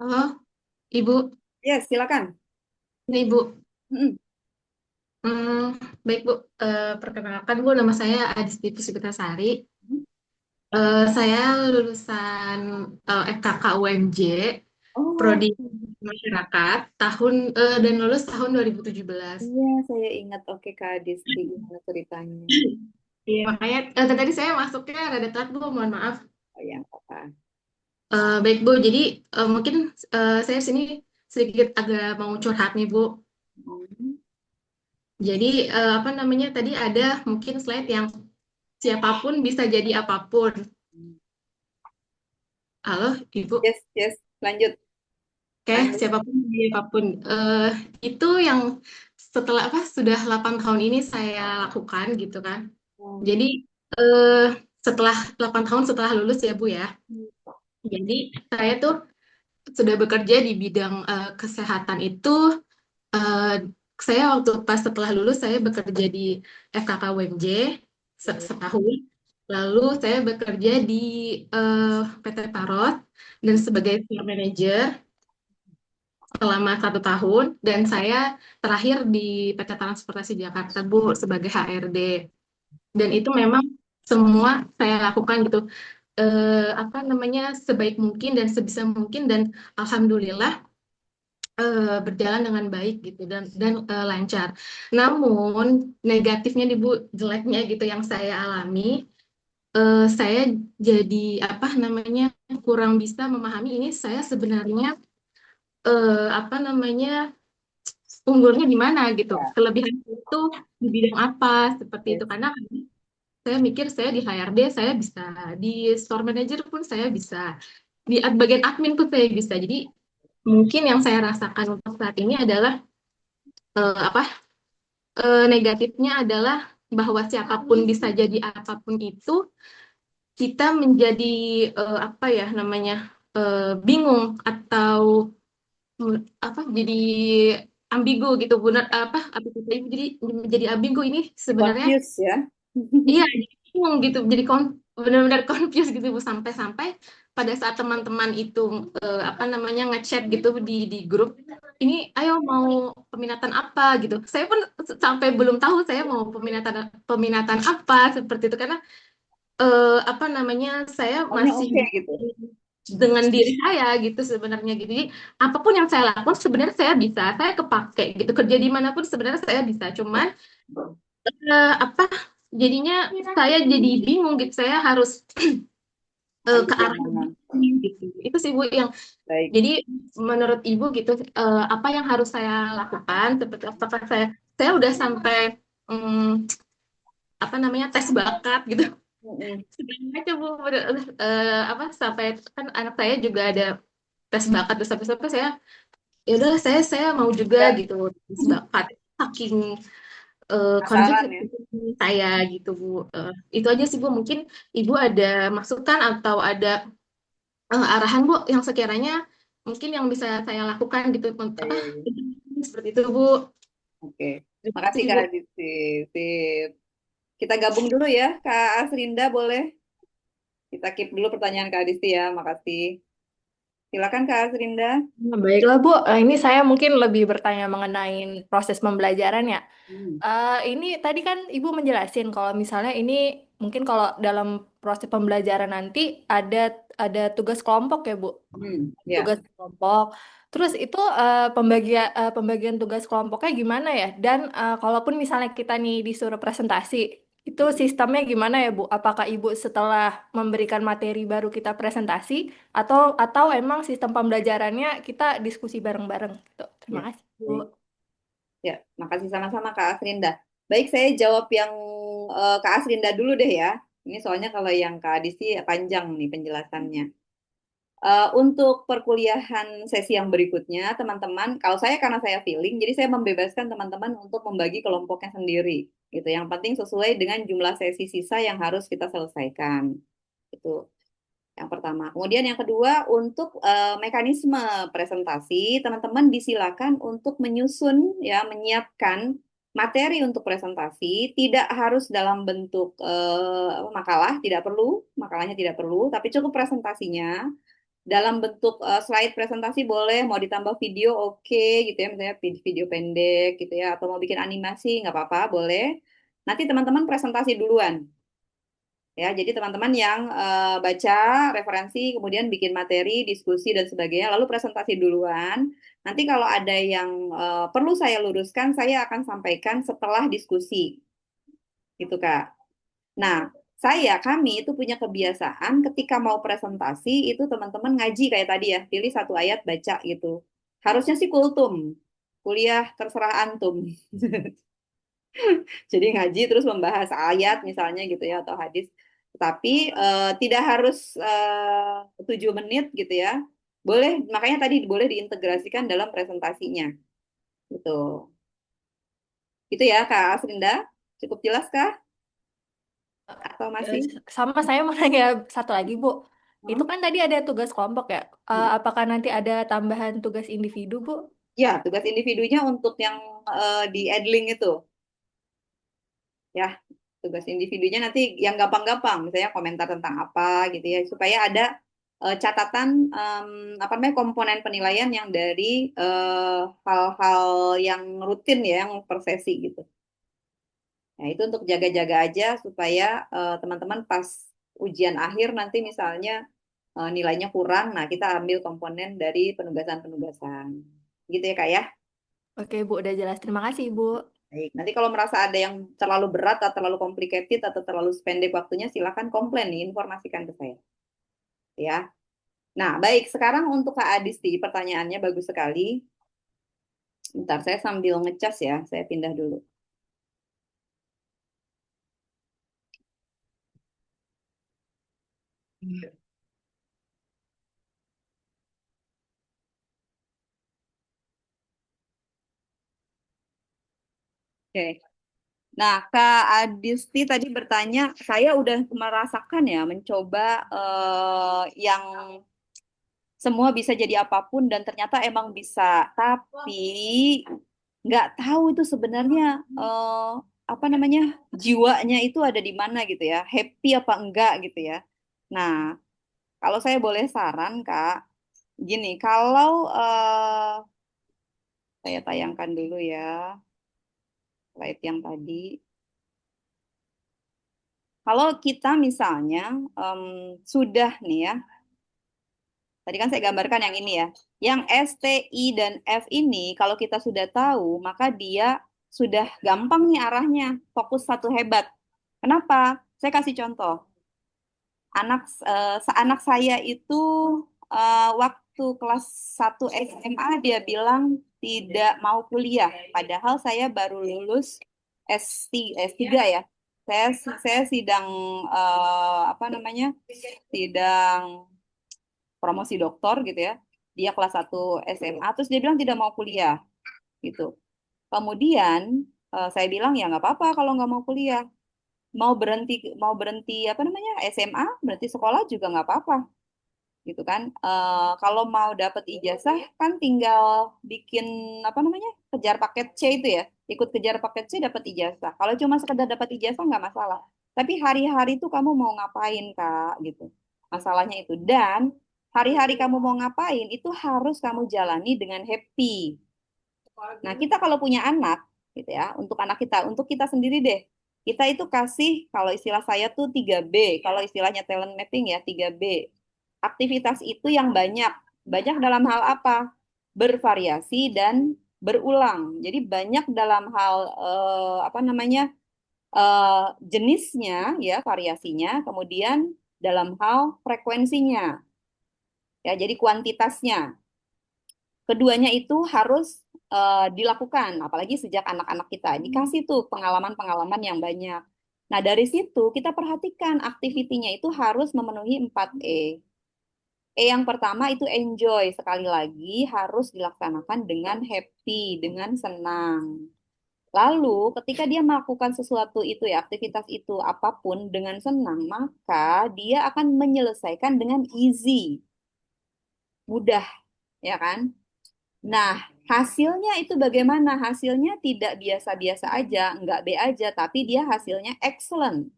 Speaker 13: Halo, Ibu.
Speaker 1: Yes, silakan.
Speaker 13: Ini Ibu.
Speaker 1: Mm-mm.
Speaker 13: Baik Bu, perkenalkan Bu, nama saya Adisti Puspitasari. Saya lulusan FKK UMJ,
Speaker 1: Oh,
Speaker 13: Prodi Masyarakat, dan lulus tahun 2017.
Speaker 1: iya saya ingat. Oke, Kak Disti, gimana ceritanya?
Speaker 13: Iya, makanya tadi saya masuknya rada telat Bu, mohon maaf.
Speaker 1: Oh ya, apa?
Speaker 13: Baik Bu, jadi mungkin saya sini sedikit agak mau curhat nih Bu.
Speaker 1: Hmm.
Speaker 13: Jadi apa namanya tadi ada mungkin slide yang siapapun bisa jadi apapun. Halo, Ibu.
Speaker 1: Yes, lanjut.
Speaker 13: Oke, siapapun jadi apapun. Itu yang setelah sudah 8 tahun ini saya lakukan gitu kan. Jadi setelah 8 tahun setelah lulus ya Bu ya. Jadi saya tuh sudah bekerja di bidang kesehatan itu. Saya waktu pas setelah lulus saya bekerja di FKK UMJ setahun. Lalu saya bekerja di PT Parot dan sebagai store manager selama 1 tahun. Dan saya terakhir di PT Transportasi Jakarta Bu sebagai HRD. Dan itu memang semua saya lakukan gitu. Apa namanya sebaik mungkin dan sebisa mungkin dan alhamdulillah berjalan dengan baik gitu dan lancar. Namun negatifnya nih Bu, jeleknya gitu yang saya alami, saya jadi apa namanya kurang bisa memahami ini saya sebenarnya apa namanya unggulnya di mana gitu, kelebihan itu di bidang apa seperti itu karena saya mikir saya di HRD saya bisa, di store manager pun saya bisa, di bagian admin pun saya bisa. Jadi mungkin yang saya rasakan untuk saat ini adalah apa negatifnya adalah bahwa siapapun bisa jadi apapun itu kita menjadi apa ya namanya bingung atau apa jadi ambigu gitu benar apa jadi ambigu ini sebenarnya
Speaker 1: Confused ya.
Speaker 13: iya jadi bingung gitu jadi benar-benar confused gitu Bu sampai pada saat teman-teman itu apa namanya ngechat gitu di grup ini ayo mau peminatan apa gitu saya pun sampai belum tahu saya mau peminatan apa seperti itu karena apa namanya saya
Speaker 1: Pokoknya
Speaker 13: masih
Speaker 1: oke gitu.
Speaker 13: dengan diri saya gitu sebenarnya gitu. Jadi apapun yang saya lakukan sebenarnya saya bisa, saya kepake gitu. Kerja di manapun sebenarnya saya bisa. Cuman apa jadinya saya jadi bingung gitu. Saya harus ke
Speaker 1: Lanjut yang
Speaker 13: arah
Speaker 1: mana?
Speaker 13: ini gitu. Itu sih Bu yang
Speaker 1: Baik.
Speaker 13: jadi menurut Ibu gitu apa yang harus saya lakukan seperti apakah saya udah sampai apa namanya tes bakat gitu.
Speaker 1: Mm-mm.
Speaker 13: Sebenarnya aja Bu apa sampai kan anak saya juga ada tes bakat terus sampai saya ya udah saya mau juga
Speaker 1: Ya,
Speaker 13: gitu tes bakat saking konsen
Speaker 1: penasaran ya.
Speaker 13: saya gitu Bu. Itu aja sih Bu mungkin Ibu ada masukan atau ada arahan Bu yang sekiranya mungkin yang bisa saya lakukan gitu
Speaker 1: Ya,
Speaker 13: apa
Speaker 1: ya, ya.
Speaker 13: seperti itu Bu.
Speaker 1: Oke.
Speaker 13: Terima
Speaker 1: Makasih
Speaker 13: kasih
Speaker 1: Kak
Speaker 13: Bu.
Speaker 1: Adisti. Sip. Kita gabung dulu ya, Kak Asrinda boleh? Kita keep dulu pertanyaan Kak Adisti ya. Makasih. Silakan Kak Asrinda.
Speaker 14: Nah, baiklah Bu, ini saya mungkin lebih bertanya mengenai proses pembelajaran ya.
Speaker 1: Hmm.
Speaker 14: Ini tadi kan Ibu menjelasin kalau misalnya ini mungkin kalau dalam proses pembelajaran nanti ada tugas kelompok ya Bu,
Speaker 1: Ya.
Speaker 14: tugas kelompok. Terus itu pembagian tugas kelompoknya gimana ya? Dan kalaupun misalnya kita nih disuruh presentasi, itu sistemnya gimana ya Bu? Apakah Ibu setelah memberikan materi baru kita presentasi atau emang sistem pembelajarannya kita diskusi bareng-bareng gitu? Terima
Speaker 1: Ya.
Speaker 14: kasih Bu.
Speaker 1: Baik. Ya, makasih sama-sama Kak Asrinda. Baik, saya jawab yang Kak Asrinda dulu deh ya. Ini soalnya kalau yang Kak Adisti panjang nih penjelasannya. Untuk perkuliahan sesi yang berikutnya, teman-teman, kalau saya karena saya feeling, jadi saya membebaskan teman-teman untuk membagi kelompoknya sendiri, gitu. Yang penting sesuai dengan jumlah sesi sisa yang harus kita selesaikan. Itu yang pertama. Kemudian yang kedua, untuk mekanisme presentasi, teman-teman disilakan untuk menyusun, ya, menyiapkan materi untuk presentasi, tidak harus dalam bentuk makalah, tidak perlu, makalahnya tidak perlu, tapi cukup presentasinya dalam bentuk slide presentasi boleh, mau ditambah video oke gitu ya, misalnya video pendek gitu ya, atau mau bikin animasi nggak apa-apa, boleh. Nanti teman-teman presentasi duluan ya, jadi teman-teman yang baca referensi, kemudian bikin materi, diskusi dan sebagainya, lalu presentasi duluan. Nanti kalau ada yang perlu saya luruskan, saya akan sampaikan setelah diskusi, gitu Kak. Nah, kami itu punya kebiasaan ketika mau presentasi itu teman-teman ngaji kayak tadi ya, pilih satu ayat baca gitu. Harusnya sih kultum, kuliah terserah antum. Jadi ngaji terus membahas ayat misalnya gitu ya atau hadis. Tapi tidak harus 7 menit gitu ya. Boleh, makanya tadi boleh diintegrasikan dalam presentasinya. Gitu. Itu ya Kak Asrinda. Cukup jelas Kah? Atau
Speaker 14: Eh,
Speaker 1: masih?
Speaker 14: Sama saya mau nanya satu lagi Bu. Itu
Speaker 1: Hmm?
Speaker 14: kan tadi ada tugas kelompok ya. Apakah nanti ada tambahan tugas individu Bu?
Speaker 1: Ya, tugas individunya untuk yang di Edling itu. Ya, tugas individunya nanti yang gampang-gampang, misalnya komentar tentang apa gitu ya, supaya ada catatan apa namanya komponen penilaian yang dari hal-hal yang rutin ya, yang per sesi gitu. Nah, itu untuk jaga-jaga aja supaya teman-teman pas ujian akhir nanti misalnya nilainya kurang, nah kita ambil komponen dari penugasan-penugasan. Gitu ya, Kak ya.
Speaker 14: Oke Bu, udah jelas. Terima kasih Bu.
Speaker 1: Baik, nanti kalau merasa ada yang terlalu berat atau terlalu complicated atau terlalu pendek waktunya, silakan komplain nih, informasikan ke saya. Ya. Nah, baik. Sekarang untuk Kak Adisti, pertanyaannya bagus sekali. Bentar, saya sambil ngecas ya. Saya pindah dulu. Oke. Nah, Kak Adisti tadi bertanya, saya udah merasakan ya, mencoba yang semua bisa jadi apapun dan ternyata emang bisa. Tapi nggak tahu itu sebenarnya apa namanya jiwanya itu ada di mana gitu ya, happy apa enggak gitu ya. Nah, kalau saya boleh saran Kak, gini, kalau saya tayangkan dulu ya slide yang tadi. Kalau kita misalnya sudah nih ya Tadi kan saya gambarkan yang ini ya. Yang S, T, I, dan F ini kalau kita sudah tahu, maka dia sudah gampang nih arahnya. Fokus satu hebat. Kenapa? Saya kasih contoh. Anak saya itu waktu kelas 1 SMA dia bilang tidak mau kuliah. Padahal saya baru lulus S3 ya. Saya sidang apa namanya? Sidang promosi doktor gitu ya. Dia kelas 1 SMA terus dia bilang tidak mau kuliah gitu. Kemudian saya bilang ya nggak apa-apa kalau nggak mau kuliah. Mau berhenti apa namanya SMA, berarti sekolah juga nggak apa-apa gitu kan. Kalau mau dapat ijazah kan tinggal bikin apa namanya kejar paket C itu ya, ikut kejar paket C dapat ijazah. Kalau cuma sekedar dapat ijazah nggak masalah, tapi hari-hari itu kamu mau ngapain kak gitu, masalahnya itu. Dan hari-hari kamu mau ngapain itu harus kamu jalani dengan happy. Nah, kita kalau punya anak, gitu ya, untuk anak kita, untuk kita sendiri deh, kita itu kasih, kalau istilah saya tuh 3B, kalau istilahnya talent mapping ya 3B. Aktivitas itu yang banyak. Banyak dalam hal apa? Bervariasi dan berulang. Jadi banyak dalam hal apa namanya jenisnya ya variasinya, kemudian dalam hal frekuensinya ya. Jadi kuantitasnya. Keduanya itu harus dilakukan, apalagi sejak anak-anak kita dikasih tuh pengalaman-pengalaman yang banyak. Nah, dari situ kita perhatikan aktivitinya itu harus memenuhi 4E. Yang pertama itu enjoy, sekali lagi harus dilaksanakan dengan happy, dengan senang. Lalu ketika dia melakukan sesuatu itu ya, aktivitas itu apapun dengan senang, maka dia akan menyelesaikan dengan easy, mudah, ya kan? Nah, hasilnya itu bagaimana? Hasilnya tidak biasa-biasa aja, nggak B aja, tapi dia hasilnya excellent.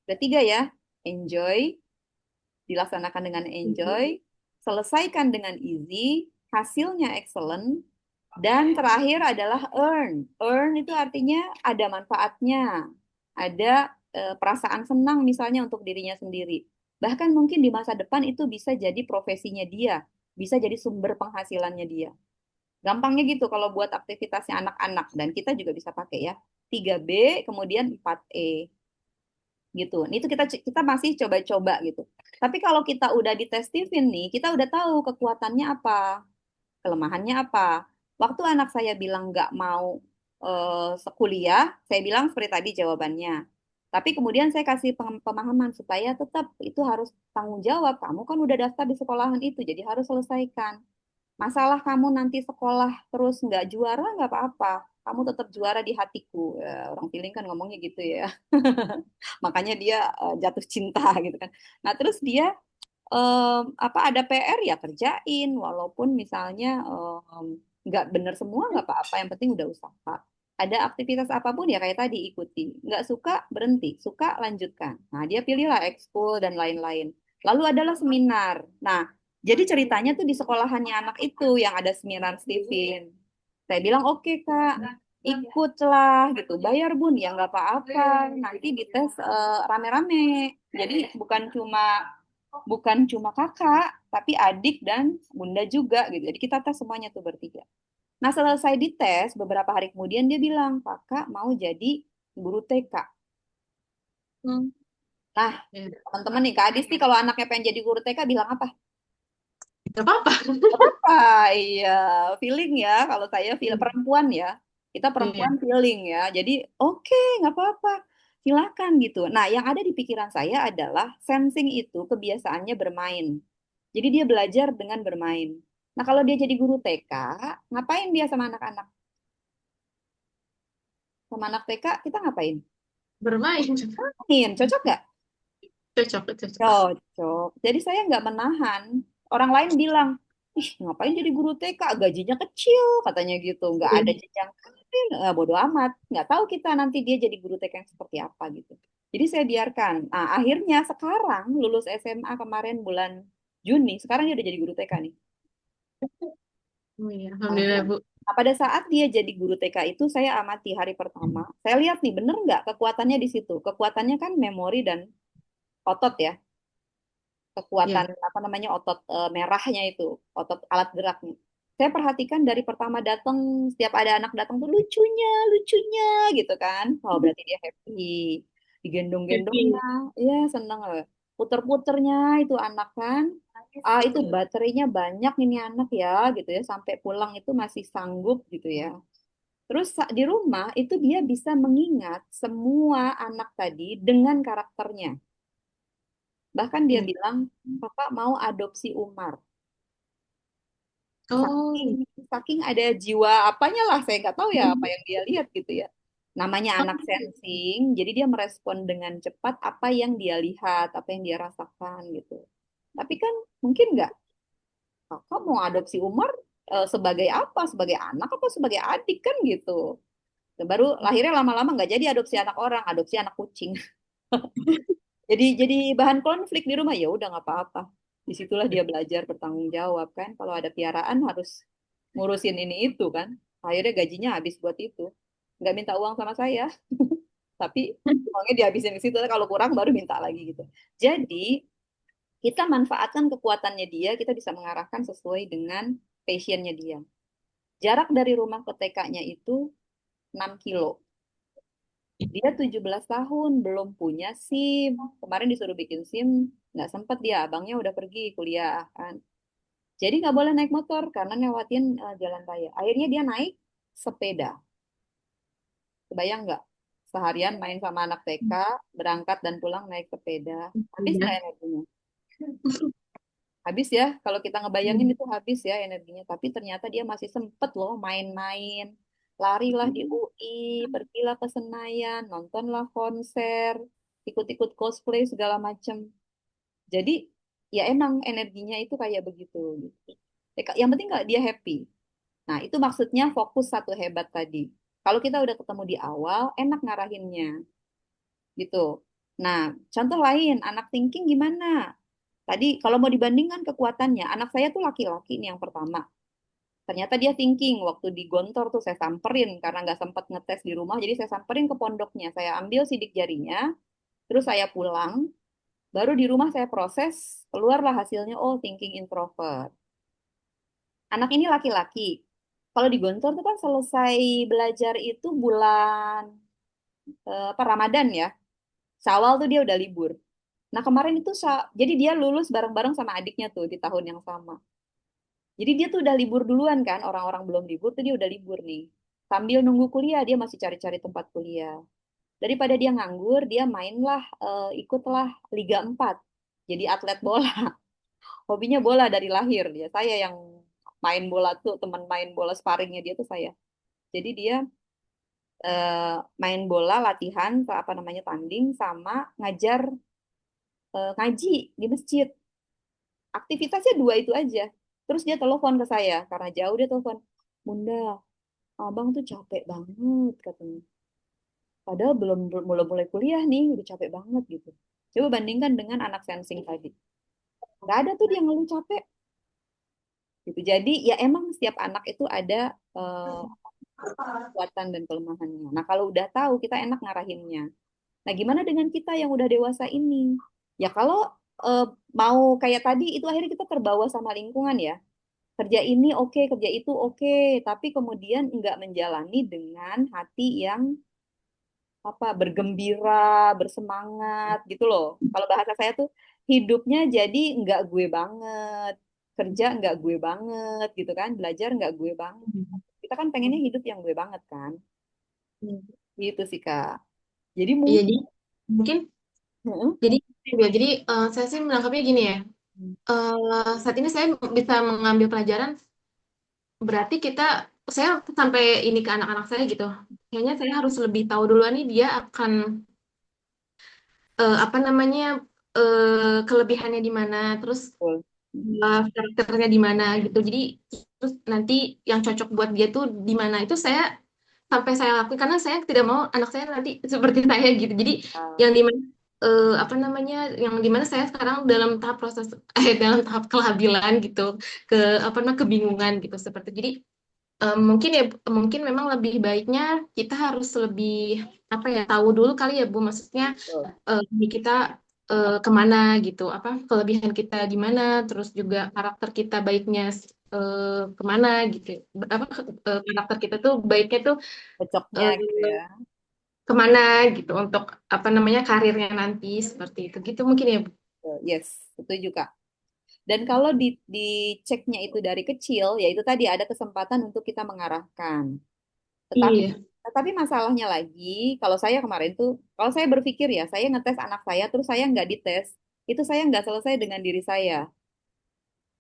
Speaker 1: Ketiga ya, enjoy, dilaksanakan dengan enjoy, selesaikan dengan easy, hasilnya excellent, dan terakhir adalah earn. Earn itu artinya ada manfaatnya, ada perasaan senang misalnya untuk dirinya sendiri. Bahkan mungkin di masa depan itu bisa jadi profesinya dia, bisa jadi sumber penghasilannya dia. Gampangnya gitu kalau buat aktivitasnya anak-anak dan kita juga bisa pakai ya. 3B kemudian 4E gitu. Itu kita masih coba-coba gitu. Tapi kalau kita udah dites Steven nih, kita udah tahu kekuatannya apa, kelemahannya apa. Waktu anak saya bilang nggak mau sekuliah, saya bilang seperti tadi jawabannya. Tapi kemudian saya kasih pemahaman supaya tetap itu harus tanggung jawab. Kamu kan udah daftar di sekolahan itu, jadi harus selesaikan. Masalah kamu nanti sekolah terus nggak juara nggak apa-apa. Kamu tetap juara di hatiku. Ya, orang feeling kan ngomongnya gitu ya. Makanya dia jatuh cinta gitu kan. Nah terus dia apa ada PR ya kerjain. Walaupun misalnya nggak bener semua nggak apa-apa. Yang penting udah usaha. Ada aktivitas apapun ya kayak tadi ikuti. Nggak suka berhenti. Suka lanjutkan. Nah dia pilihlah ekskul dan lain-lain. Lalu adalah seminar. Nah jadi ceritanya tuh di sekolahannya anak itu yang ada seminar Steven. Saya bilang oke Kak, ikutlah gitu. Bayar Bun, ya nggak apa-apa. Nanti dites rame-rame. Jadi bukan cuma kakak, tapi adik dan bunda juga gitu. Jadi kita tes semuanya tuh bertiga. Nah selesai dites, beberapa hari kemudian dia bilang, kakak mau jadi guru TK. Nah, teman-teman nih, Kak Adis nih kalau anaknya pengen jadi guru TK bilang apa?
Speaker 13: Gak apa-apa.
Speaker 1: Apa? Iya, feeling ya. Kalau saya feel perempuan ya, kita perempuan feeling ya. Jadi oke, nggak apa-apa, silakan gitu. Nah, yang ada di pikiran saya adalah sensing itu kebiasaannya bermain. Jadi dia belajar dengan bermain. Nah, kalau dia jadi guru TK, ngapain dia sama anak-anak? Sama anak TK kita ngapain?
Speaker 13: Bermain.
Speaker 1: Main, cocok nggak?
Speaker 13: Cocok, cocok.
Speaker 1: Cocok. Jadi saya nggak menahan. Orang lain bilang, ih ngapain jadi guru TK, gajinya kecil, katanya gitu. Nggak ada jenjang karir, bodo amat. Nggak tahu kita nanti dia jadi guru TK yang seperti apa gitu. Jadi saya biarkan. Nah, akhirnya sekarang lulus SMA kemarin bulan Juni, sekarang dia udah jadi guru TK nih.
Speaker 13: Oh iya, alhamdulillah Bu.
Speaker 1: Nah, pada saat dia jadi guru TK itu saya amati hari pertama. Saya lihat nih, bener nggak kekuatannya di situ? Kekuatannya kan memori dan otot ya. kekuatan
Speaker 13: Ya.
Speaker 1: apa namanya otot merahnya itu, otot alat geraknya. Saya perhatikan dari pertama datang, setiap ada anak datang tuh lucunya, lucunya gitu kan. Oh berarti dia happy. Digendong-gendongnya,
Speaker 13: Happy.
Speaker 1: ya seneng loh. Puter-puternya itu anak kan. Ah itu baterainya banyak ini anak ya gitu ya. Sampai pulang itu masih sanggup gitu ya. Terus di rumah itu dia bisa mengingat semua anak tadi dengan karakternya. Bahkan dia
Speaker 13: Ya.
Speaker 1: bilang, Kakak mau adopsi Umar. Saking,
Speaker 13: Oh.
Speaker 1: saking ada jiwa apanya lah, saya nggak tahu ya apa yang dia lihat gitu ya. Namanya anak sensing, jadi dia merespon dengan cepat apa yang dia lihat, apa yang dia rasakan gitu. Tapi kan mungkin nggak, kakak mau adopsi Umar sebagai apa? Sebagai anak apa sebagai adik kan gitu. Baru lahirnya lama-lama nggak jadi adopsi anak orang, adopsi anak kucing. Jadi bahan konflik di rumah ya udah nggak apa-apa. Disitulah dia belajar bertanggung jawab kan. Kalau ada piaraan harus ngurusin ini itu kan. Akhirnya gajinya habis buat itu. Nggak minta uang sama saya, tapi uangnya dihabisin ke situ. Kalau kurang baru minta lagi gitu. Jadi kita manfaatkan kekuatannya dia, kita bisa mengarahkan sesuai dengan passionnya dia. Jarak dari rumah ke TK-nya itu 6 kilo. Dia 17 tahun, belum punya SIM. Kemarin disuruh bikin SIM, nggak sempet dia, abangnya udah pergi kuliah kan. Jadi nggak boleh naik motor karena lewatin jalan raya. Akhirnya dia naik sepeda. Kebayang nggak? Seharian main sama anak TK, berangkat dan pulang naik sepeda. Habis nggak
Speaker 13: Ya.
Speaker 1: energinya? Habis ya, kalau kita ngebayangin itu habis ya energinya. Tapi ternyata dia masih sempet loh main-main. Larilah di UI, pergilah ke Senayan, nontonlah konser, ikut-ikut cosplay segala macem. Jadi ya emang energinya itu kayak begitu gitu. Yang penting nggak dia happy. Nah itu maksudnya fokus satu hebat tadi. Kalau kita udah ketemu di awal, enak ngarahinnya gitu. Nah contoh lain, anak thinking gimana? Tadi kalau mau dibandingkan kekuatannya, anak saya tuh laki-laki nih yang pertama. Ternyata dia thinking waktu di Gontor tuh saya samperin karena nggak sempat ngetes di rumah, jadi saya samperin ke pondoknya. Saya ambil sidik jarinya, terus saya pulang, baru di rumah saya proses, keluarlah hasilnya, oh thinking introvert. Anak ini laki-laki. Kalau di Gontor tuh kan selesai belajar itu bulan apa Ramadan ya. Syawal tuh dia udah libur. Nah kemarin itu jadi dia lulus bareng-bareng sama adiknya tuh di tahun yang sama. Jadi dia tuh udah libur duluan kan, orang-orang belum libur tuh dia udah libur nih. Sambil nunggu kuliah, dia masih cari-cari tempat kuliah. Daripada dia nganggur, dia mainlah, ikutlah Liga 4. Jadi atlet bola. Hobinya bola dari lahir dia. Saya yang main bola tuh, teman main bola sparringnya dia tuh saya. Jadi dia main bola, latihan, apa namanya tanding, sama ngajar ngaji di masjid. Aktivitasnya dua itu aja. Terus dia telepon ke saya, karena jauh dia telepon. Bunda, abang tuh capek banget katanya. Padahal belum mulai-mulai kuliah nih, udah capek banget gitu. Coba bandingkan dengan anak sensing tadi. Gak ada tuh dia ngeluh capek. Gitu. Jadi ya emang setiap anak itu ada kekuatan dan kelemahannya. Nah kalau udah tahu kita enak ngarahinnya. Nah gimana dengan kita yang udah dewasa ini? Ya kalau eh, mau kayak tadi itu akhirnya kita terbawa sama lingkungan ya. Kerja ini oke, kerja itu oke, tapi kemudian nggak menjalani dengan hati yang apa bergembira, bersemangat gitu loh. Kalau bahasa saya tuh hidupnya jadi nggak gue banget, kerja nggak gue banget gitu kan, belajar nggak gue banget. Kita kan pengennya hidup yang gue banget kan, gitu sih Kak. Jadi
Speaker 13: Iya,
Speaker 1: mungkin,
Speaker 13: jadi mungkin
Speaker 1: Heeh.
Speaker 13: jadi saya sih menangkapnya gini ya. Saat ini saya bisa mengambil pelajaran, berarti saya sampai ini ke anak-anak saya gitu. Kayaknya saya harus lebih tahu duluan nih dia akan apa namanya kelebihannya di mana, terus
Speaker 1: Betul.
Speaker 13: karakternya di mana gitu. Jadi terus nanti yang cocok buat dia tuh di mana itu sampai saya lakukan karena saya tidak mau anak saya nanti seperti saya gitu. Jadi
Speaker 1: Ah,
Speaker 13: yang di mana apa namanya yang di mana saya sekarang dalam tahap proses dalam tahap kelabilan gitu ke apa namanya kebingungan gitu seperti jadi mungkin ya mungkin memang lebih baiknya kita harus lebih apa ya tahu dulu kali ya Bu maksudnya
Speaker 1: betul.
Speaker 13: kita kemana gitu, apa kelebihan kita di mana, terus juga karakter kita baiknya kemana gitu, apa karakter kita tuh baiknya tuh
Speaker 1: Cocoknya
Speaker 13: eh,
Speaker 1: gitu ya.
Speaker 13: kemana gitu untuk apa namanya karirnya nanti seperti itu gitu mungkin ya Bu.
Speaker 1: Yes, setuju Kak. Dan kalau diceknya itu dari kecil, ya itu tadi ada kesempatan untuk kita mengarahkan. Tetapi
Speaker 13: Iya.
Speaker 1: tetapi masalahnya lagi, kalau saya kemarin tuh, kalau saya berpikir ya, saya ngetes anak saya, terus saya nggak dites, itu saya nggak selesai dengan diri saya.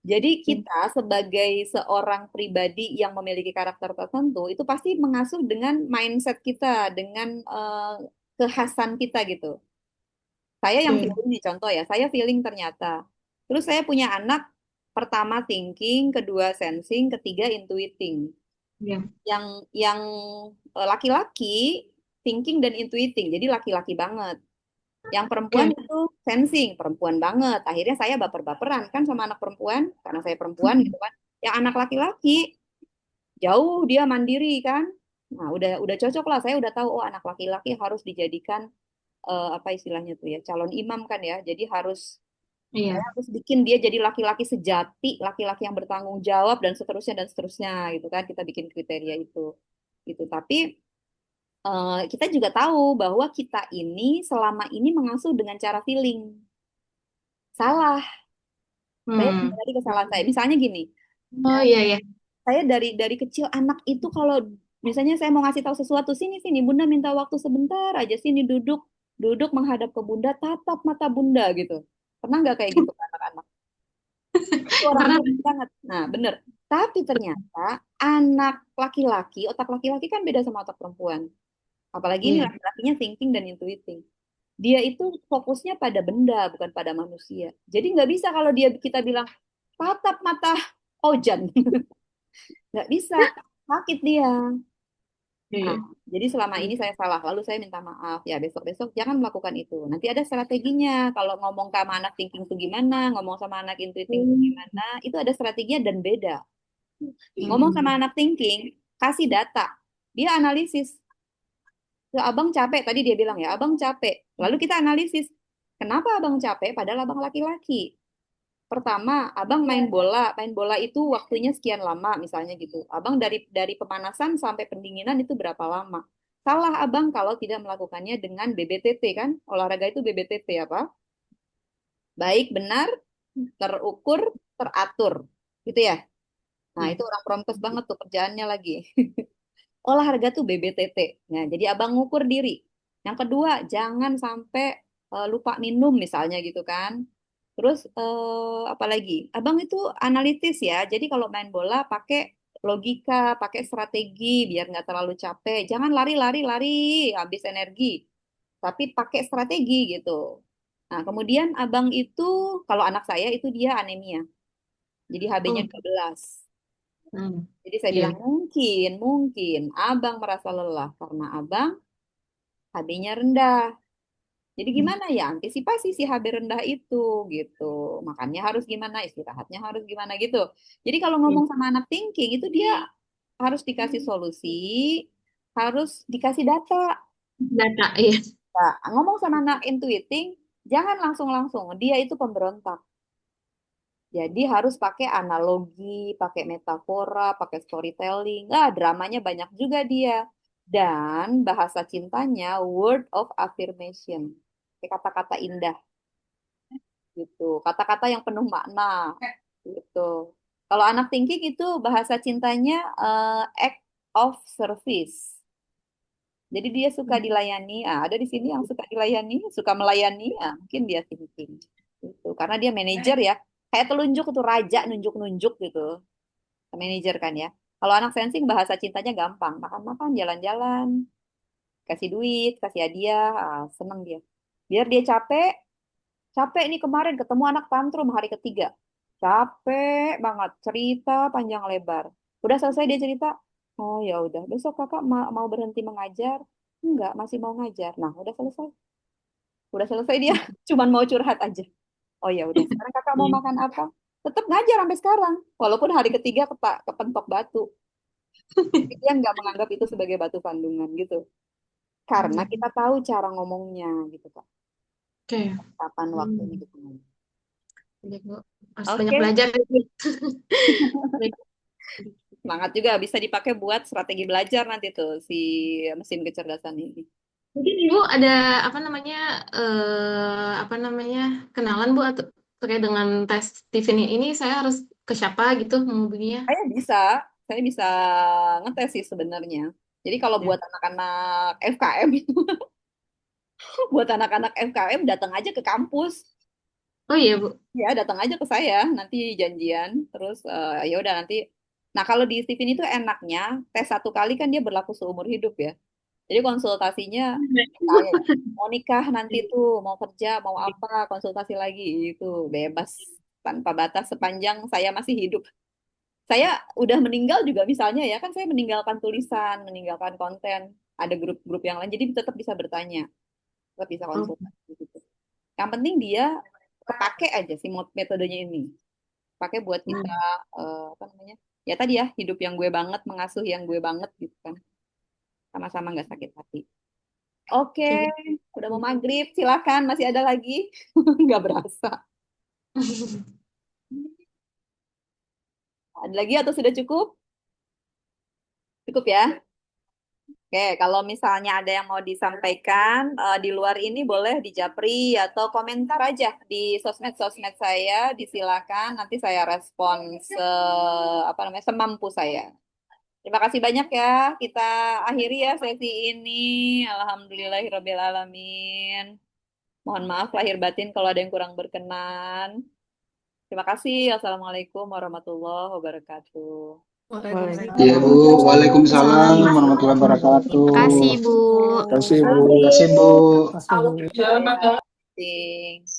Speaker 1: Jadi kita sebagai seorang pribadi yang memiliki karakter tertentu, itu pasti mengasuh dengan mindset kita, dengan kekhasan kita gitu. Saya yang
Speaker 13: Iya.
Speaker 1: feeling nih contoh ya, saya feeling ternyata. Terus saya punya anak, pertama thinking, kedua sensing, ketiga intuiting.
Speaker 13: Iya.
Speaker 1: Yang laki-laki thinking dan intuiting, jadi laki-laki banget. Yang perempuan
Speaker 13: Oke.
Speaker 1: itu sensing, perempuan banget. Akhirnya saya baper-baperan kan sama anak perempuan, karena saya perempuan gitu kan. Yang anak laki-laki jauh dia mandiri kan. Nah, udah cocok lah. Saya udah tahu oh anak laki-laki harus dijadikan apa istilahnya tuh ya, calon imam kan ya. Jadi saya
Speaker 13: Iya.
Speaker 1: harus bikin dia jadi laki-laki sejati, laki-laki yang bertanggung jawab dan seterusnya gitu kan. Kita bikin kriteria itu. Gitu. Tapi kita juga tahu bahwa kita ini selama ini mengasuh dengan cara feeling. Salah. Saya
Speaker 13: Hmm.
Speaker 1: menyadari kesalahan saya. Misalnya gini,
Speaker 13: Oh iya ya.
Speaker 1: saya dari kecil anak itu kalau misalnya saya mau ngasih tahu sesuatu, sini sini Bunda minta waktu sebentar aja, sini duduk duduk menghadap ke Bunda, tatap mata Bunda gitu. Pernah nggak kayak gitu ke anak-anak? Itu orang
Speaker 13: Karena
Speaker 1: tua banget. Nah, bener. Tapi ternyata anak laki-laki, otak laki-laki kan beda sama otak perempuan. Apalagi ini
Speaker 13: iya.
Speaker 1: laki-lakinya thinking dan intuiting. Dia itu fokusnya pada benda, bukan pada manusia. Jadi nggak bisa kalau kita bilang tatap mata Ojan, nggak bisa, sakit dia. Nah,
Speaker 13: Iya.
Speaker 1: jadi selama ini saya salah, lalu saya minta maaf. Ya besok-besok jangan melakukan itu. Nanti ada strateginya. Kalau ngomong sama anak thinking itu gimana, ngomong sama anak intuiting itu
Speaker 13: Hmm.
Speaker 1: gimana, itu ada strateginya dan beda. Ngomong sama
Speaker 13: Hmm.
Speaker 1: anak thinking, kasih data. Dia analisis. Ya, abang capek, tadi dia bilang ya, abang capek. Lalu kita analisis, kenapa abang capek padahal abang laki-laki? Pertama, abang main bola itu waktunya sekian lama misalnya gitu. Abang dari pemanasan sampai pendinginan itu berapa lama? Salah abang kalau tidak melakukannya dengan BBTT kan? Olahraga itu BBTT apa? Baik, benar, terukur, teratur. Gitu ya. Nah,
Speaker 13: Iya.
Speaker 1: itu orang prompes banget tuh kerjaannya lagi. Olahraga tuh BBTT. Nah, jadi abang ngukur diri. Yang kedua, jangan sampai lupa minum misalnya gitu kan. Terus apa lagi? Abang itu analitis ya. Jadi kalau main bola pakai logika, pakai strategi biar nggak terlalu capek. Jangan lari-lari-lari habis energi. Tapi pakai strategi gitu. Nah, kemudian abang itu kalau anak saya itu dia anemia. Jadi HB-nya
Speaker 13: Oh.
Speaker 1: 12.
Speaker 13: Hmm.
Speaker 1: Jadi saya
Speaker 13: Iya.
Speaker 1: bilang mungkin abang merasa lelah karena abang HB-nya rendah. Jadi gimana ya antisipasi si HB rendah itu gitu. Makannya harus gimana, istirahatnya harus gimana gitu. Jadi kalau
Speaker 13: Iya.
Speaker 1: ngomong sama anak thinking itu dia harus dikasih solusi, harus dikasih data.
Speaker 13: Data. Iya.
Speaker 1: Nah, ngomong sama anak intuiting, jangan langsung-langsung. Dia itu pemberontak. Jadi harus pakai analogi, pakai metafora, pakai storytelling. Dramanya banyak juga dia. Dan bahasa cintanya word of affirmation. Kayak kata-kata indah gitu. Kata-kata yang penuh makna gitu. Kalau anak thinking itu bahasa cintanya act of service. Jadi dia suka dilayani. Ada di sini yang suka dilayani, suka melayani. Mungkin dia thinking. Gitu. Karena dia manajer ya. Kayak telunjuk itu raja nunjuk-nunjuk gitu. Manajer kan ya. Kalau anak sensing bahasa cintanya gampang. Makan-makan, jalan-jalan, kasih duit, kasih hadiah, seneng dia. Biar dia capek, capek nih kemarin ketemu anak tantrum hari ketiga. Capek banget, cerita panjang lebar. Udah selesai dia cerita, oh ya udah, besok kakak mau berhenti mengajar? Enggak, masih mau ngajar. Nah, udah selesai. Udah selesai dia, cuman mau curhat aja. Oh ya udah, sekarang kakak mau
Speaker 13: Iya.
Speaker 1: makan apa? Tetap ngajar sampai sekarang. Walaupun hari ketiga kepentok batu. Tapi dia nggak menganggap itu sebagai batu sandungan gitu. Karena kita tahu cara ngomongnya gitu Kak.
Speaker 13: Oke.
Speaker 1: kapan waktunya gitu.
Speaker 13: Baik, Bu. Harus
Speaker 1: Oke,
Speaker 13: banyak belajar nih. Baik.
Speaker 1: semangat juga bisa dipakai buat strategi belajar nanti tuh si mesin kecerdasan ini.
Speaker 13: Mungkin Ibu ada apa namanya kenalan Bu atau terkait dengan tes Tiffany ini saya harus ke siapa gitu menghubunginya?
Speaker 1: Saya bisa ngetes sih sebenarnya. Jadi kalau
Speaker 13: Ya.
Speaker 1: buat anak-anak FKM itu, buat anak-anak FKM datang aja ke kampus.
Speaker 13: Oh iya Bu.
Speaker 1: Ya, datang aja ke saya, nanti janjian. Terus ya udah nanti. Nah, kalau di Steven itu enaknya tes 1 kali kan dia berlaku seumur hidup ya. Jadi konsultasinya kayak mau nikah nanti tuh, mau kerja, mau apa, konsultasi lagi itu bebas tanpa batas sepanjang saya masih hidup. Saya udah meninggal juga misalnya ya, kan saya meninggalkan tulisan, meninggalkan konten, ada grup-grup yang lain, jadi tetap bisa bertanya, tetap bisa konsultasi gitu. Yang penting dia kepake aja sih metodenya ini. Pakai buat kita apa namanya? Ya tadi ya, hidup yang gue banget, mengasuh yang gue banget gitu kan. Sama-sama nggak sakit hati. Oke, udah mau maghrib, silakan masih ada lagi. Nggak berasa. Ada lagi atau sudah cukup? Cukup ya. Oke, kalau misalnya ada yang mau disampaikan di luar ini boleh di Japri atau komentar aja di sosmed-sosmed saya, disilakan nanti saya respon apa namanya semampu saya. Terima kasih banyak ya. Kita akhiri ya sesi ini. Alhamdulillahirabbil alamin. Mohon maaf lahir batin kalau ada yang kurang berkenan. Terima kasih. Assalamualaikum warahmatullahi wabarakatuh.
Speaker 3: Iya Bu, Waalaikumsalam warahmatullahi wabarakatuh.
Speaker 2: Terima kasih, Bu.
Speaker 9: Terima kasih, Bu.
Speaker 3: Terima kasih Bu.
Speaker 1: Terima kasih.